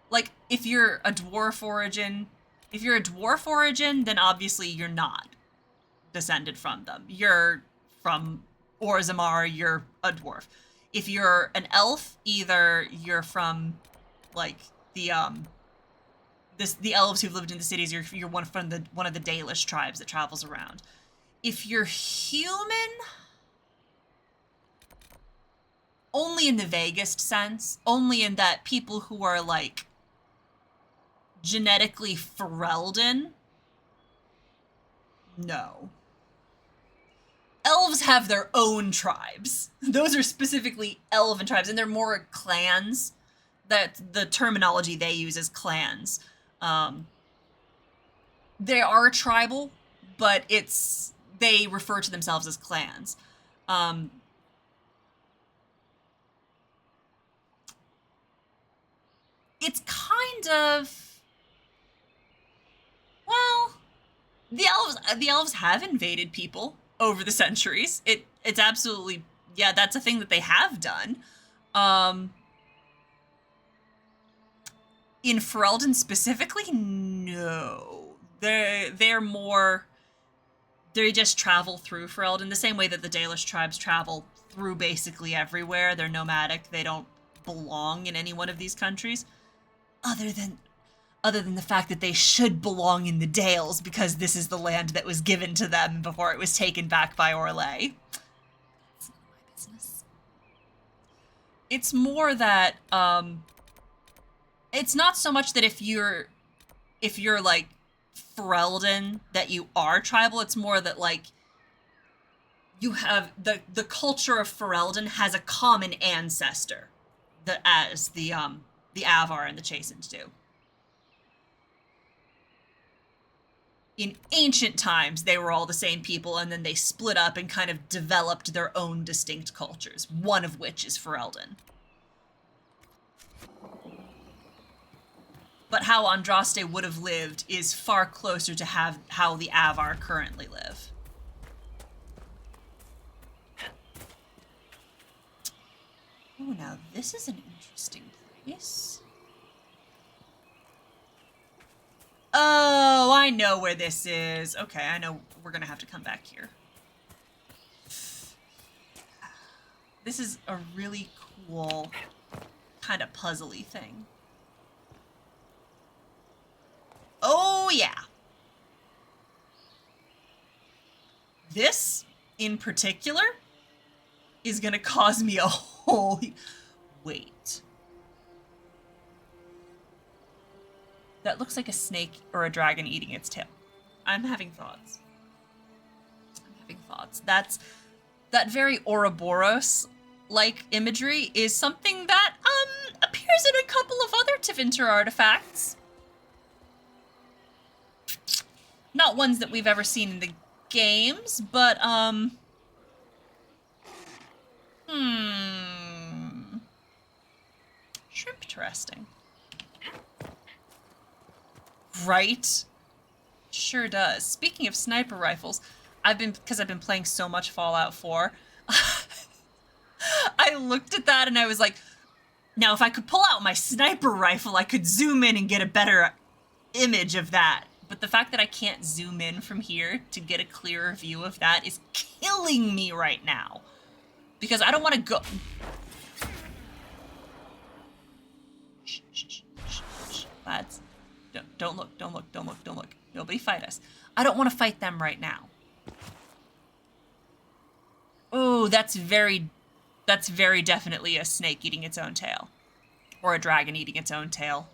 Like, if you're a dwarf origin, then obviously you're not descended from them. You're from Orzammar, you're a dwarf. If you're an elf, either you're from, like, the elves who've lived in the cities, you're one of the Dalish tribes that travels around. If you're human, only in the vaguest sense, only in that people who are, like, genetically Ferelden, no. elves have their own tribes. Those are specifically elven tribes, and they're more clans. That the terminology they use is clans. They are tribal, but they refer to themselves as clans. It's kind of, well, the elves have invaded people over the centuries. It's absolutely, yeah, that's a thing that they have done. In Ferelden specifically, no. They're more, they just travel through Ferelden the same way that the Dalish tribes travel through basically everywhere. They're nomadic. They don't belong in any one of these countries, other than the fact that they should belong in the Dales because this is the land that was given to them before it was taken back by Orlais. That's none of my business. It's more that it's not so much that if you're like Ferelden that you are tribal. It's more that like you have the culture of Ferelden has a common ancestor, as the Avar and the Chastened do. In ancient times, they were all the same people, and then they split up and kind of developed their own distinct cultures, one of which is Ferelden. But how Andraste would have lived is far closer to how the Avar currently live. Oh, now this is an interesting place. Oh, I know where this is. Okay, I know we're gonna have to come back here. This is a really cool kind of puzzly thing. Oh, yeah. This, in particular, is gonna cause me a whole... Wait. That looks like a snake or a dragon eating its tail. I'm having thoughts. That very Ouroboros-like imagery is something that appears in a couple of other Tevinter artifacts. Not ones that we've ever seen in the games, but Shrimp-interesting. Right? Sure does. Speaking of sniper rifles, because I've been playing so much Fallout 4, I looked at that and I was like, now if I could pull out my sniper rifle, I could zoom in and get a better image of that. But the fact that I can't zoom in from here to get a clearer view of that is killing me right now. Because I don't want to go... Shh, shh, shh, shh, shh. Lads. Don't look. Nobody fight us. I don't want to fight them right now. Oh, that's very definitely a snake eating its own tail. Or a dragon eating its own tail.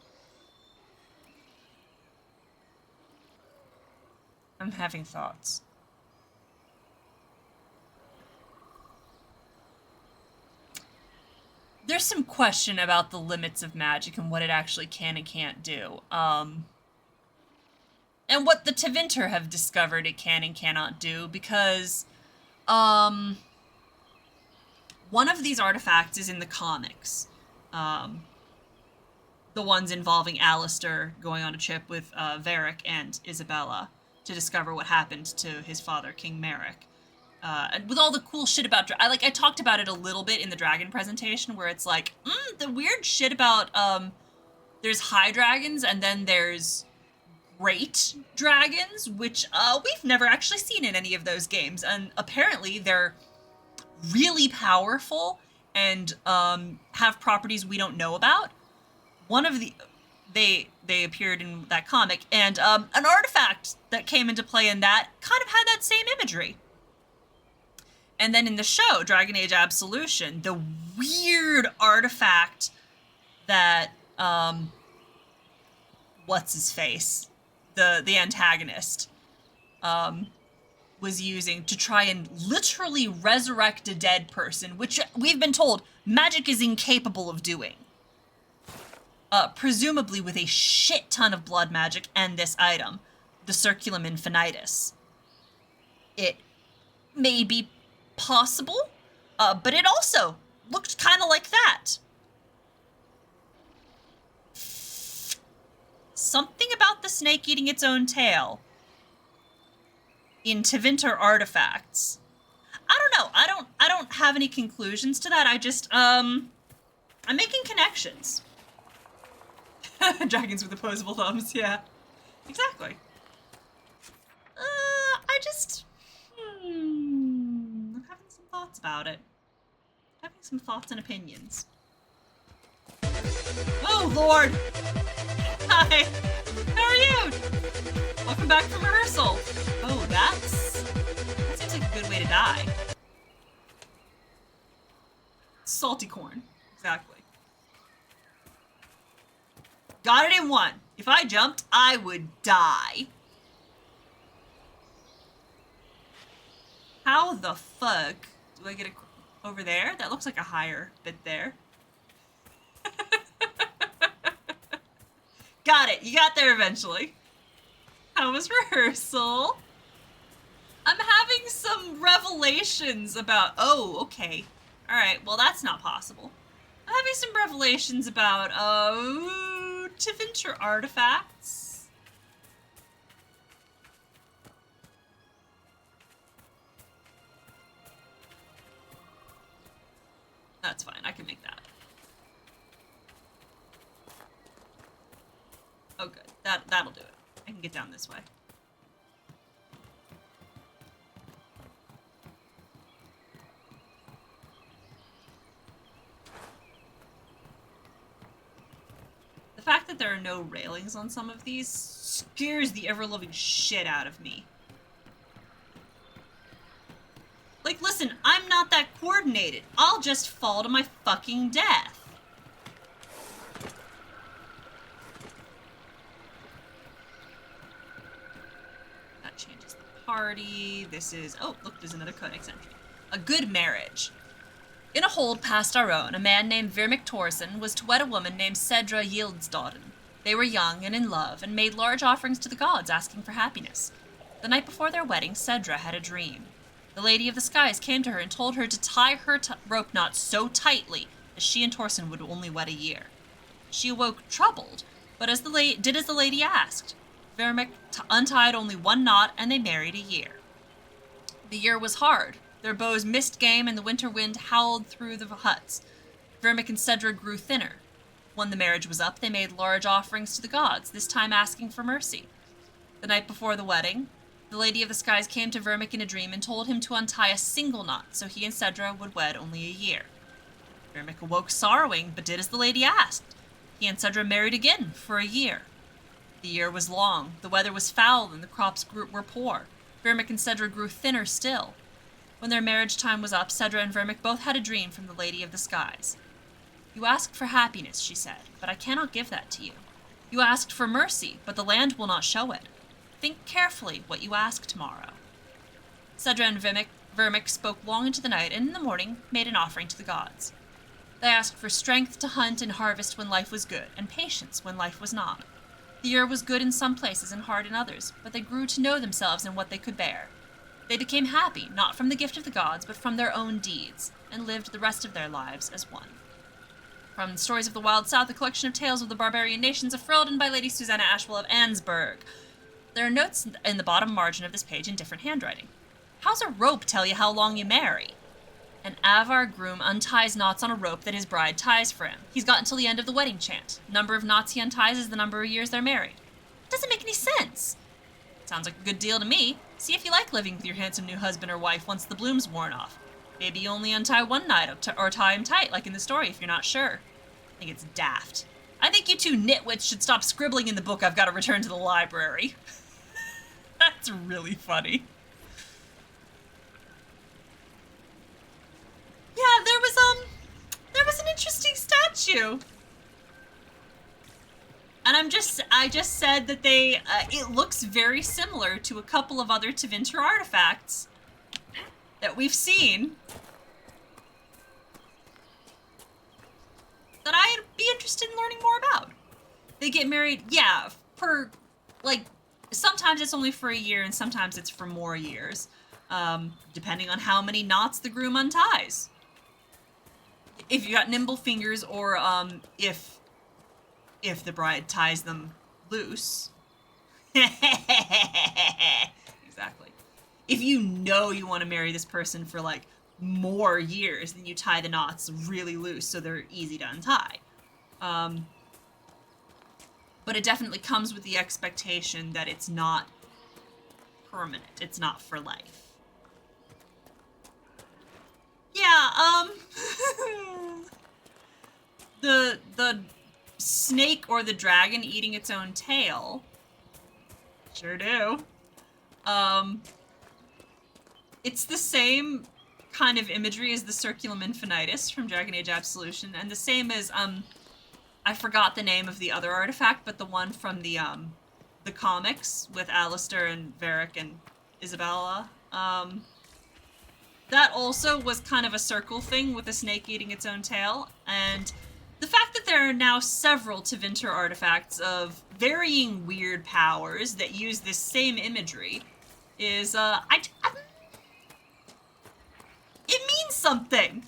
I'm having thoughts. There's some question about the limits of magic and what it actually can and can't do. And what the Tevinter have discovered it can and cannot do, because one of these artifacts is in the comics. The ones involving Alistair going on a trip with Varric and Isabella to discover what happened to his father, King Merrick. And with all the cool shit about... I talked about it a little bit in the dragon presentation, where it's like, the weird shit about... there's high dragons, and then there's great dragons, which we've never actually seen in any of those games. And apparently they're really powerful and have properties we don't know about. One of the... They appeared in that comic, and an artifact that came into play in that kind of had that same imagery. And then in the show, Dragon Age Absolution, the weird artifact that, what's his face? The antagonist, was using to try and literally resurrect a dead person, which we've been told magic is incapable of doing. Presumably with a shit ton of blood magic and this item, the Circulum Infinitus. It may be possible, but it also looked kind of like that. Something about the snake eating its own tail in Tevinter artifacts. I don't know. I don't have any conclusions to that. I just I'm making connections. Dragons with opposable thumbs, yeah. Exactly. I'm having some thoughts about it. Having some thoughts and opinions. Oh, Lord! Hi! How are you? Welcome back from rehearsal. Oh, that seems like a good way to die. Salty corn. Exactly. Got it in one. If I jumped, I would die. How the fuck do I get it over there? That looks like a higher bit there. Got it. You got there eventually. How was rehearsal? I'm having some revelations about... Oh, okay. Alright, well that's not possible. I'm having some revelations about, Tevinter artifacts. That's fine, I can make that. Oh good, that'll do it. I can get down this way. The fact that there are no railings on some of these scares the ever-loving shit out of me. Like, listen, I'm not that coordinated. I'll just fall to my fucking death. That changes the party. This is... Oh, look, there's another codex entry. A good marriage. In a hold past our own, a man named Vermic Torsen was to wed a woman named Cedra Yildsdodden. They were young and in love, and made large offerings to the gods, asking for happiness. The night before their wedding, Cedra had a dream. The Lady of the Skies came to her and told her to tie her rope knot so tightly that she and Torsen would only wed a year. She awoke troubled, but did as the lady asked. Vermic untied only one knot, and they married a year. The year was hard. Their bows missed game, and the winter wind howled through the huts. Vermic and Cedra grew thinner. When the marriage was up, they made large offerings to the gods, this time asking for mercy. The night before the wedding, the Lady of the Skies came to Vermic in a dream and told him to untie a single knot, so he and Cedra would wed only a year. Vermic awoke sorrowing, but did as the lady asked. He and Cedra married again for a year. The year was long, the weather was foul, and the crops were poor. Vermic and Cedra grew thinner still. When their marriage time was up, Cedra and Vermic both had a dream from the Lady of the Skies. You asked for happiness, she said, but I cannot give that to you. You asked for mercy, but the land will not show it. Think carefully what you ask tomorrow. Cedra and Vermic spoke long into the night, and in the morning made an offering to the gods. They asked for strength to hunt and harvest when life was good, and patience when life was not. The year was good in some places and hard in others, but they grew to know themselves and what they could bear. They became happy, not from the gift of the gods, but from their own deeds, and lived the rest of their lives as one. From Stories of the Wild South, a collection of tales of the barbarian nations of Ferelden by Lady Susanna Ashwell of Ansburg. There are notes in the bottom margin of this page in different handwriting. How's a rope tell you how long you marry? An Avar groom unties knots on a rope that his bride ties for him. He's got until the end of the wedding chant. Number of knots he unties is the number of years they're married. Doesn't make any sense. Sounds like a good deal to me. See if you like living with your handsome new husband or wife once the bloom's worn off. Maybe you only untie one knot or tie him tight, like in the story, if you're not sure. I think it's daft. I think you two nitwits should stop scribbling in the book I've got to return to the library. That's really funny. Yeah, there was an interesting statue. And I just said that they, it looks very similar to a couple of other Tevinter artifacts that we've seen that I'd be interested in learning more about. They get married, yeah, for, like, sometimes it's only for a year and sometimes it's for more years, depending on how many knots the groom unties. If you got nimble fingers, or, if the bride ties them loose. Exactly. If you know you want to marry this person for, like, more years, then you tie the knots really loose so they're easy to untie. But it definitely comes with the expectation that it's not permanent. It's not for life. Yeah, the snake or the dragon eating its own tail. Sure do. It's the same kind of imagery as the Circulum Infinitus from Dragon Age Absolution, and the same as, I forgot the name of the other artifact, but the one from the comics with Alistair and Varric and Isabella. That also was kind of a circle thing with a snake eating its own tail, and the fact that there are now several Tevinter artifacts of varying weird powers that use this same imagery is, it means something.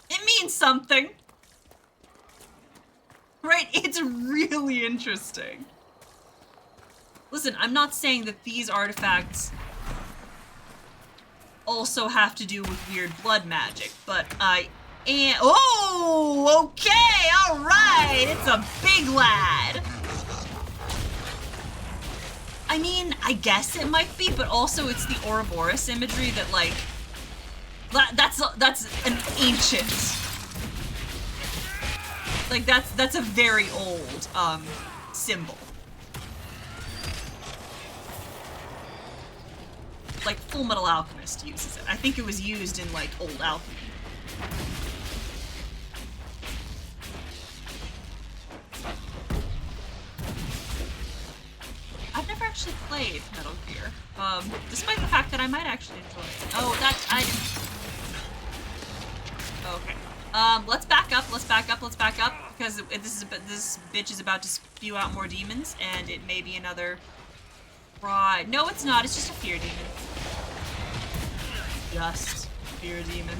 It means something. Right? It's really interesting. Listen, I'm not saying that these artifacts also have to do with weird blood magic, but I am— oh, okay, all right, it's a big lad. I mean, I guess it might be, but also it's the Ouroboros imagery that, like, that's an ancient, like, that's a very old symbol. Like, Full Metal Alchemist uses it. I think it was used in, like, old alchemy. I've never actually played Metal Gear, despite the fact that I might actually enjoy it. Oh, okay. Let's back up, because this bitch is about to spew out more demons, and it may be another— right. No, it's not. It's just a fear demon. Just fear demon.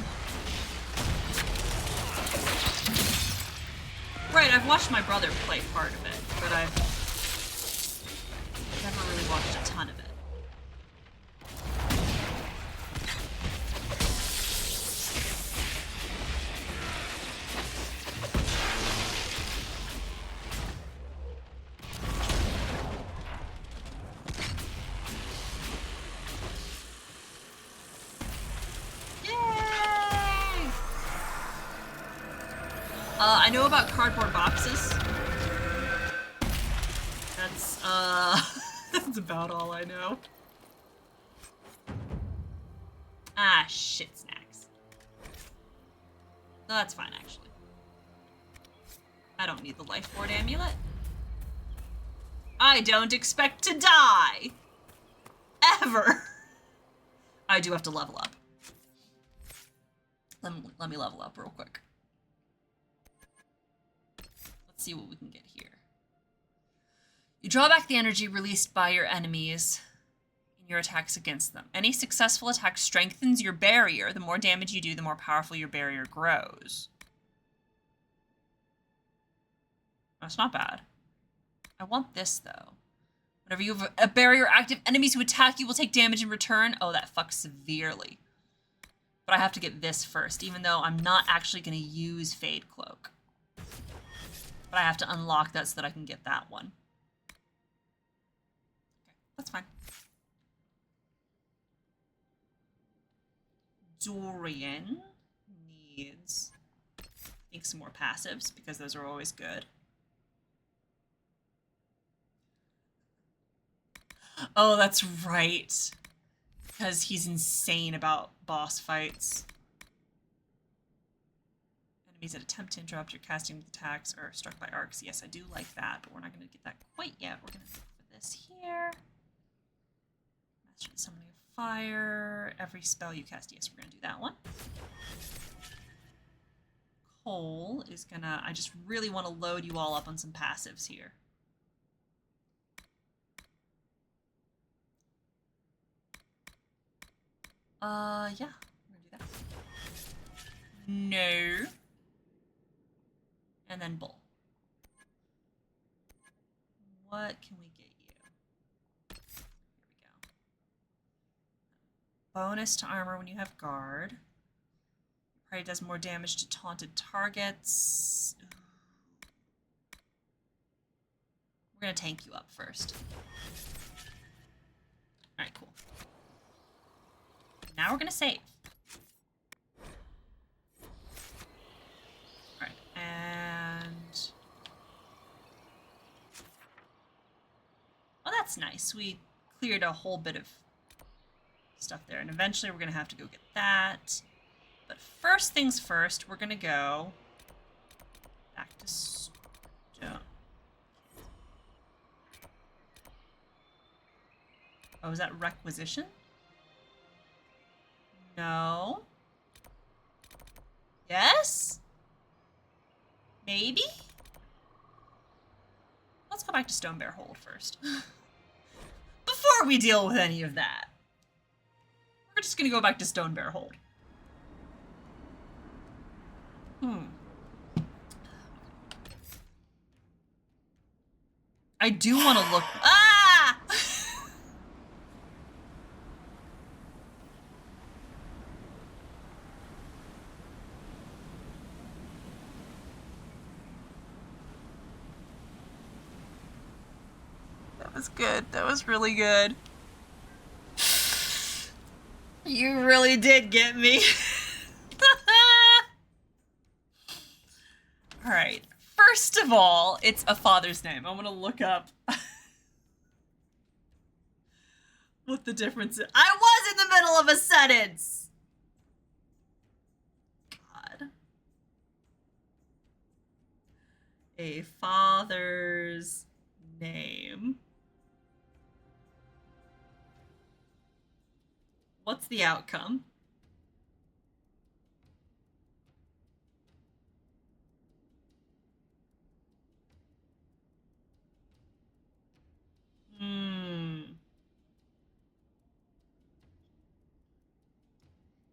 Right, I've watched my brother play part of it, but I've never really watched a ton of it. I know about cardboard boxes. That's, that's about all I know. Ah, shit snacks. No, that's fine, actually. I don't need the life ward amulet. I don't expect to die! Ever! I do have to level up. Let me level up real quick. Let's see what we can get here. You draw back the energy released by your enemies in your attacks against them. Any successful attack strengthens your barrier. The more damage you do, the more powerful your barrier grows. That's not bad. I want this, though. Whenever you have a barrier active, enemies who attack you will take damage in return. Oh, that fucks severely. But I have to get this first, even though I'm not actually going to use Fade Cloak. But I have to unlock that so that I can get that one. Okay, that's fine. Dorian needs, I think, some more passives, because those are always good. Oh, that's right. Because he's insane about boss fights. Is it attempt to interrupt your casting attacks or struck by arcs? Yes, I do like that, but we're not going to get that quite yet. We're going to go for this here. Master the summoning of fire. Every spell you cast. Yes, we're going to do that one. Cole is going to... I just really want to load you all up on some passives here. Yeah. We're going to do that. No. And then Bull. What can we get you? Here we go. Bonus to armor when you have guard. Probably does more damage to taunted targets. We're gonna tank you up first. Alright, cool. Now we're gonna save. Alright, and... Oh, that's nice. We cleared a whole bit of stuff there, and eventually we're gonna have to go get that. But first things first, we're gonna go back to stone. Oh, is that requisition? No. Yes? Maybe? Let's go back to Stone Bear Hold first. Before we deal with any of that. We're just gonna go back to Stone Bear Hold. I do want to look... Ah! That was good. That was really good. You really did get me. Alright. First of all, it's a father's name. I'm gonna look up what the difference is. I was in the middle of a sentence! God. A father's name. What's the outcome?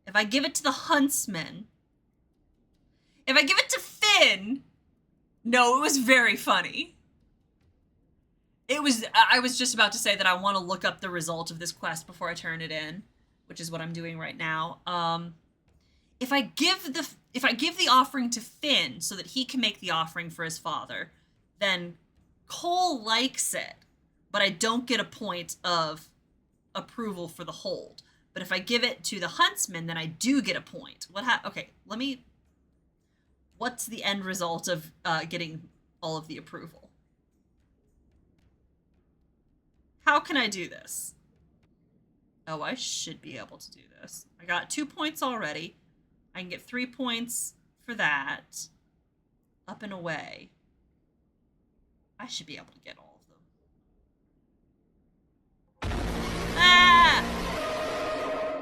If I give it to the huntsman, if I give it to Finn, no, it was very funny. It was, I was just about to say that I want to look up the result of this quest before I turn it in, which is what I'm doing right now. If I give the offering to Finn so that he can make the offering for his father, then Cole likes it, but I don't get a point of approval for the hold. But if I give it to the huntsman, then I do get a point. Okay, what's the end result of getting all of the approval? How can I do this? Oh, I should be able to do this. I got 2 points already. I can get 3 points for that. Up and away. I should be able to get all of them. Ah!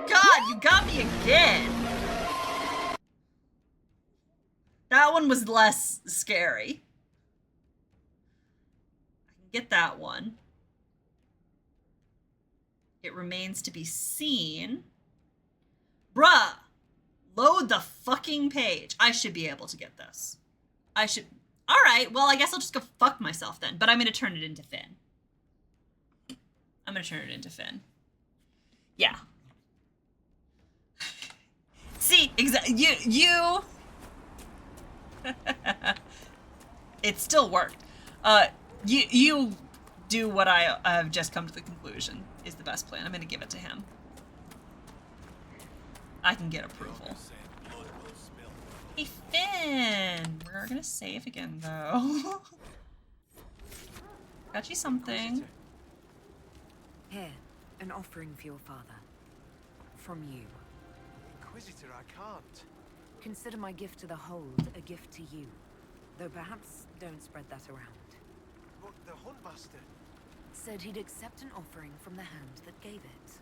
God, you got me again! That one was less scary. I can get that one. It remains to be seen. Bruh! Load the fucking page. I should be able to get this. I should... Alright, well, I guess I'll just go fuck myself then. But I'm gonna turn it into Finn. I'm gonna turn it into Finn. Yeah. See, you... It still worked. You do what I have just come to the conclusion is the best plan. I'm gonna give it to him. I can get approval. Hey, Finn! We're gonna save again, though. Got you something. Here, an offering for your father. From you. Inquisitor, I can't. Consider my gift to the Hold a gift to you. Though perhaps don't spread that around. But the Huntmaster... Said he'd accept an offering from the hand that gave it.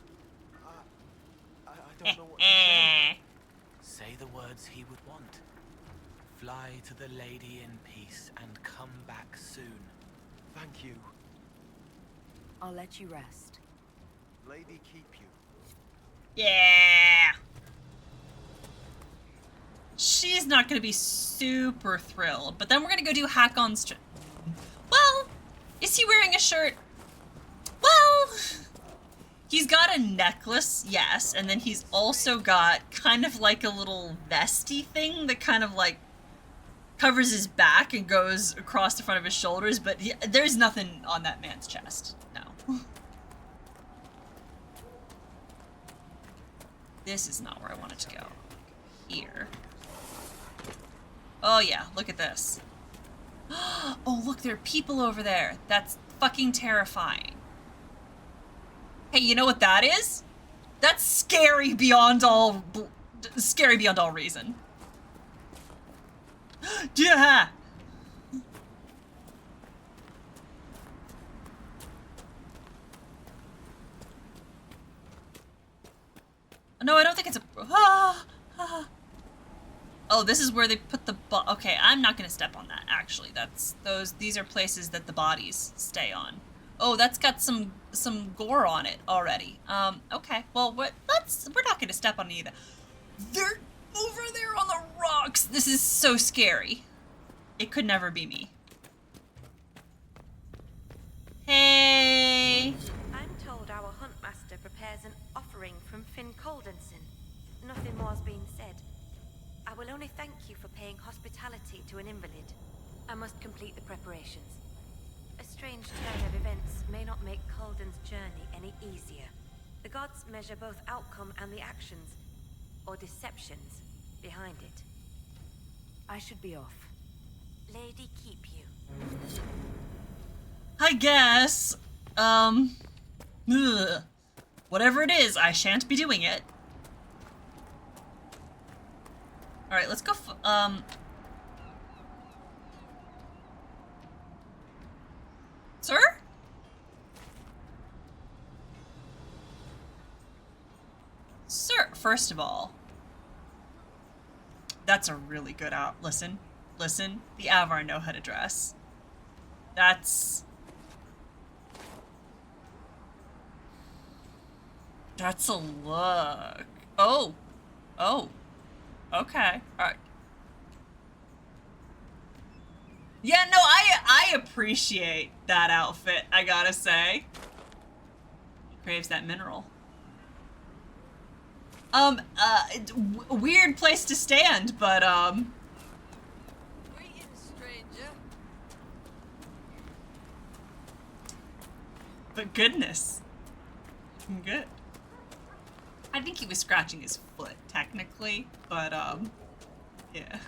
I don't know what to say. Say the words he would want. Fly to the lady in peace and come back soon. Thank you. I'll let you rest. Lady keep you. Yeah. She's not gonna be super thrilled, but then we're gonna go do Hakon's. Well, is he wearing a shirt? Well, he's got a necklace, yes, and then he's also got kind of like a little vesty thing that kind of like covers his back and goes across the front of his shoulders, but there's nothing on that man's chest. No. This is not where I wanted to go. Here. Oh yeah, look at this. Oh look, there are people over there. That's fucking terrifying. Hey, you know what that is? That's scary beyond all reason. Yeah. No, I don't think it's a. Oh, this is where they put the. Okay, I'm not gonna step on that. Actually, that's those. These are places that the bodies stay on. Oh, that's got some gore on it already. Okay. Well, we're not gonna step on either. They're over there on the rocks. This is so scary. It could never be me. Hey. I'm told our Huntmaster prepares an offering from Finn Coldenson. Nothing more's been said. I will only thank you for paying hospitality to an invalid. I must complete the preparations. A strange turn of events may not make Colden's journey any easier. The gods measure both outcome and the actions, or deceptions, behind it. I should be off. Lady keep you. I guess. Ugh. Whatever it is, I shan't be doing it. Alright, let's go Sir? Sir, first of all, that's a really good listen, the Avar know how to dress. That's a look. Oh. Okay. Alright. Yeah, no, I appreciate that outfit, I gotta say. Craves that mineral. Weird place to stand, but, Greetings, stranger. but goodness. Good. I think he was scratching his foot, technically, but, yeah.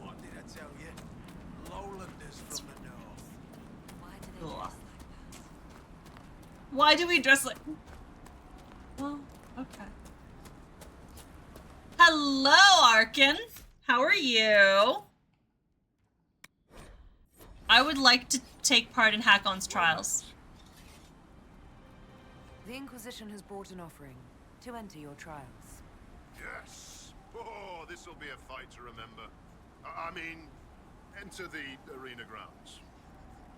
What did I tell you? Lowlanders from the north. Why do we dress like... Well, okay. Hello, Arkin. How are you? I would like to take part in Hakon's trials. The Inquisition has brought an offering to enter your trials. Yes! Oh, this'll be a fight to remember. I mean, enter the arena grounds.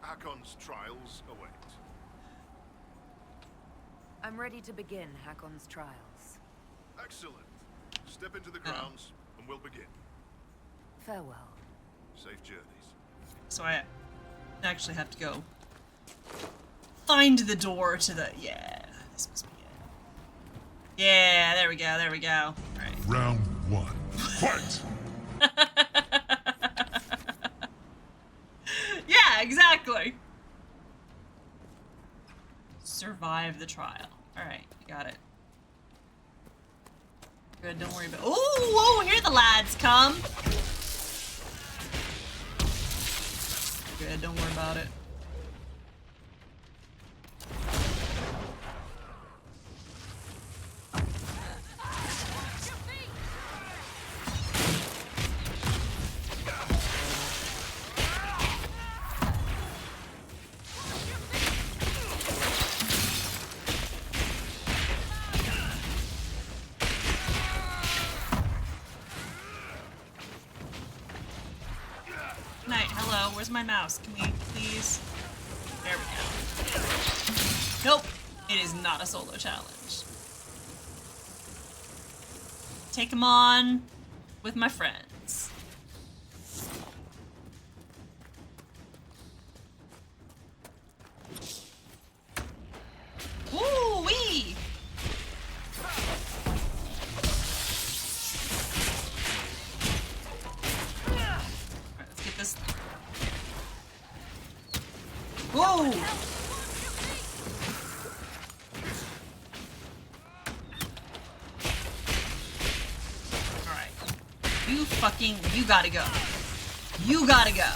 Hakon's trials await. I'm ready to begin Hakon's trials. Excellent. Step into the grounds, and we'll begin. Farewell. Safe journeys. So I actually have to go find the door to the... Yeah, this must be it. Yeah, there we go, there we go. All right. Round one. Fight! Yeah, exactly. Survive the trial. All right, you got it. Good, don't worry about... Oh, here the lads come. Good, don't worry about it. Where's my mouse? Can we please? There we go. Nope. It is not a solo challenge. Take them on with my friends. Woo-wee! Alright, let's get this. Whoa! Alright. You gotta go. You gotta go.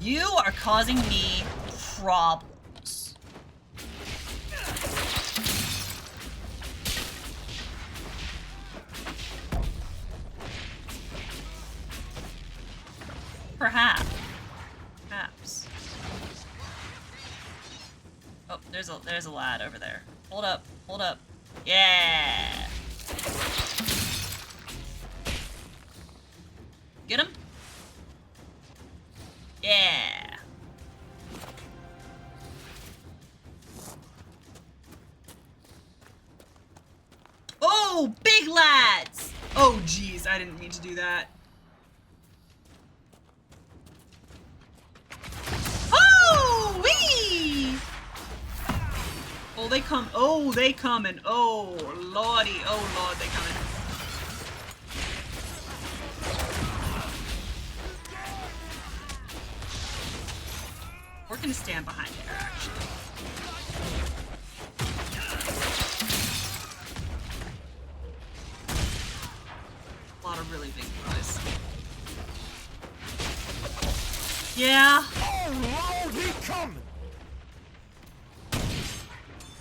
You are causing me problems. Perhaps. Perhaps. Oh, there's a lad over there. Hold up, hold up. Yeah. Get him? Yeah. Oh, big lads! Oh, jeez, I didn't mean to do that. Oh, wee! Oh, they come. Oh, they coming. Oh, lordy. Oh, lord, they coming. We're gonna stand behind there, actually. A lot of really big boys. Yeah. Oh, Lord, he coming!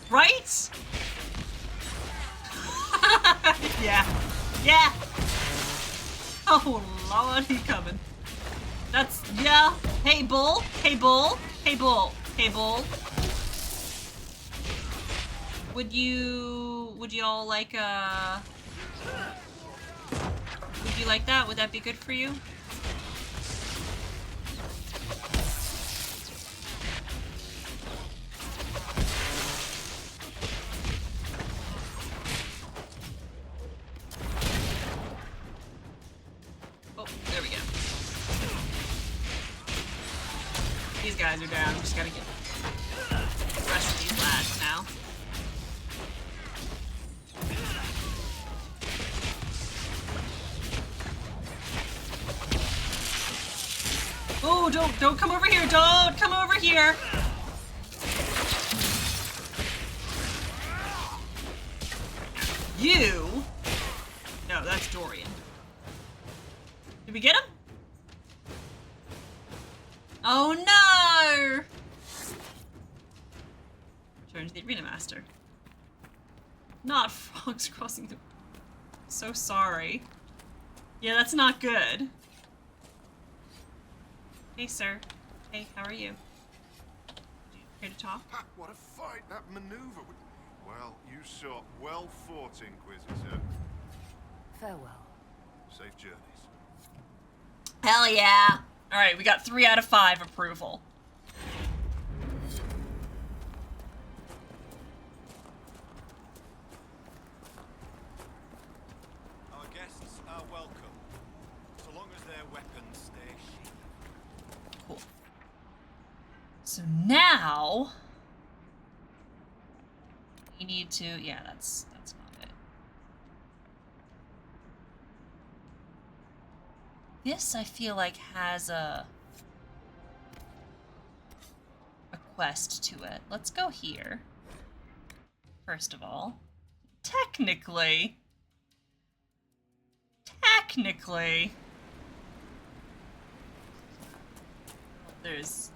Right? Yeah. Yeah. Oh, lord, he coming. That's, yeah. Hey, bull. Hey, bull. Hey, bull. Hey, bull. Would you all like, would you like that? Would that be good for you? Oh, there we go. These guys are down. Just gotta get the rest of these lads now. Oh, don't come over here. Don't come over here. You? No, that's Dorian. Did we get him? Oh no! Return to the arena master. Not frogs crossing the... So sorry. Yeah, that's not good. Hey, sir. Hey, how are you? Here to talk? Ha, what a fight! That maneuver. Well, you saw well fought, Inquisitor. Farewell. Safe journeys. Hell yeah! Alright, we got 3 out of 5 approval. Our guests are welcome, so long as their weapons stay sheathed. Cool. So now... we need to... yeah, that's not it. This, I feel like, has a quest to it. Let's go here. First of all. Technically... there's...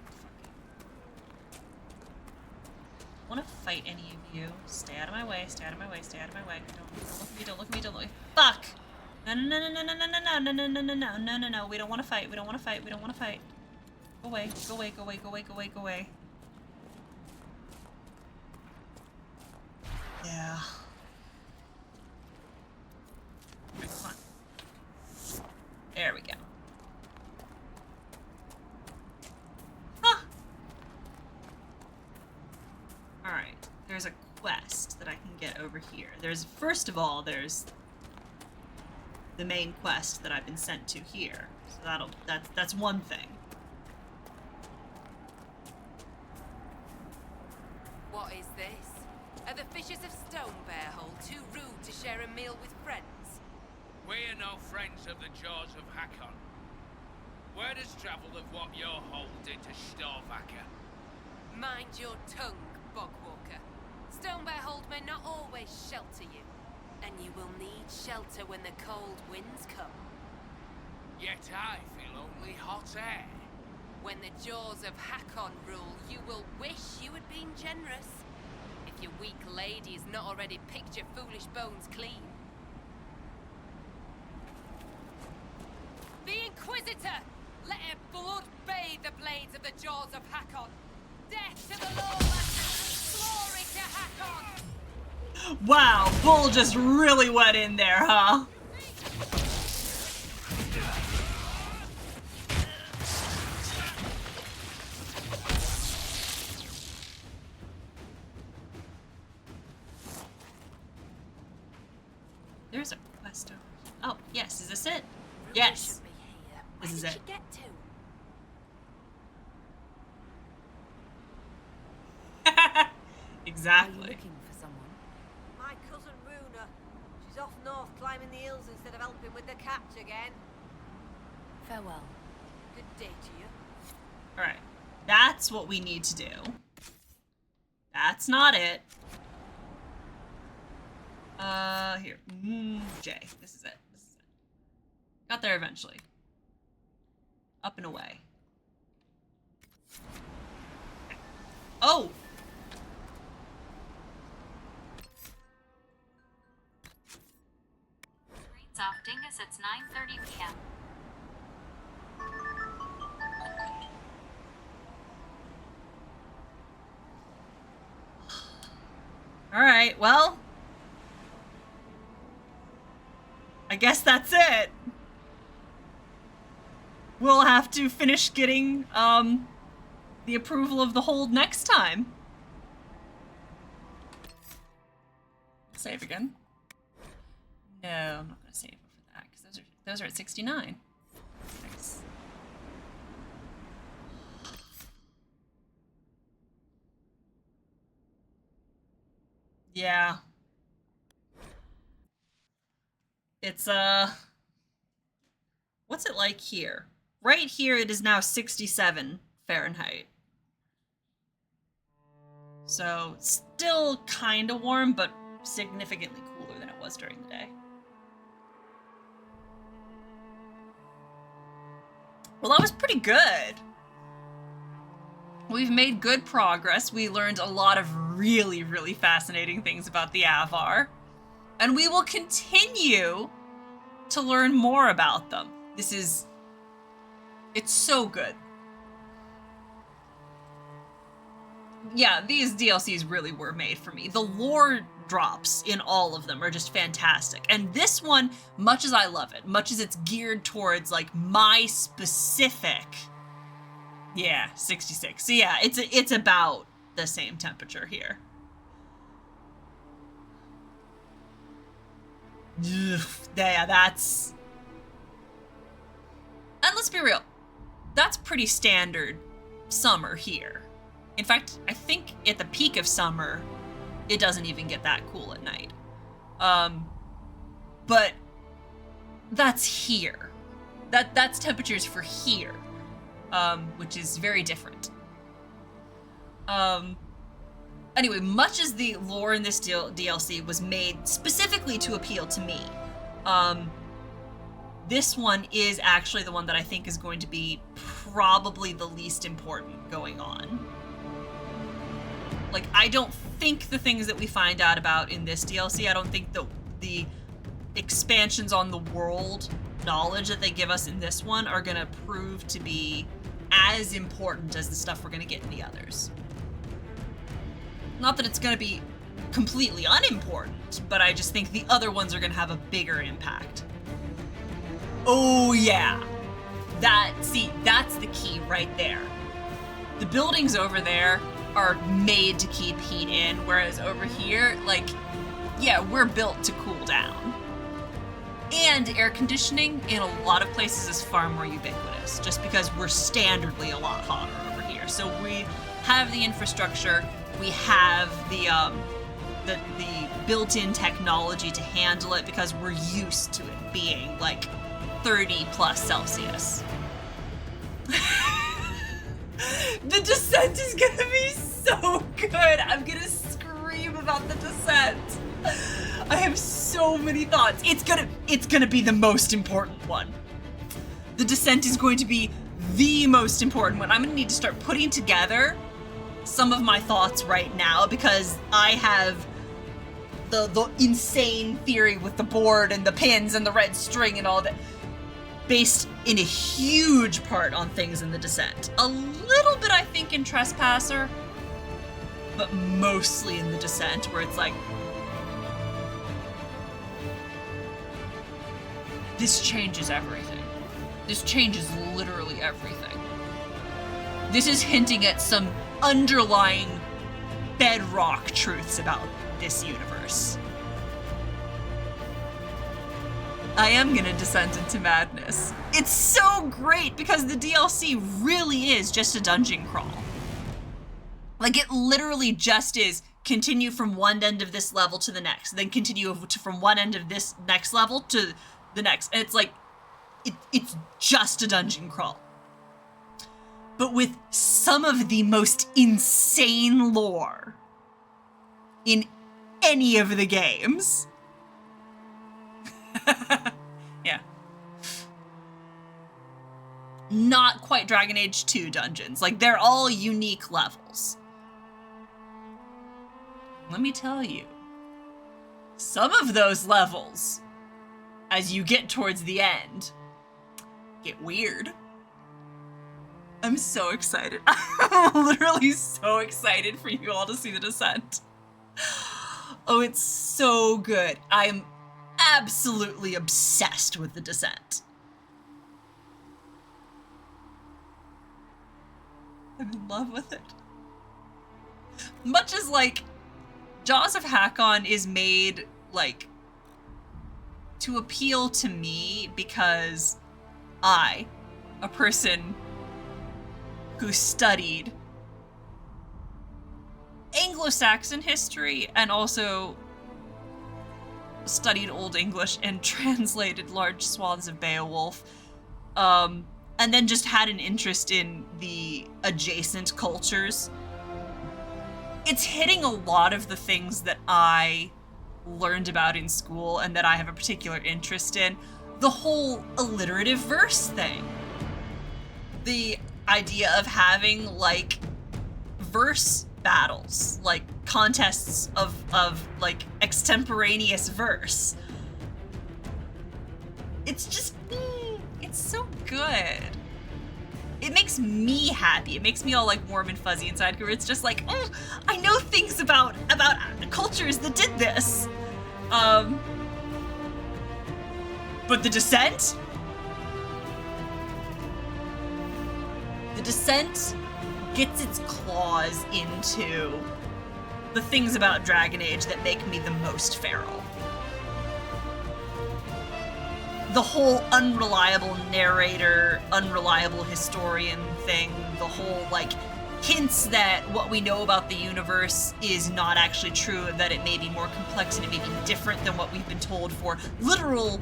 I want to fight any of you. Stay out of my way, stay out of my way, stay out of my way. Don't look at me, don't look at me, don't look at me. Fuck! No, no, no, no, no, no, no, no, no, no, no, no, no, no, no, no. We don't want to fight, we don't want to fight, we don't want to fight. Go away, go away, go away, go away, go away, go away. Yeah. Alright, come on. Alright, there's a quest that I can get over here. First of all, there's the main quest that I've been sent to here. So that's one thing. What is this? Are the Fishers of Stonebearhole too rude to share a meal with friends? We're no friends of the Jaws of Hakon. Word has travelled of what your hold did to Storvacker. Mind your tongue, Bogwalker. Stonebearhold may not always shelter you, and you will need shelter when the cold winds come. Yet I feel only hot air. When the Jaws of Hakon rule, you will wish you had been generous. If your weak lady has not already picked your foolish bones clean. The Inquisitor! Let her blood bathe the blades of the Jaws of Hakon! Death to the lawless! Glory to Hakon! Wow, Bull just really went in there, huh? There's a quest over here. Oh, yes, is this it? Yes. This is it. Get to? Exactly. Are you looking for someone? My cousin Runa. She's off north climbing the hills instead of helping with the catch again. Farewell. Good day to you. Alright. That's what we need to do. That's not it. Here. J. This is it. This is it. Got there eventually. Up and away. Oh! Reads off Dingus, it's 9:30 p.m. Alright, well. I guess that's it. We'll have to finish getting, the approval of the hold next time. Save again. No, I'm not gonna save for that, because those are at 69. Nice. Yeah. It's, what's it like here? Right here, it is now 67 Fahrenheit. So, still kind of warm, but significantly cooler than it was during the day. Well, that was pretty good. We've made good progress. We learned a lot of really, really fascinating things about the Avar. And we will continue to learn more about them. It's so good. Yeah, these DLCs really were made for me. The lore drops in all of them are just fantastic. And this one, much as I love it, much as it's geared towards like my specific, yeah, 66. So yeah, it's about the same temperature here. Yeah, that's... And let's be real, that's pretty standard summer here. In fact, I think at the peak of summer, it doesn't even get that cool at night. But that's here. That's temperatures for here, which is very different. Anyway, much as the lore in this DLC was made specifically to appeal to me, this one is actually the one that I think is going to be probably the least important going on. Like, I don't think the things that we find out about in this DLC, I don't think the expansions on the world knowledge that they give us in this one are gonna prove to be as important as the stuff we're gonna get in the others. Not that it's gonna be completely unimportant, but I just think the other ones are gonna have a bigger impact. Oh yeah. See, that's the key right there. The buildings over there, are made to keep heat in, whereas over here, like, yeah, we're built to cool down. And air conditioning in a lot of places is far more ubiquitous, just because we're standardly a lot hotter over here. So we have the infrastructure, we have the built-in technology to handle it because we're used to it being like 30 plus Celsius. The descent is gonna be so good. I'm gonna scream about the descent. I have so many thoughts. It's gonna be the most important one. The descent is going to be the most important one. I'm gonna need to start putting together some of my thoughts right now because I have the insane theory with the board and the pins and the red string and all that, based in a huge part on things in the descent. A little bit, I think, in Trespasser, but mostly in the descent, where it's like, this changes everything. This changes literally everything. This is hinting at some underlying bedrock truths about this universe. I am gonna descend into madness. It's so great because the DLC really is just a dungeon crawl. Like, it literally just is continue from one end of this level to the next, then continue from one end of this next level to the next. And it's like, it's just a dungeon crawl. But with some of the most insane lore in any of the games. Yeah. Not quite Dragon Age 2 dungeons. Like, they're all unique levels. Let me tell you, some of those levels, as you get towards the end, get weird. I'm so excited. I'm literally so excited for you all to see the descent. Oh, it's so good. I'm absolutely obsessed with the descent. I'm in love with it. Much as, like, Jaws of Hakon is made, like, to appeal to me because I, a person who studied Anglo-Saxon history and also studied Old English and translated large swaths of Beowulf, and then just had an interest in the adjacent cultures. It's hitting a lot of the things that I learned about in school and that I have a particular interest in. The whole alliterative verse thing. The idea of having, like, verse battles, like contests of like extemporaneous verse. It's just, it's so good. It makes me happy. It makes me all like warm and fuzzy inside, where it's just like, oh, I know things about cultures that did this. But the descent? The descent gets its claws into the things about Dragon Age that make me the most feral. The whole unreliable narrator, unreliable historian thing, the whole, like, hints that what we know about the universe is not actually true, and that it may be more complex and it may be different than what we've been told for literal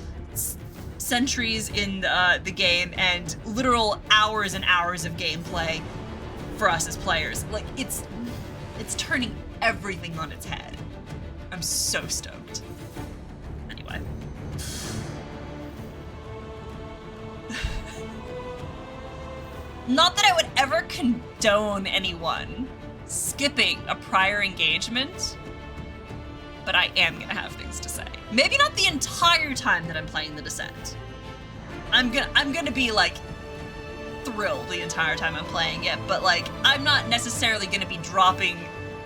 centuries in the game, and literal hours and hours of gameplay for us as players. Like, it's turning everything on its head. I'm so stoked. Anyway. Not that I would ever condone anyone skipping a prior engagement, but I am gonna have things to say. Maybe not the entire time that I'm playing the Descent. I'm gonna be, like, thrilled the entire time I'm playing it, but, like, I'm not necessarily gonna be dropping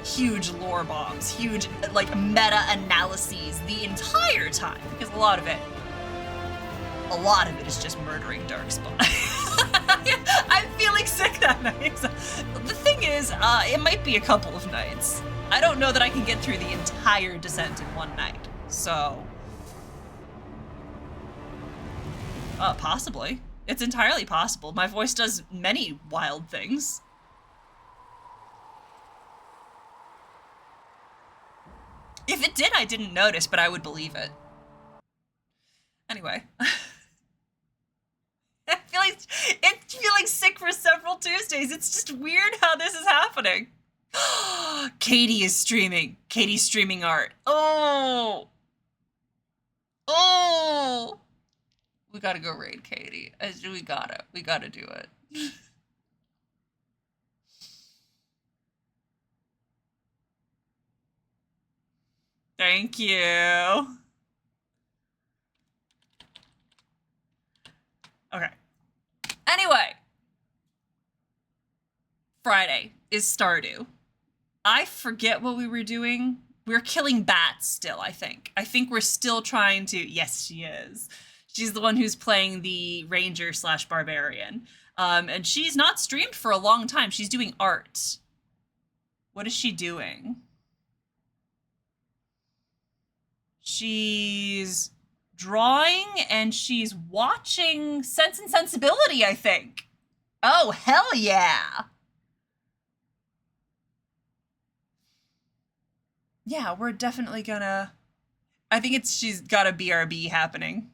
huge lore bombs, huge, like, meta-analyses the entire time, because a lot of it is just murdering Darkspawn. I'm feeling sick that night. The thing is, it might be a couple of nights. I don't know that I can get through the entire descent in one night. So, possibly. It's entirely possible. My voice does many wild things. If it did, I didn't notice, but I would believe it. Anyway. It's feeling sick for several Tuesdays. It's just weird how this is happening. Katie is streaming. Katie's streaming art. Oh. Oh. We gotta go raid Katie. We gotta do it. Thank you. Okay. Anyway. Friday is Stardew. I forget what we were doing. We're killing bats still, I think. I think we're still trying to... Yes, she is. She's the one who's playing the ranger / barbarian. And she's not streamed for a long time. She's doing art. What is she doing? She's drawing and she's watching Sense and Sensibility, I think. Oh, hell yeah. Yeah, we're definitely gonna... I think she's got a BRB happening.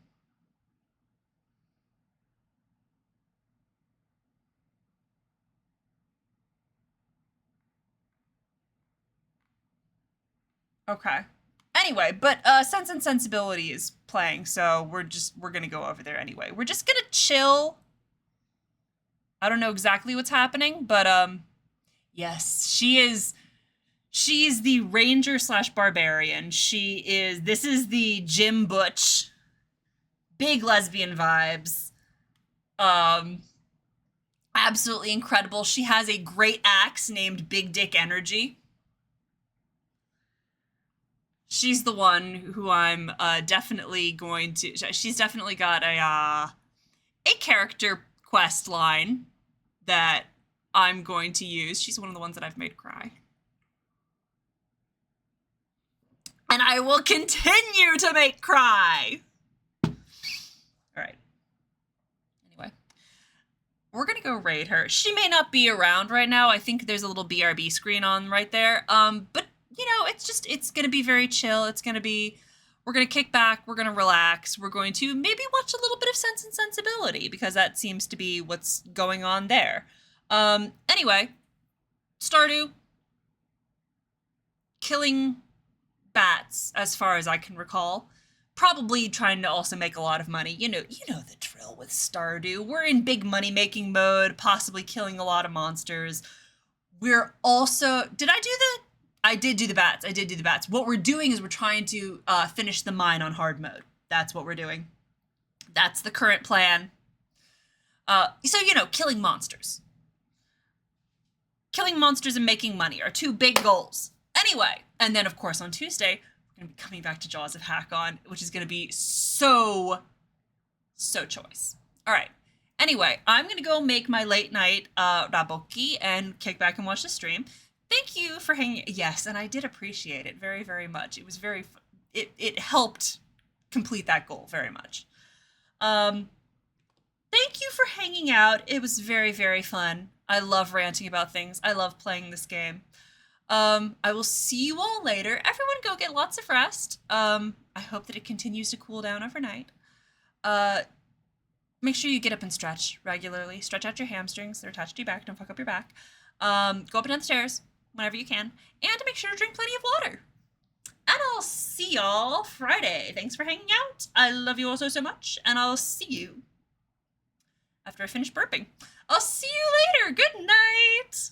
Okay. Anyway, but Sense and Sensibility is playing, so we're gonna go over there anyway. We're just gonna chill. I don't know exactly what's happening, but yes, she's the ranger / barbarian. This is the Jim Butch. Big lesbian vibes. Absolutely incredible. She has a great axe named Big Dick Energy. She's the one who I'm definitely going to... She's definitely got a character quest line that I'm going to use. She's one of the ones that I've made cry. And I will continue to make cry. All right. Anyway. We're going to go raid her. She may not be around right now. I think there's a little BRB screen on right there. But you know, it's going to be very chill. We're going to kick back. We're going to relax. We're going to maybe watch a little bit of Sense and Sensibility because that seems to be what's going on there. Anyway, Stardew. Killing bats, as far as I can recall. Probably trying to also make a lot of money. You know the drill with Stardew. We're in big money-making mode, possibly killing a lot of monsters. We're also... I did do the bats. What we're doing is we're trying to finish the mine on hard mode. That's what we're doing. That's the current plan. So, killing monsters. Killing monsters and making money are two big goals. Anyway, and then, of course, on Tuesday, we're going to be coming back to Jaws of Hakon, which is going to be so choice. All right. Anyway, I'm going to go make my late night raboki and kick back and watch the stream. Thank you for hanging. Yes, and I did appreciate it very, very much. It was it helped complete that goal very much. Thank you for hanging out. It was very, very fun. I love ranting about things. I love playing this game. I will see you all later. Everyone go get lots of rest. I hope that it continues to cool down overnight. Make sure you get up and stretch regularly. Stretch out your hamstrings. They're attached to your back. Don't fuck up your back. Go up and down the stairs whenever you can. And make sure to drink plenty of water. And I'll see y'all Friday. Thanks for hanging out. I love you all so much. And I'll see you after I finish burping. I'll see you later. Good night.